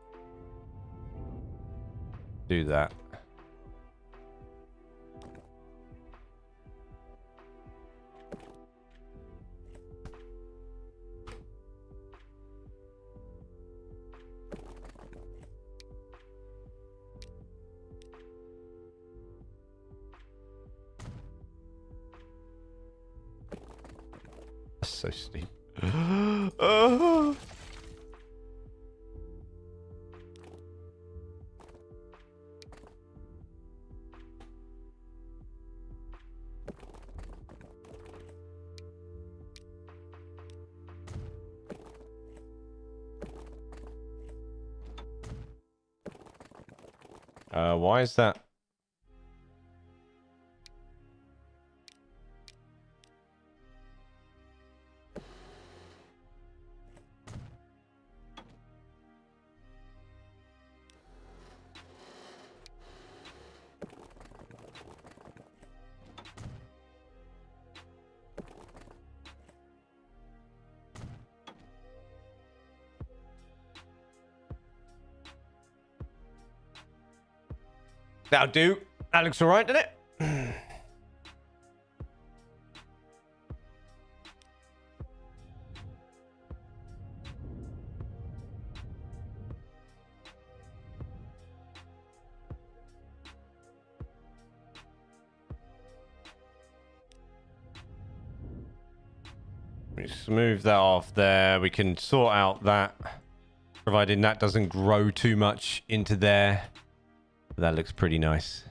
do that. That's so steep. Why is that? That'll do. That looks all right, doesn't it? We smooth that off there. We can sort out that, providing that doesn't grow too much into there. That looks pretty nice.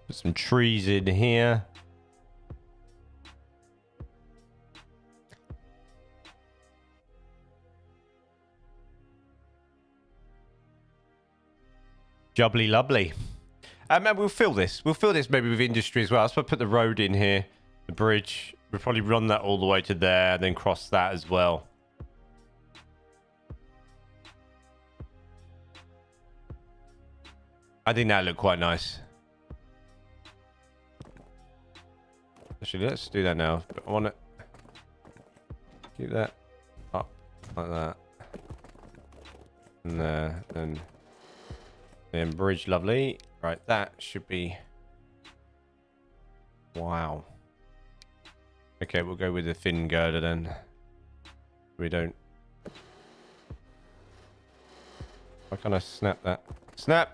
Put some trees in here. Jubbly lovely. And we'll fill this. We'll fill this maybe with industry as well. So I'll put the road in here, the bridge. We'll probably run that all the way to there, and then cross that as well. I think that looked quite nice. Actually, let's do that now. I want to keep that up like that. And there, then bridge, lovely. Right, that should be... Wow. Okay, we'll go with the thin girder then. We don't... Why can't I snap that? Snap!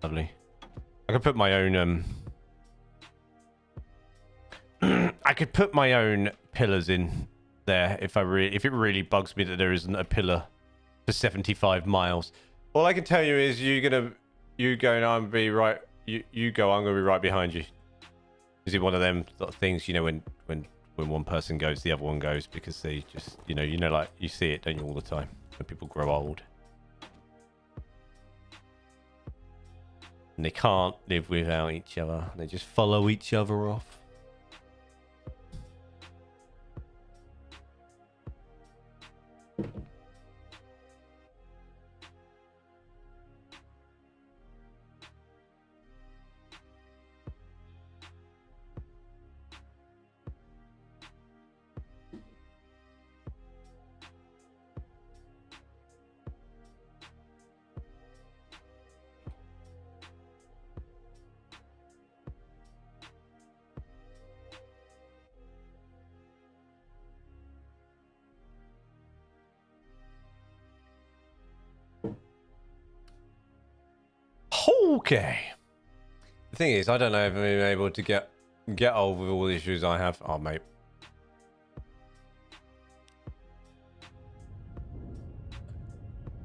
Lovely. I could put my own I could put my own pillars in there if if it really bugs me that there isn't a pillar for 75 miles. All I can tell you is you go and I'm be right. You go, I'm gonna be right behind you. Is it one of them sort of things, you know, when one person goes, the other one goes, because they just, you know, like you see it, don't you, all the time when people grow old. And they can't live without each other. They just follow each other off. Okay. The thing is, I don't know if I'm able to get over all the issues I have. Oh, mate.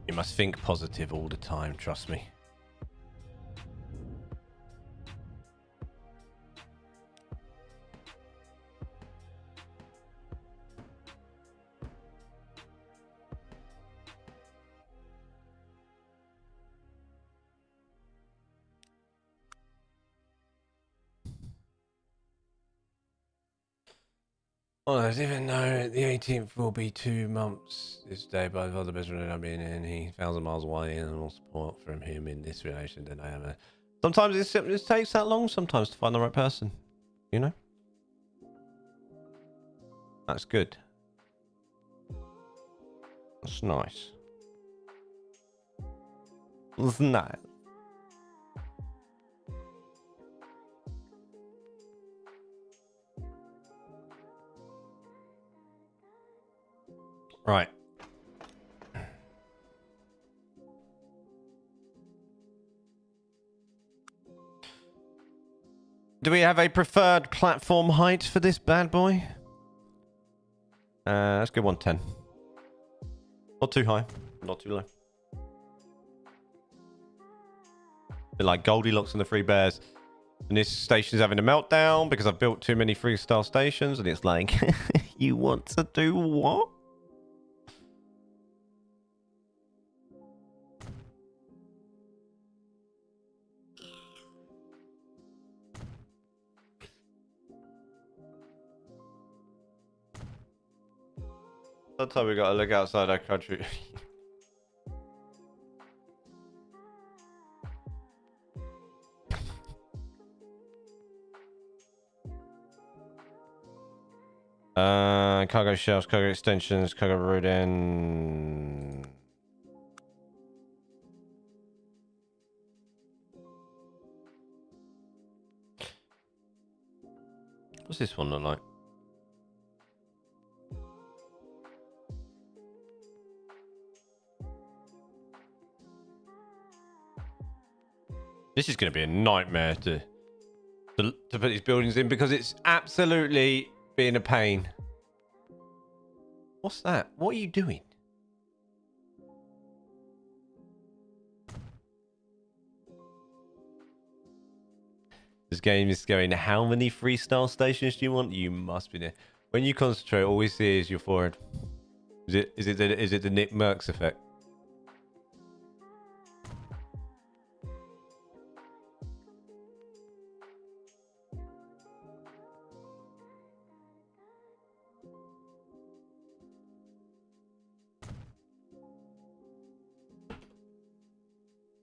You must think positive all the time, trust me. Well, I even know the 18th will be 2 months this day, but for the best friend I've been in, he's 1,000 miles away, and all support from him in this relation that I have. Sometimes it takes that long, sometimes, to find the right person. You know? That's good. That's nice. That's nice. Right. Do we have a preferred platform height for this bad boy? Let's go 110. Not too high, not too low. Bit like Goldilocks and the Three Bears. And this station's having a meltdown because I've built too many freestyle stations, and it's like, you want to do what? Sometimes we gotta look outside our country. Cargo shelves, cargo extensions, cargo routing. What's this one look like? This is going to be a nightmare to put these buildings in because it's absolutely being a pain. What's that? What are you doing? This game is going, how many freestyle stations do you want? You must be there. When you concentrate, all we see is your forehead. Is it the Nick Merckx effect?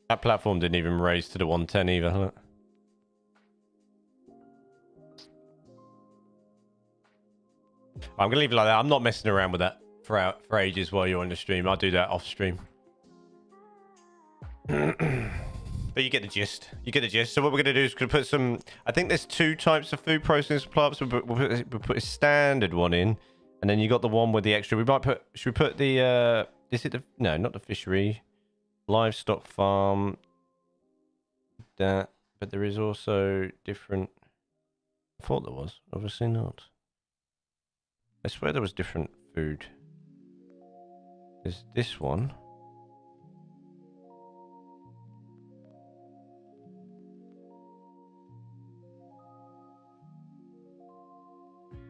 That platform didn't even raise to the 110 either, huh? I'm gonna leave it like that. I'm not messing around with that for ages while you're on the stream. I'll do that off stream. But you get the gist. You get the gist. So what we're gonna do is gonna put some. I think there's 2 types of food processing plants. We'll put a standard one in, and then you got the one with the extra. We might put. Should we put the? Is it the? No, not the fishery. Livestock farm. That. But there is also different. I thought there was. Obviously not. I swear there was different food. There's this one.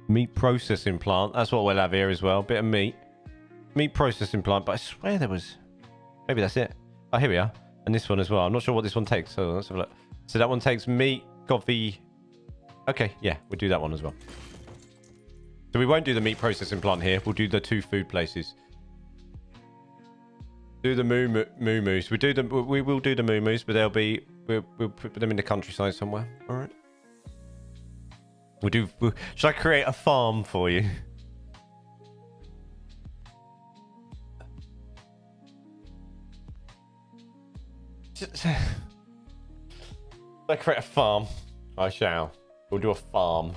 Meat processing plant. That's what we'll have here as well. Bit of meat. Meat processing plant. But I swear there was... Maybe that's it. Oh, here we are. And this one as well. I'm not sure what this one takes. So let's have a look. So that one takes meat, coffee. Okay, yeah. We'll do that one as well. So we won't do the meat processing plant here. We'll do the 2 food places. Do the moo-moos. We will do the moo-moos, but they'll be... We'll put them in the countryside somewhere. All right. Should I create a farm for you? Should I create a farm? I shall. We'll do a farm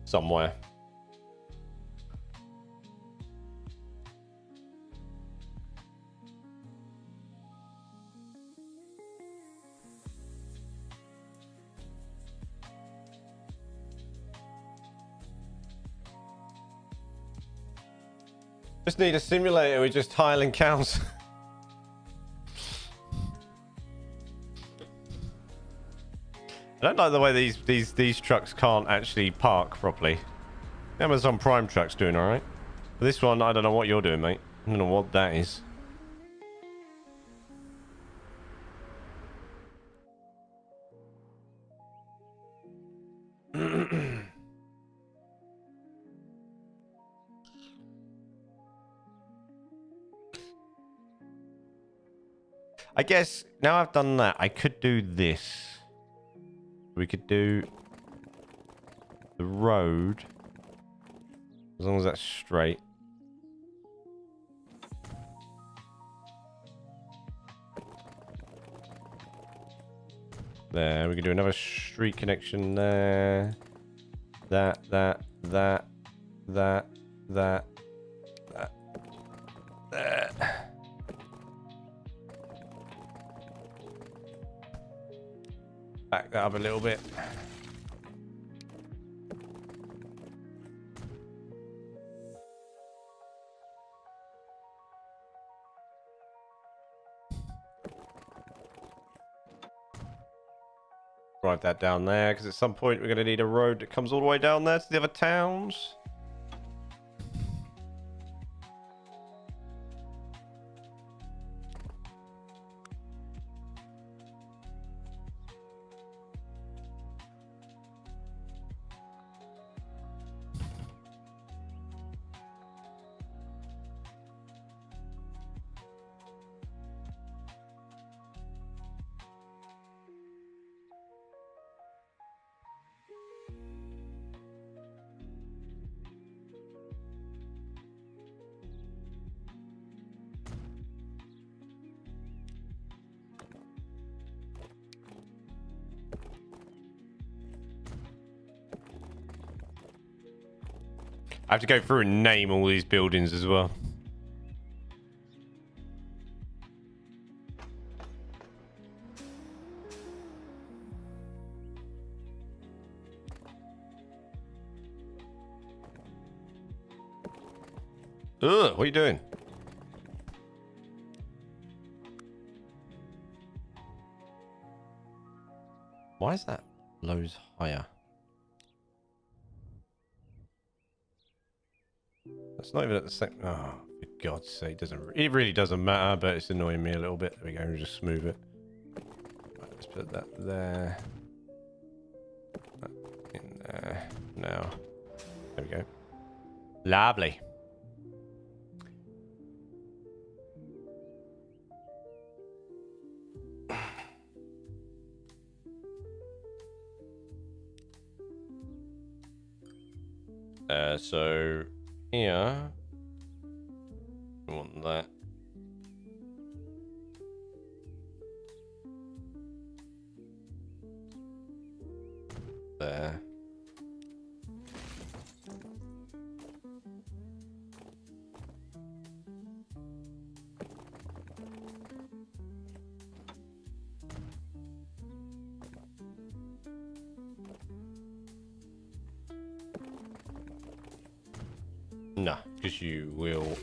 somewhere. Just need a simulator with just tiling cows. I don't like the way these trucks can't actually park properly. Amazon Prime truck's doing all right. But this one, I don't know what you're doing, mate. I don't know what that is. I guess now I've done that, I could do this. We could do the road, as long as that's straight. There, we can do another street connection there. That. There. Back that up a little bit. Write that down there, because at some point we're going to need a road that comes all the way down there to the other towns. I have to go through and name all these buildings as well. Ugh, what are you doing? Why is that loads higher? It's not even at the same. Oh, for God's sake! It really doesn't matter, but it's annoying me a little bit. There we go. Just smooth it. Right, let's put that there. That in there. Now, there we go. Lovely. So here, we want that. There. No, because you will.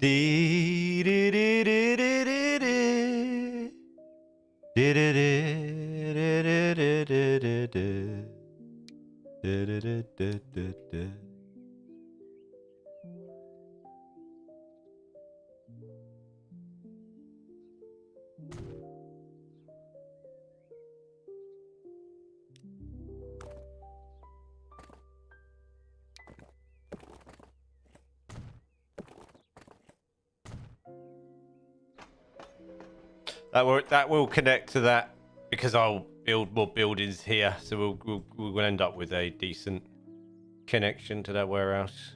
Dee dee dee dee dee dee dee. Dee dee dee dee dee dee dee dee dee. Dee dee dee dee dee dee. That will connect to that, because I'll build more buildings here, so we'll end up with a decent connection to that warehouse.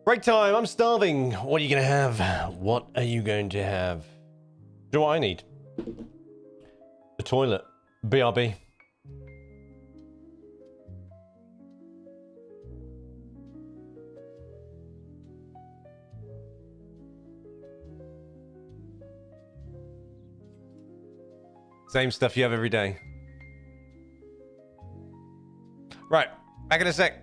Break time. I'm starving. What are you going to have? What are you going to have? Do you know what I need? The toilet. BRB. Same stuff you have every day. Right. Back in a sec.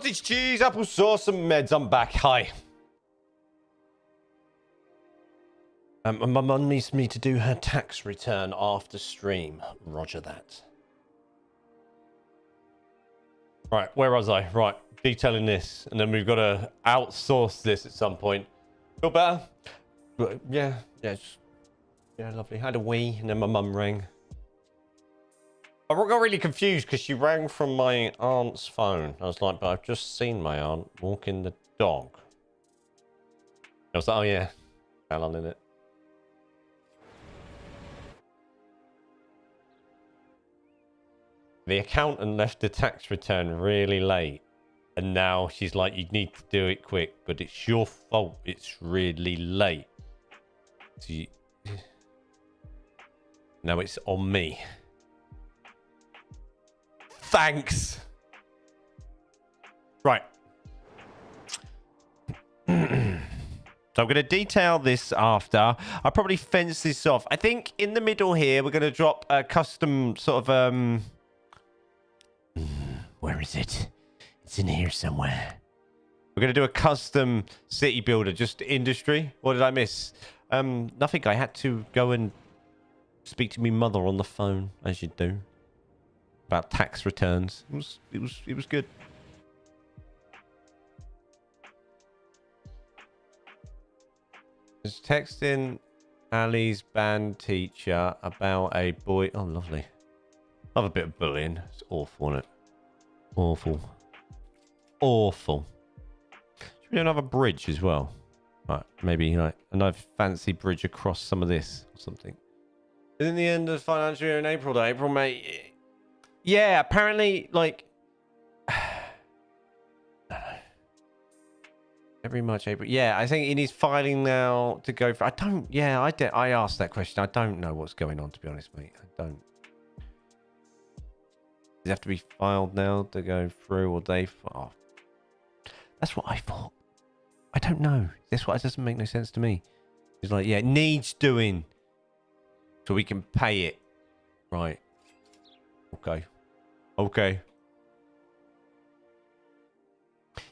Cottage cheese, applesauce, and meds. I'm back. Hi. My mum needs me to do her tax return after stream. Roger that. Right, where was I? Right, detailing this, and then we've got to outsource this at some point. Feel better? Yeah, yeah, lovely. Had a wee, and then my mum rang. I got really confused because she rang from my aunt's phone. I was like, but I've just seen my aunt walking the dog. I was like, oh yeah, fell on in it. The accountant left the tax return really late, and now she's like, you need to do it quick, but it's your fault. It's really late. So now it's on me. Thanks. Right. So I'm going to detail this after. I'll probably fence this off. I think in the middle here, we're going to drop a custom sort of... Where is it? It's in here somewhere. We're going to do a custom city builder, just industry. What did I miss? Nothing. I had to go and speak to my mother on the phone, as you do, about tax returns. It was good. Just texting Ali's band teacher about a boy. Oh, lovely. Love a bit of bullying. It's awful, isn't it? Awful. Awful. Should we do another bridge as well? Right, maybe like another fancy bridge across some of this or something. Isn't the end of the financial year in April, though? April, May. Yeah, apparently, like. Every March, April. Yeah, I think in his filing now to go for. I don't. Yeah, I asked that question. I don't know what's going on, to be honest, mate. I don't. Does it have to be filed now to go through, or they? Oh, that's what I thought. I don't know. That's why it doesn't make no sense to me. It's like, yeah, it needs doing, so we can pay it. Right. Okay. Okay.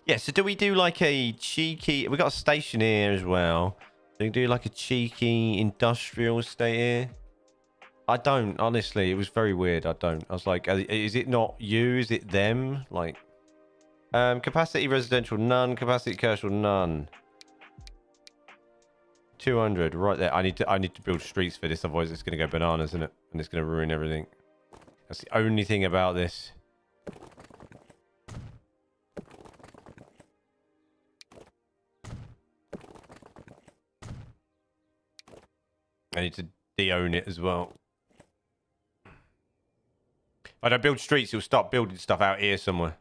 Yeah, so do we do like a cheeky... We got a station here as well. Do we do like a cheeky industrial estate here? I don't, honestly. It was very weird. I don't. I was like, is it not you? Is it them? Like, capacity residential, none. Capacity commercial, none. 200, right there. I need to build streets for this, otherwise it's going to go bananas, isn't it? And it's going to ruin everything. That's the only thing about this. I need to de-own it as well. If I don't build streets, you'll start building stuff out here somewhere.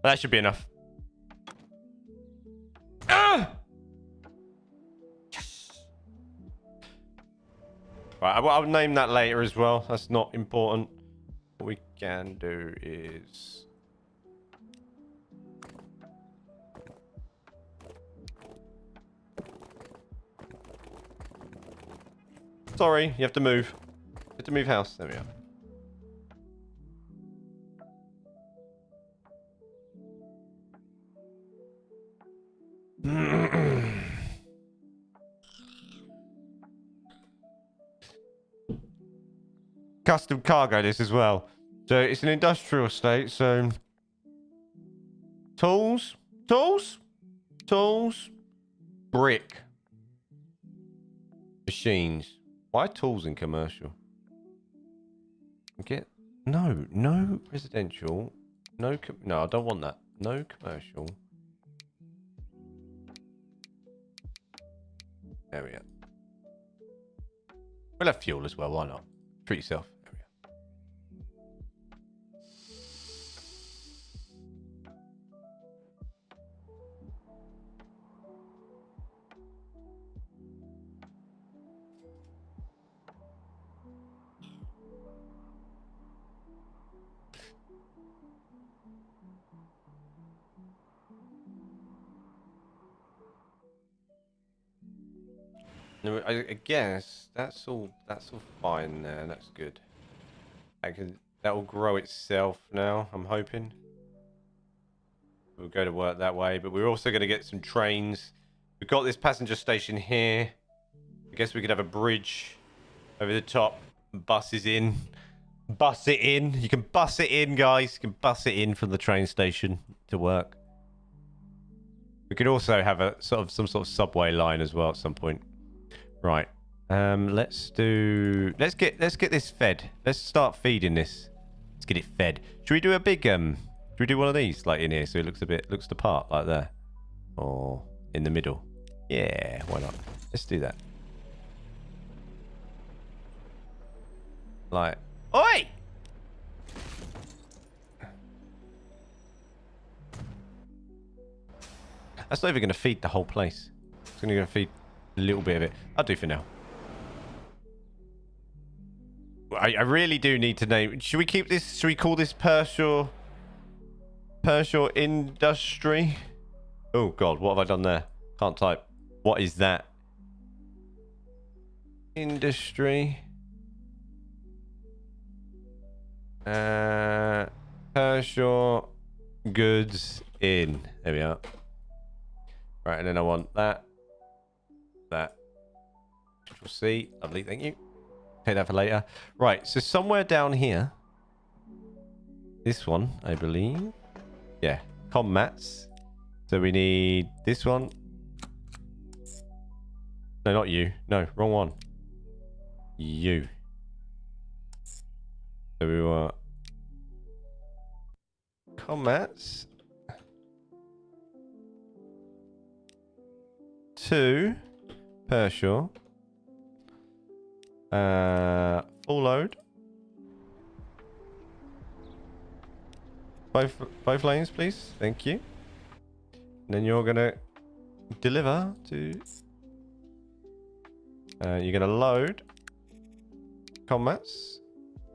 That should be enough. Ah! Yes. Right, I'll name that later as well. That's not important. What we can do is... Sorry, you have to move. You have to move house. There we are. Custom cargo this as well. So it's an industrial estate, so tools, brick, machines. Why tools in commercial? Get no residential, no, I don't want that. No commercial. There we go. We'll have fuel as well. Why not? Treat yourself. There we No, I guess that's all fine there. That's good. That will grow itself now, I'm hoping. We'll go to work that way, but we're also going to get some trains. We've got this passenger station here. I guess we could have a bridge over the top. Buses in. Bus it in. You can bus it in, guys. You can bus it in from the train station to work. We could also have a some sort of subway line as well at some point. Right. Let's get this fed. Let's start feeding this. Let's get it fed. Should we do a big should we do one of these like in here so it looks the part like there? Or in the middle? Yeah, why not? Let's do that. Like, oi! That's not even going to feed the whole place. It's only going to feed a little bit of it. I'll do for now. I really do need to name... Should we keep this... Should we call this Pershaw Industry? Oh, God. What have I done there? Can't type. What is that? Industry. Pershaw Goods Inn. There we are. Right, and then I want that. That. Control C. Lovely, thank you. Take that for later. Right, so somewhere down here. This one, I believe. Yeah, comm mats. So we need this one. No, not you. No, wrong one. You. So we want comm mats. 2 Pershaw. Full load. Both lanes, please. Thank you. And then you're gonna deliver to. You're gonna load comm mats,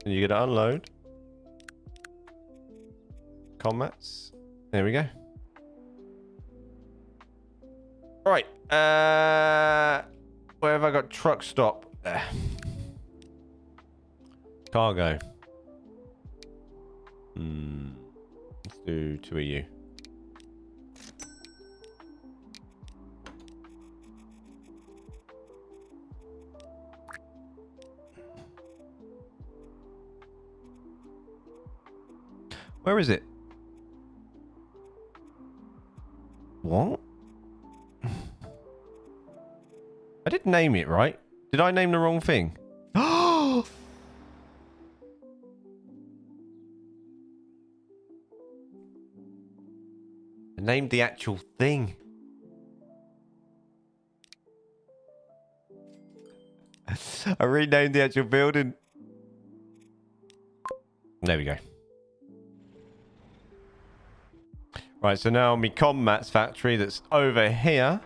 and you're gonna unload comm mats. There we go. Right. Where have I got truck stop? There. Cargo. Let's do 2 of you. Where is it? What? I did name it, right? Did I name the wrong thing? I named the actual thing. I renamed the actual building. There we go. Right, so now my comm mats factory that's over here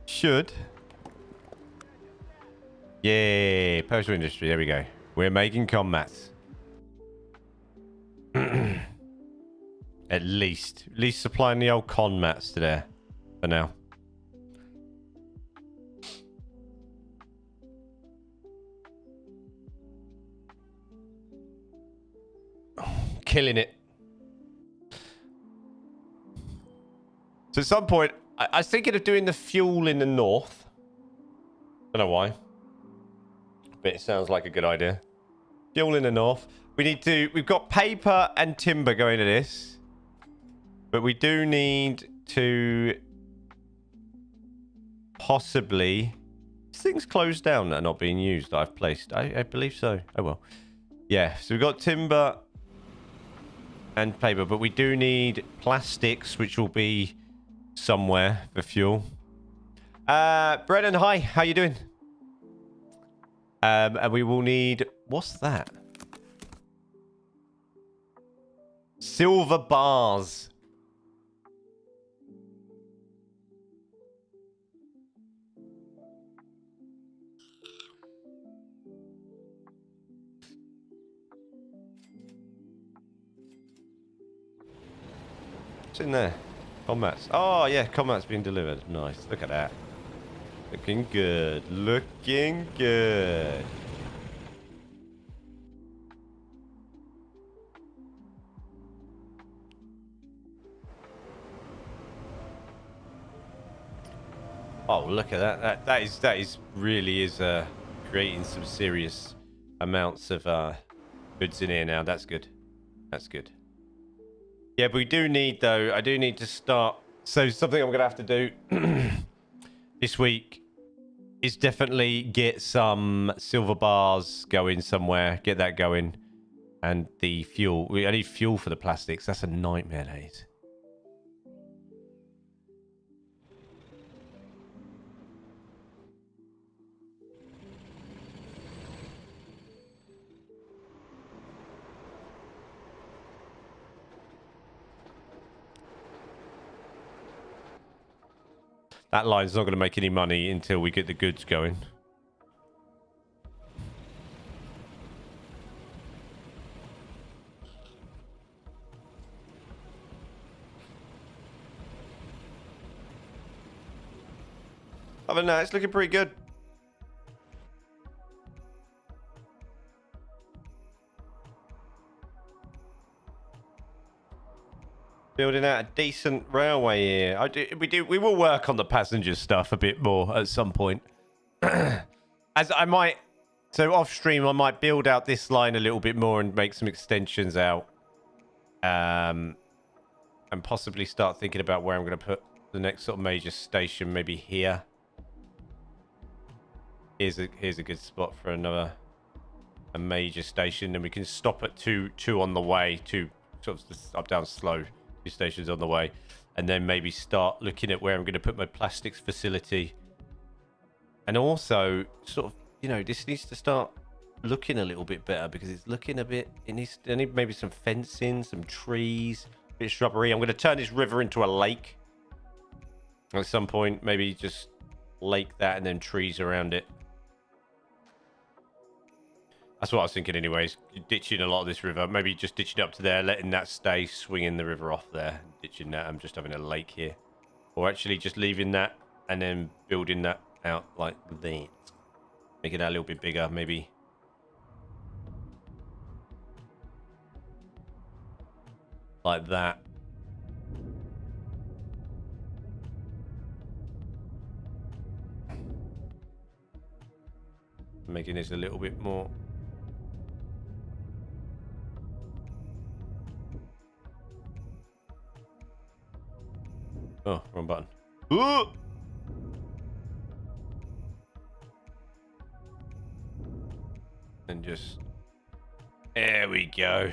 should... Yay, Pershaw Industry, there we go. We're making comm mats. At least supplying the old con mats to there for now. Killing it. So at some point, I was thinking of doing the fuel in the north. Don't know why. But it sounds like a good idea. Fuel in the north. We've got paper and timber going to this. But we do need to possibly... These things closed down that are not being used that I've placed. I believe so. Oh well. Yeah, so we've got timber and paper, but we do need plastics, which will be somewhere for fuel. Brennan, hi. How you doing? And we will need... What's that? Silver bars. What's in there? Combats. Oh, yeah. Combats being delivered. Nice. Look at that. Looking good. Looking good. Oh, look at that. That is really is creating some serious amounts of goods in here now. That's good. That's good. Yeah, but we do need though. I do need to start. So something I'm gonna have to do this week is definitely get some silver bars going somewhere. Get that going, and the fuel. I need fuel for the plastics. That's a nightmare, that is. That line's not going to make any money until we get the goods going. Other than that, it's looking pretty good. Building out a decent railway here. We will work on the passenger stuff a bit more at some point. As I might, so off stream, I might build out this line a little bit more and make some extensions out. And possibly start thinking about where I'm going to put the next sort of major station, maybe here. Here's a good spot for a major station, and we can stop at two on the way, two sort of up down slow. Stations on the way, and then maybe start looking at where I'm going to put my plastics facility. And also sort of, you know, this needs to start looking a little bit better because it's looking a bit, it needs maybe some fencing, some trees, a bit of shrubbery. I'm going to turn this river into a lake at some point, maybe just lake that and then trees around it. That's what I was thinking anyways. Ditching a lot of this river. Maybe just ditching it up to there, letting that stay, swinging the river off there. Ditching that. I'm just having a lake here. Or actually just leaving that and then building that out like that. Making that a little bit bigger, maybe. Like that. Making this a little bit more... Oh, wrong button. Ooh! And just... There we go.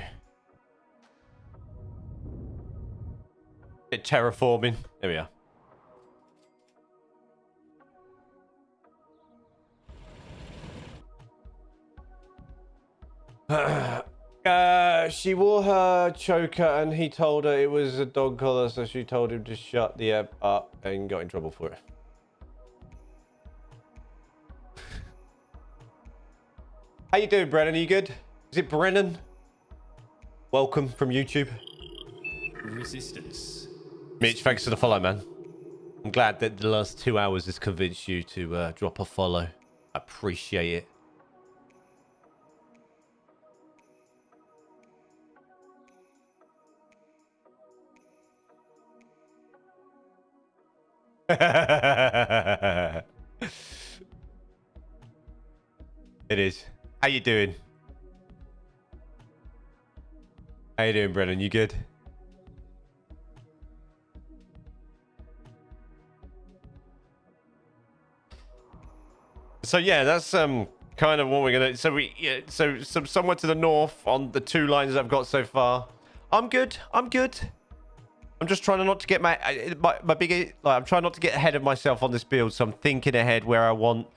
Bit terraforming. There we are. She wore her choker and he told her it was a dog collar, so she told him to shut the app up and got in trouble for it. How you doing, Brennan? Are you good? Is it Brennan? Welcome from YouTube. Resistance. Mitch, thanks for the follow, man. I'm glad that the last 2 hours has convinced you to drop a follow. I appreciate it. It is. How you doing? How you doing, Brennan? You good? So yeah, that's kind of what we're gonna. So so somewhere to the north on the two lines that I've got so far. I'm good. I'm good. I'm just trying not to get my big, like, I'm trying not to get ahead of myself on this build, so I'm thinking ahead where I want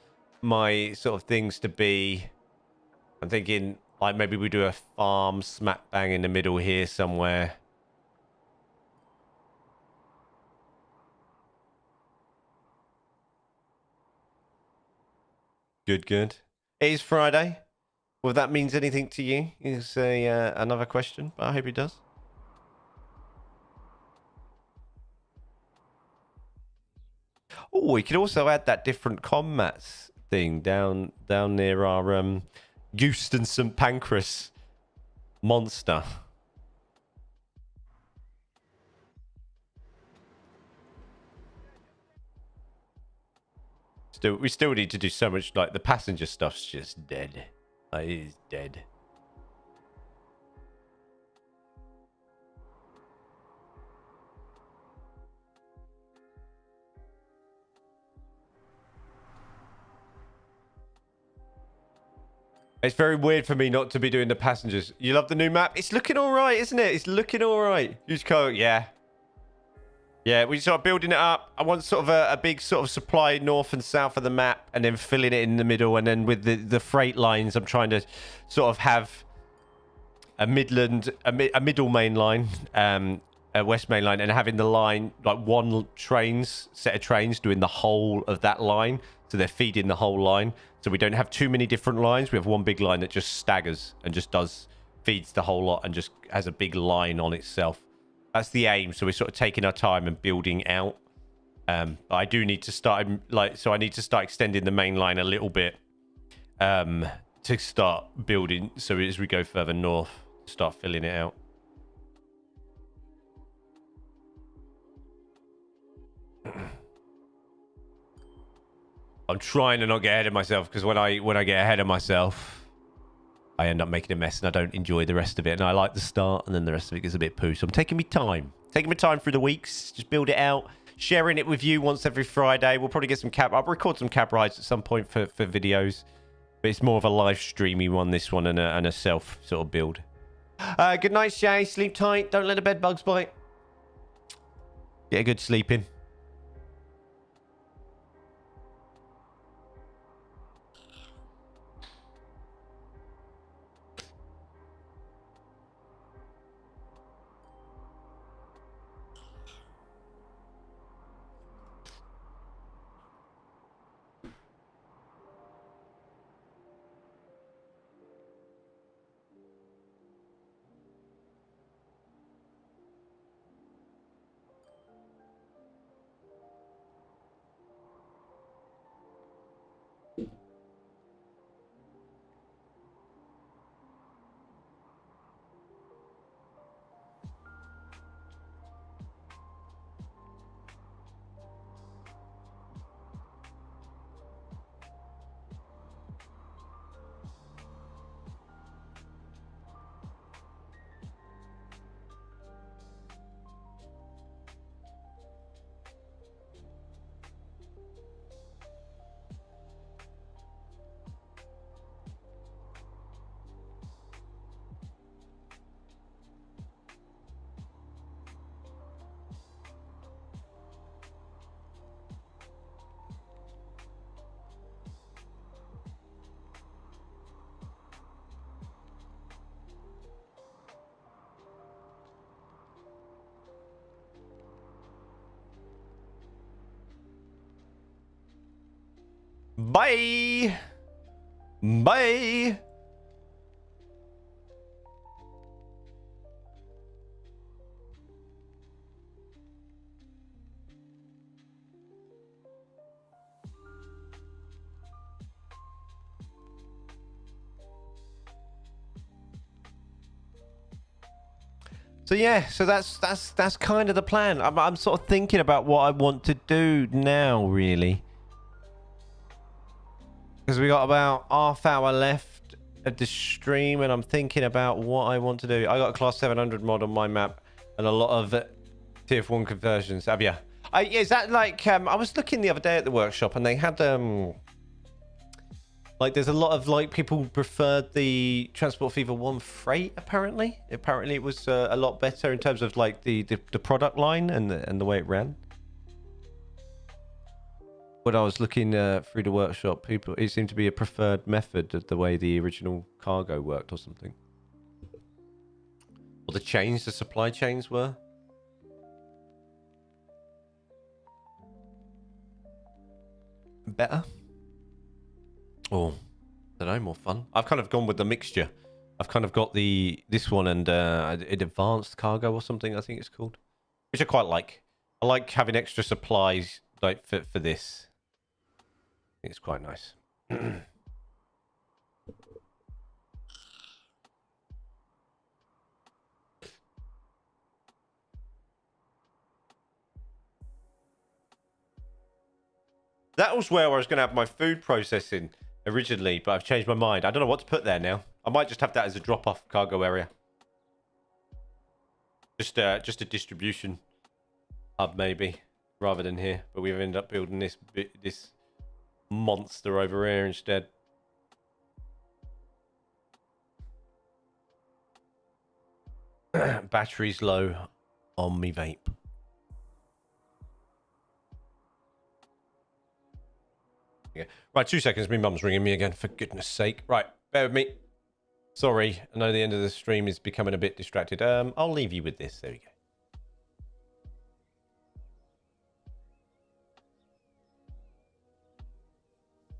my sort of things to be. I'm thinking like maybe we do a farm smack bang in the middle here somewhere. Good, good. It is Friday. Well, if that means anything to you is another question, but I hope it does. Oh, we could also add that different combats thing down near our Euston St Pancras monster. We still need to do so much. Like the passenger stuff's just dead. Like, it is dead. It's very weird for me not to be doing the passengers. You love the new map? It's looking all right, isn't it? It's looking all right. You just go, yeah. Yeah, we start building it up. I want sort of a big sort of supply north and south of the map, and then filling it in the middle. And then with the freight lines, I'm trying to sort of have a middle main line, a west main line, and having the line like one set of trains doing the whole of that line. So they're feeding the whole line. So we don't have too many different lines. We have one big line that just staggers and just feeds the whole lot and just has a big line on itself. That's the aim. So we're sort of taking our time and building out. But I do need to start so I need to start extending the main line a little bit to start building. So as we go further north, start filling it out. I'm trying to not get ahead of myself, because when I get ahead of myself, I end up making a mess and I don't enjoy the rest of it. And I like the start, and then the rest of it gets a bit poo. So I'm taking my time through the weeks, just build it out, sharing it with you once every Friday. We'll probably get some I'll record some cab rides at some point for videos, but it's more of a live streamy one, this one, and a self sort of build. Good night, Shay. Sleep tight. Don't let the bed bugs bite. Get a good sleep in. Bye. Bye. So yeah, so that's kind of the plan. I'm sort of thinking about what I want to do now, really. Because we got about half hour left of the stream, and I'm thinking about what I want to do. I got a class 700 mod on my map and a lot of tier 1 conversions. Have you? Is that like I was looking the other day at the workshop, and they had like there's a lot of like people preferred the Transport Fever 1 freight. Apparently it was a lot better in terms of like the product line and the way it ran. When I was looking through the workshop, it seemed to be a preferred method of the way the original cargo worked or something. Or the supply chains were. Better? Or, I don't know, more fun. I've kind of gone with the mixture. I've kind of got this one and an advanced cargo or something, I think it's called. Which I quite like. I like having extra supplies like for this. I think it's quite nice. That was where I was going to have my food processing originally, but I've changed my mind. I don't know what to put there now. I might just have that as a drop-off cargo area. Just a distribution hub maybe, rather than here. But we've ended up building this monster over here instead. Battery's low on me vape. Yeah. Right, 2 seconds. My mum's ringing me again, for goodness sake. Right, bear with me. Sorry, I know the end of the stream is becoming a bit distracted. I'll leave you with this. There we go.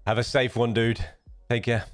Have a safe one, dude. Take care.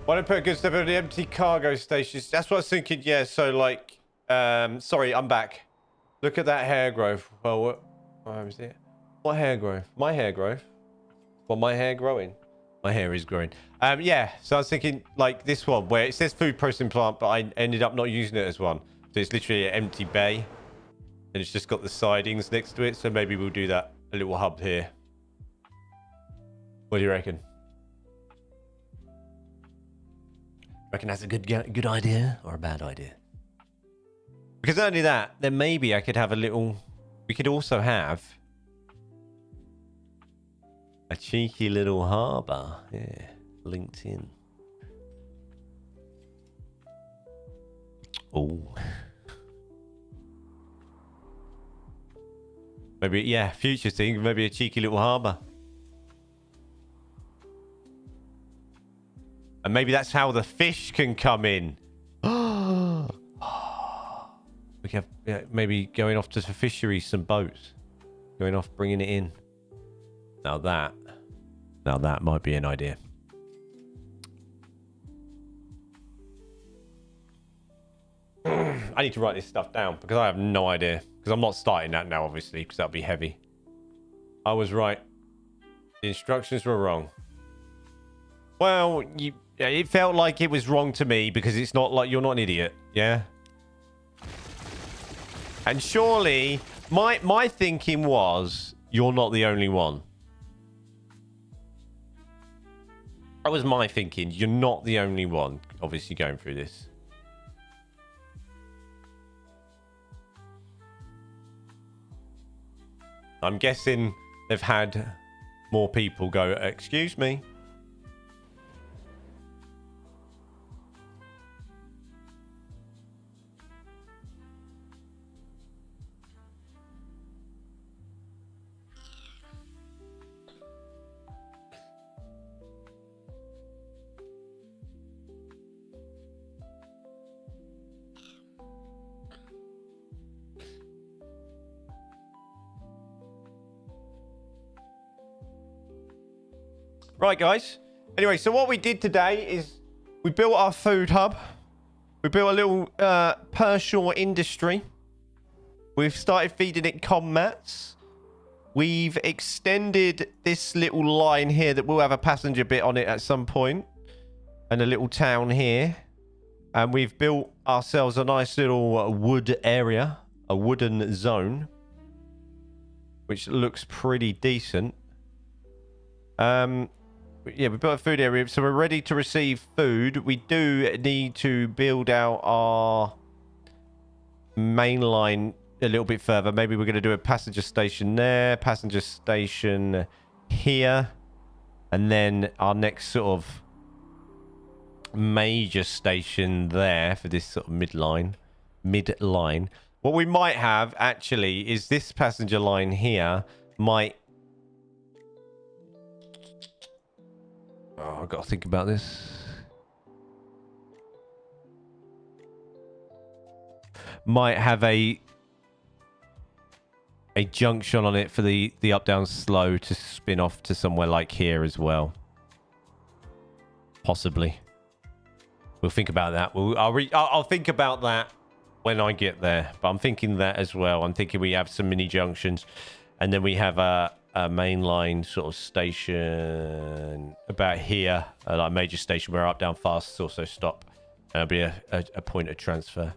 Why don't I put a good stuff on the empty cargo stations? That's what I was thinking. Yeah, so like, sorry, I'm back. Look at that hair growth. Well, where is it? What hair growth? My hair growth? Well, my hair growing? My hair is growing. Yeah, so I was thinking like this one where it says food processing plant, but I ended up not using it as one. So it's literally an empty bay. And it's just got the sidings next to it. So maybe we'll do that. A little hub here. What do you reckon? Reckon that's a good idea or a bad idea? Because not only that, then maybe I could have a little... We could also have a cheeky little harbour. Yeah, linked in. Oh. Maybe, yeah, future thing. Maybe a cheeky little harbour. And maybe that's how the fish can come in. We can have maybe going off to the fisheries, some boats. Going off, bringing it in. Now that might be an idea. I need to write this stuff down because I have no idea. Because I'm not starting that now, obviously, because that'll be heavy. I was right. The instructions were wrong. Well, it felt like it was wrong to me because it's not like you're not an idiot, yeah? And surely, my thinking was, you're not the only one. That was my thinking. You're not the only one, obviously, going through this. I'm guessing they've had more people go, excuse me. Right, guys. Anyway, so what we did today is we built our food hub. We built a little Pershore industry. We've started feeding it commats. We've extended this little line here that will have a passenger bit on it at some point. And a little town here. And we've built ourselves a nice little wood area. A wooden zone. Which looks pretty decent. Yeah, we built a food area, so we're ready to receive food. We do need to build out our main line a little bit further. Maybe we're going to do a passenger station there, passenger station here, and then our next sort of major station there for this sort of mid-line. What we might have, actually, is this passenger line here might... Oh, I've got to think about this. Might have a junction on it for the up down slow to spin off to somewhere like here as well. Possibly. We'll think about that. I'll think about that when I get there. But I'm thinking that as well. I'm thinking we have some mini junctions, and then we have a mainline sort of station about here, like a major station where up down fast also stop. There'll be a point of transfer.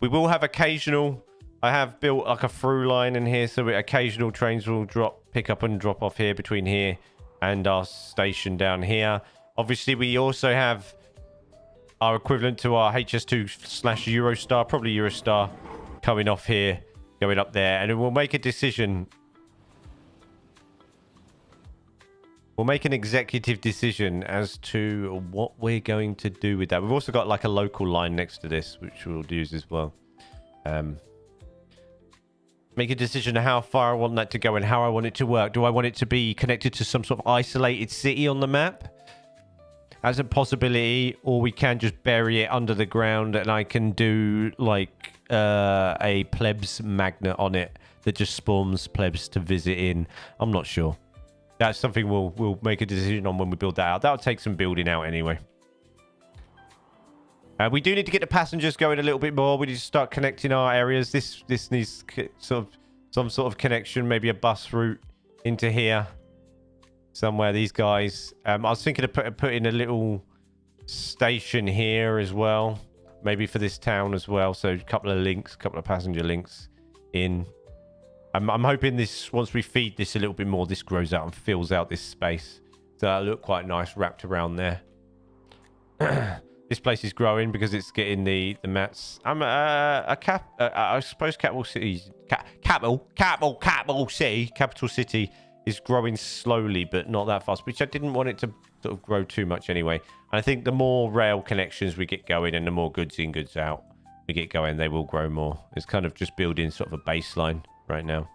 We will have occasional... I have built like a through line in here, so occasional trains will pick up and drop off here between here and our station down here. Obviously, we also have our equivalent to our HS2/Eurostar, probably Eurostar, coming off here, going up there, and we'll make a decision. We'll make an executive decision as to what we're going to do with that. We've also got like a local line next to this, which we'll use as well. Make a decision on how far I want that to go and how I want it to work. Do I want it to be connected to some sort of isolated city on the map as a possibility, or we can just bury it under the ground and I can do like a plebs magnet on it that just spawns plebs to visit in? I'm not sure. That's something we'll make a decision on when we build that out. That'll take some building out anyway. We do need to get the passengers going a little bit more. We need to start connecting our areas. This needs some sort of connection, maybe a bus route into here somewhere. These guys. I was thinking of putting a little station here as well, maybe for this town as well. So a couple of passenger links in. I'm hoping this, once we feed this a little bit more, this grows out and fills out this space. So that'll look quite nice wrapped around there. This place is growing because it's getting the mats. I'm I suppose capital city is growing slowly, but not that fast, which I didn't want it to sort of grow too much anyway. And I think the more rail connections we get going and the more goods in, goods out we get going, they will grow more. It's kind of just building sort of a baseline right now.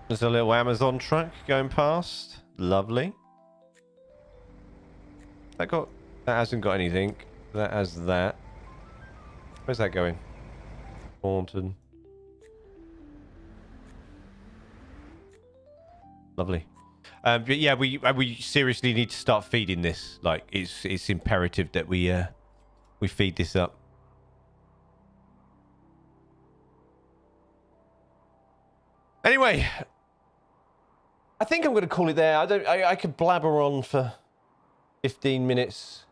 There's a little Amazon truck going past. Lovely. That hasn't got anything. That has that. Where's that going? Thornton. Lovely. But yeah, we seriously need to start feeding this. Like, it's imperative that we feed this up. Anyway, I think I'm going to call it there. I could blabber on for 15 minutes.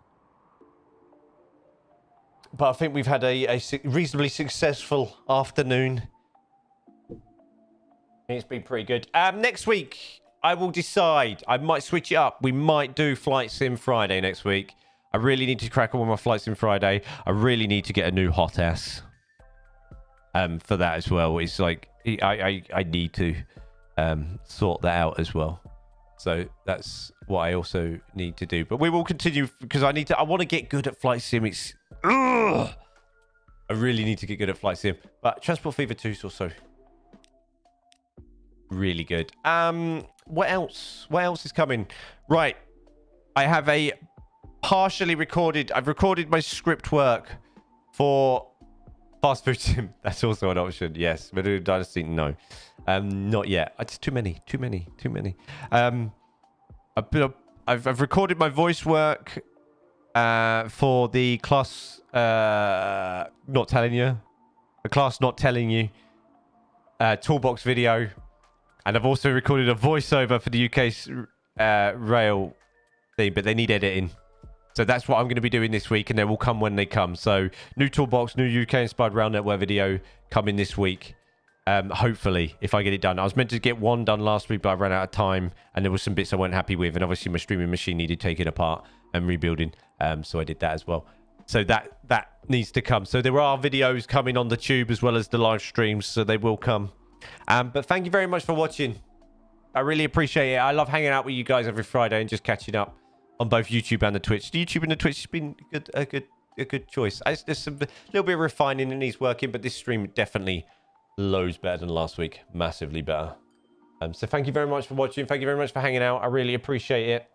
But I think we've had a reasonably successful afternoon. It's been pretty good. Next week, I will decide. I might switch it up. We might do Flight Sim Friday next week. I really need to crack on with my Flight Sim Friday. I really need to get a new hot ass for that as well. It's like, I need to sort that out as well. So that's what I also need to do. But we will continue because I want to get good at Flight Sim. I really need to get good at Flight Sim. But Transport Fever 2 is also really good. What else? What else is coming? Right. I have a partially recorded. I've recorded my script work for Fast Food Sim. That's also an option. Yes. Middle Dynasty, no. Not yet. It's too many. I've recorded my voice work for the class not telling you. The class not telling you toolbox video. And I've also recorded a voiceover for the UK's rail thing, but they need editing. So that's what I'm going to be doing this week, and they will come when they come. So new toolbox, new UK-inspired rail network video coming this week. Hopefully, if I get it done. I was meant to get one done last week, but I ran out of time, and there were some bits I weren't happy with, and obviously my streaming machine needed taking apart and rebuilding. So I did that as well. So that needs to come. So there are videos coming on the tube as well as the live streams, so they will come. But thank you very much for watching. I really appreciate it. I love hanging out with you guys every Friday and just catching up on both YouTube and the Twitch. The YouTube and the Twitch has been a good choice. There's a little bit of refining and needs working, but this stream definitely loads better than last week. Massively better. So thank you very much for watching. Thank you very much for hanging out. I really appreciate it.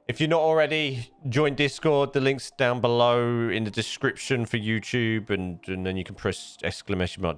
If you're not already, join Discord. The link's down below in the description for YouTube, and then you can press !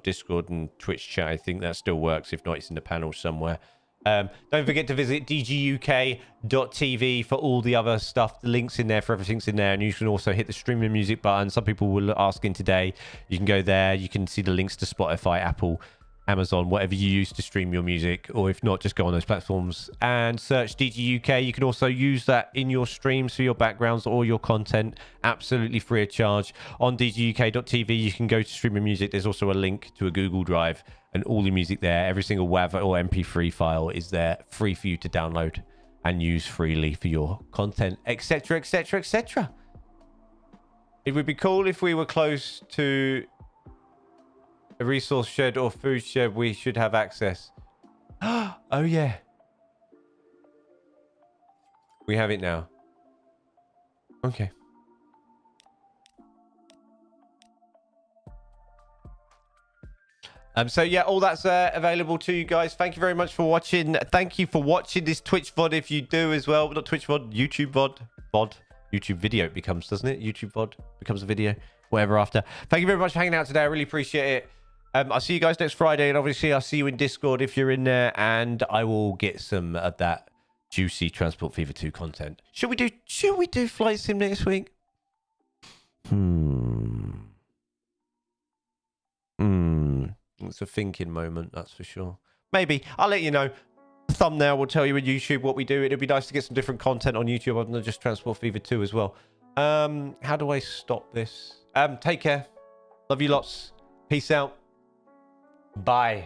Discord and Twitch chat. I think that still works. If not, it's in the panel somewhere. Don't forget to visit dguk.tv for all the other stuff. The link's in there for everything's in there, and you can also hit the streaming music button. Some people were asking today. You can go there. You can see the links to Spotify, Apple, Amazon, whatever you use to stream your music, or if not, just go on those platforms and search DGUK. You can also use that in your streams for your backgrounds or your content, absolutely free of charge. On dguk.tv, you can go to streaming music. There's also a link to a Google Drive, and all the music there, every single WAV or MP3 file is there, free for you to download and use freely for your content, etc., etc., etc. It would be cool if we were close to a resource shed or food shed. We should have access. Oh yeah, we have it now. Okay. So yeah, all that's available to you guys. Thank you very much for watching. Thank you for watching this Twitch VOD if you do as well. Not Twitch VOD, YouTube VOD. YouTube video it becomes, doesn't it? YouTube VOD becomes a video. whatever after. Thank you very much for hanging out today. I really appreciate it. I'll see you guys next Friday, and obviously I'll see you in Discord if you're in there, and I will get some of that juicy Transport Fever 2 content. Should we do Flight Sim next week? It's a thinking moment, that's for sure. Maybe. I'll let you know. Thumbnail will tell you on YouTube what we do. It'd be nice to get some different content on YouTube other than just Transport Fever 2 as well. How do I stop this? Take care. Love you lots. Peace out. Bye.